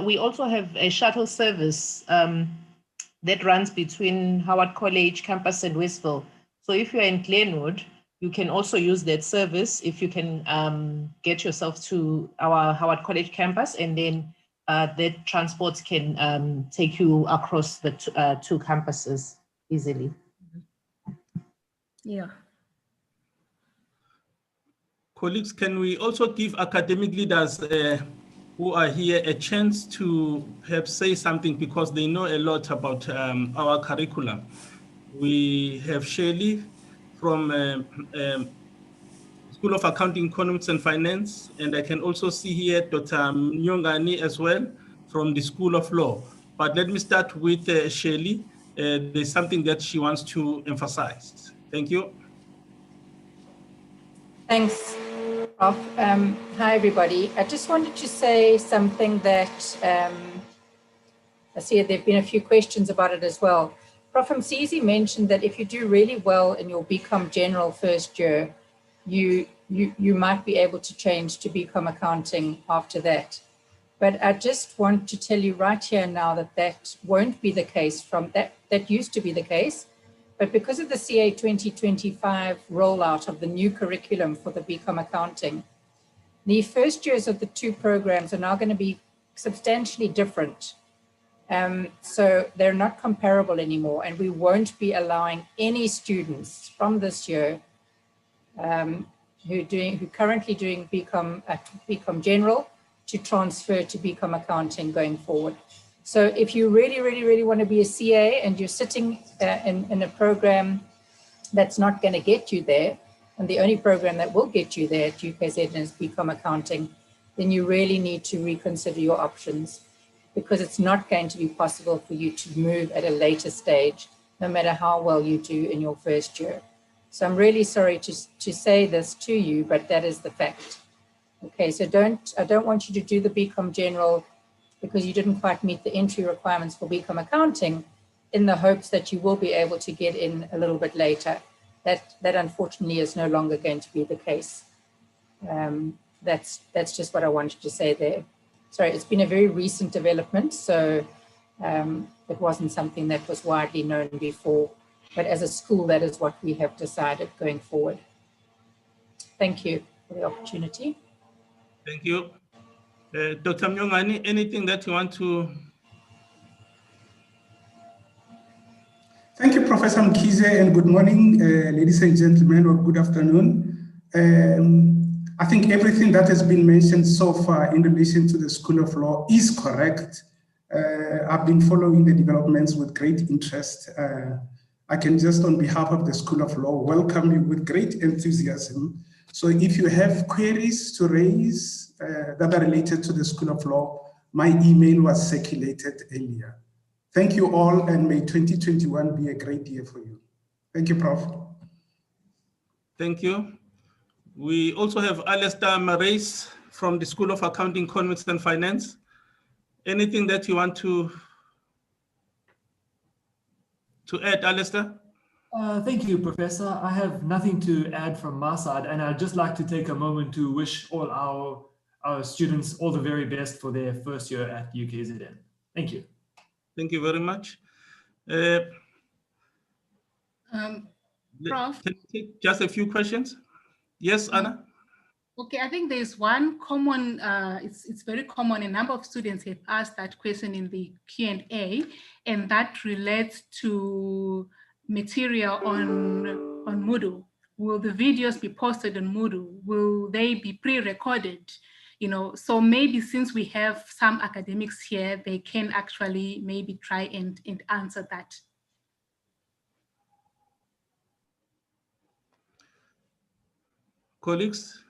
we also have a shuttle service that runs between Howard College campus and Westville. So if you're in Glenwood, you can also use that service if you can get yourself to our Howard College campus, and then that transport can take you across the two campuses easily. Yeah. Colleagues, can we also give academic leaders who are here a chance to perhaps say something because they know a lot about our curriculum? We have Shirley from School of Accounting, Economics and Finance. And I can also see here Dr. Nyongani as well from the School of Law. But let me start with Shirley. There's something that she wants to emphasize. Thank you. Thanks, Prof. Hi, everybody. I just wanted to say something that I see there have been a few questions about it as well. Prof. Msizi mentioned that if you do really well in your BCom General first year, you might be able to change to BCom Accounting after that. But I just want to tell you right here now that that won't be the case. That used to be the case. But because of the CA 2025 rollout of the new curriculum for the BCom Accounting, the first years of the two programs are now going to be substantially different. So they're not comparable anymore, and we won't be allowing any students from this year who currently doing BCom General to transfer to BCom Accounting going forward. So if you really want to be a CA and you're sitting in a program that's not going to get you there, and the only program that will get you there at UKZN is BCom Accounting, then you really need to reconsider your options, because it's not going to be possible for you to move at a later stage, no matter how well you do in your first year. So I'm really sorry to say this to you, but that is the fact. Okay, so I don't want you to do the BCom General because you didn't quite meet the entry requirements for BCom Accounting in the hopes that you will be able to get in a little bit later. That unfortunately is no longer going to be the case. That's just what I wanted to say there. Sorry, it's been a very recent development, so it wasn't something that was widely known before. But as a school, that is what we have decided going forward. Thank you for the opportunity. Thank you. Dr. Myongani, anything that you want to? Thank you, Professor Mkhize, and good morning, ladies and gentlemen, or good afternoon. I think everything that has been mentioned so far in relation to the School of Law is correct. I've been following the developments with great interest. I can just, on behalf of the School of Law, welcome you with great enthusiasm. So if you have queries to raise that are related to the School of Law, my email was circulated earlier. Thank you all, and may 2021 be a great year for you. Thank you, Prof. Thank you. We also have Alistair Marais from the School of Accounting, Economics and Finance. Anything that you want to add, Alistair? Thank you, Professor. I have nothing to add from my side, and I'd just like to take a moment to wish all our students all the very best for their first year at UKZN. Thank you. Thank you very much. Prof? Can we take just a few questions? Yes, Anna? Okay, I think there's one common, it's very common. A number of students have asked that question in the Q&A, and that relates to material on Moodle. Will the videos be posted on Moodle? Will they be pre-recorded? You know, so maybe since we have some academics here, they can actually maybe try and answer that. Colleagues?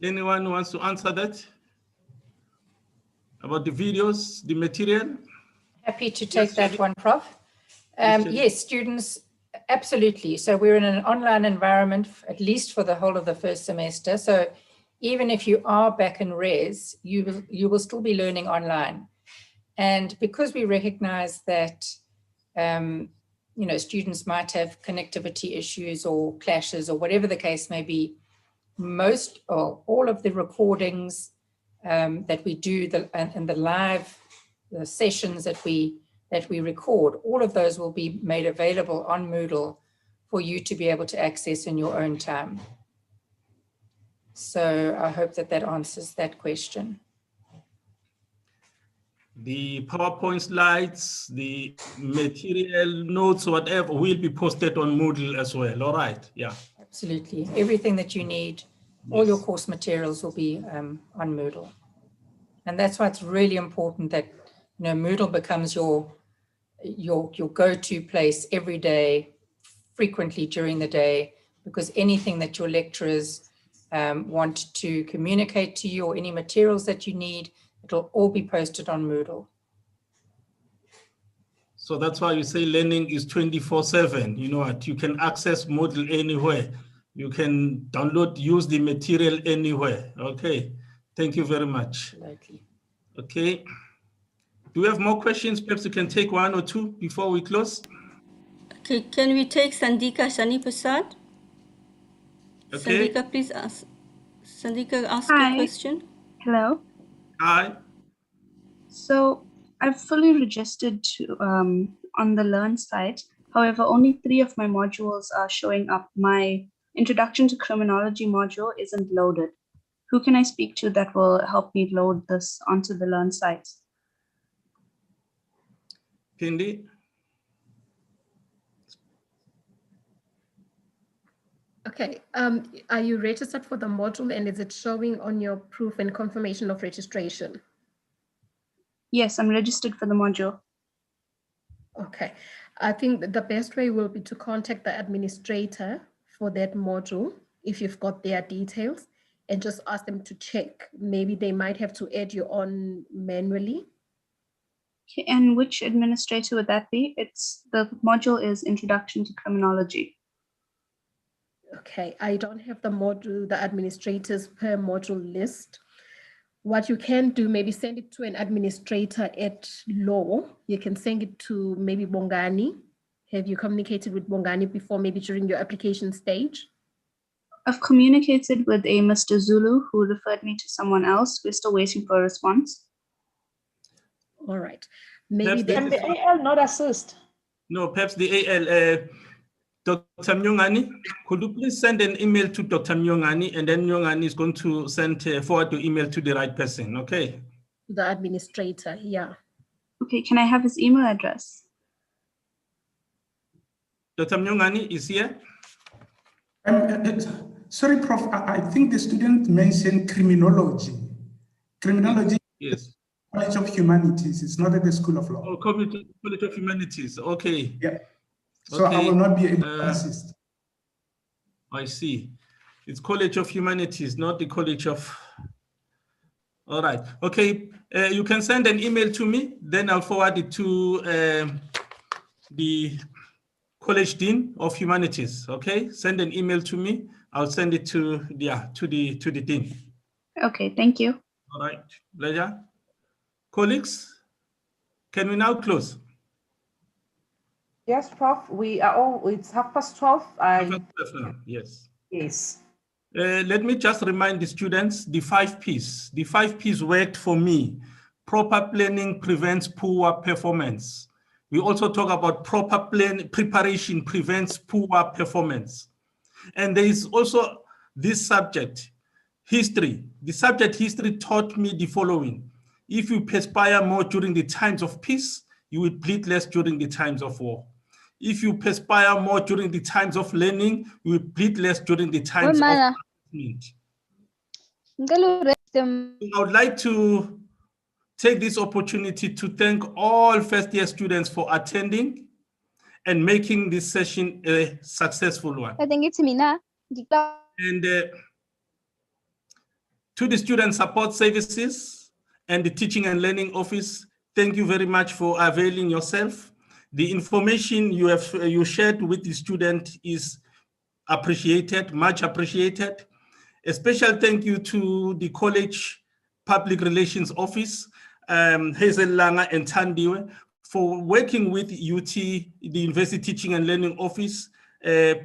Anyone wants to answer that? About the videos, the material? Happy to take that one, Prof. Yes, students, absolutely. So we're in an online environment, at least for the whole of the first semester. So even if you are back in res, you will still be learning online. And because we recognize that students might have connectivity issues or clashes or whatever the case may be, most or all of the recordings that we do and the live sessions that we record, all of those will be made available on Moodle for you to be able to access in your own time. So I hope that answers that question. The PowerPoint slides, the material notes, whatever, will be posted on Moodle as well. All right, yeah. Absolutely. Everything that you need, all your course materials will be on Moodle. And that's why it's really important that Moodle becomes your go-to place every day frequently during the day, because anything that your lecturers want to communicate to you or any materials that you need, it'll all be posted on Moodle. So that's why you say learning is 24/7. You know what? You can access Moodle anywhere. You can download, use the material anywhere. Okay. Thank you very much. Absolutely. Okay. Do we have more questions? Perhaps you can take one or two before we close. Okay, can we take Sandika Shanipasad? Okay. Sandika, please ask. Sandika, ask Hi. your question. Hello. Hi. So I've fully registered to on the Learn site. However, only 3 of my modules are showing up. My Introduction to Criminology module isn't loaded. Who can I speak to that will help me load this onto the Learn site? Cindy? Okay, are you registered for the module and is it showing on your proof and confirmation of registration? Yes, I'm registered for the module. Okay, I think that the best way will be to contact the administrator for that module if you've got their details and just ask them to check. Maybe they might have to add you on manually. Okay, and which administrator would that be? It's the module is Introduction to Criminology. Okay, I don't have the module, the administrators per module list. What you can do, maybe send it to an administrator at law. You can send it to maybe Bongani. Have you communicated with Bongani before, maybe during your application stage? I've communicated with a Mr. Zulu who referred me to someone else. We're still waiting for a response. All right. Maybe Can the AL not assist? No, perhaps the AL, Dr. Myongani, could you please send an email to Dr. Myongani, and then Myongani is going to send forward the email to the right person, okay? The administrator, yeah. Okay, can I have his email address? Dr. Myongani is here. Sorry, Prof. I think the student mentioned criminology. Criminology, yes. College of Humanities. It's not at the School of Law. Oh, College of Humanities. Okay. Yeah. So okay. I will not be able to assist. I see. It's College of Humanities, not the College of. All right. Okay. You can send an email to me, then I'll forward it to the College Dean of Humanities. Okay. Send an email to me. I'll send it to the dean. Okay. Thank you. All right. Pleasure. Colleagues, can we now close? Yes, Prof. We are all, it's 12:30. Yes. Yes. Let me just remind the students, the 5 Ps. The 5 Ps worked for me. Proper planning prevents poor performance. We also talk about proper preparation prevents poor performance. And there is also this subject, history. The subject history taught me the following. If you perspire more during the times of peace, you will bleed less during the times of war. If you perspire more during the times of learning, you will bleed less during the times of assessment. I would like to take this opportunity to thank all first-year students for attending and making this session a successful one. I think it's Mina. And to the Student Support Services and the Teaching and Learning Office, thank you very much for availing yourself. The information you shared with the student is appreciated, much appreciated. A special thank you to the College Public Relations Office, Hazel Langa and Tandiwe, for working with UT, the University Teaching and Learning Office,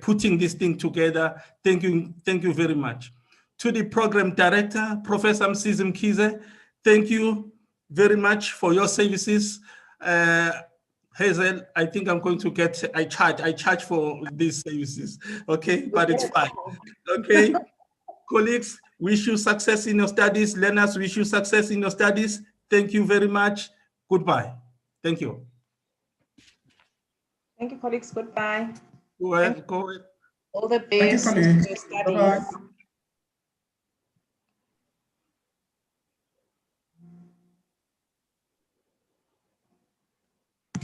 putting this thing together. Thank you very much. To the Program Director, Professor Msizi Mkhize, thank you very much for your services. Hazel, I think I'm going to get, I charge for these services, okay, but it's fine, okay. Colleagues, wish you success in your studies. Learners, wish you success in your studies. Thank you very much. Goodbye. Thank you. Thank you, colleagues. Goodbye. Go ahead. All the best. Thank you, colleagues. Bye-bye.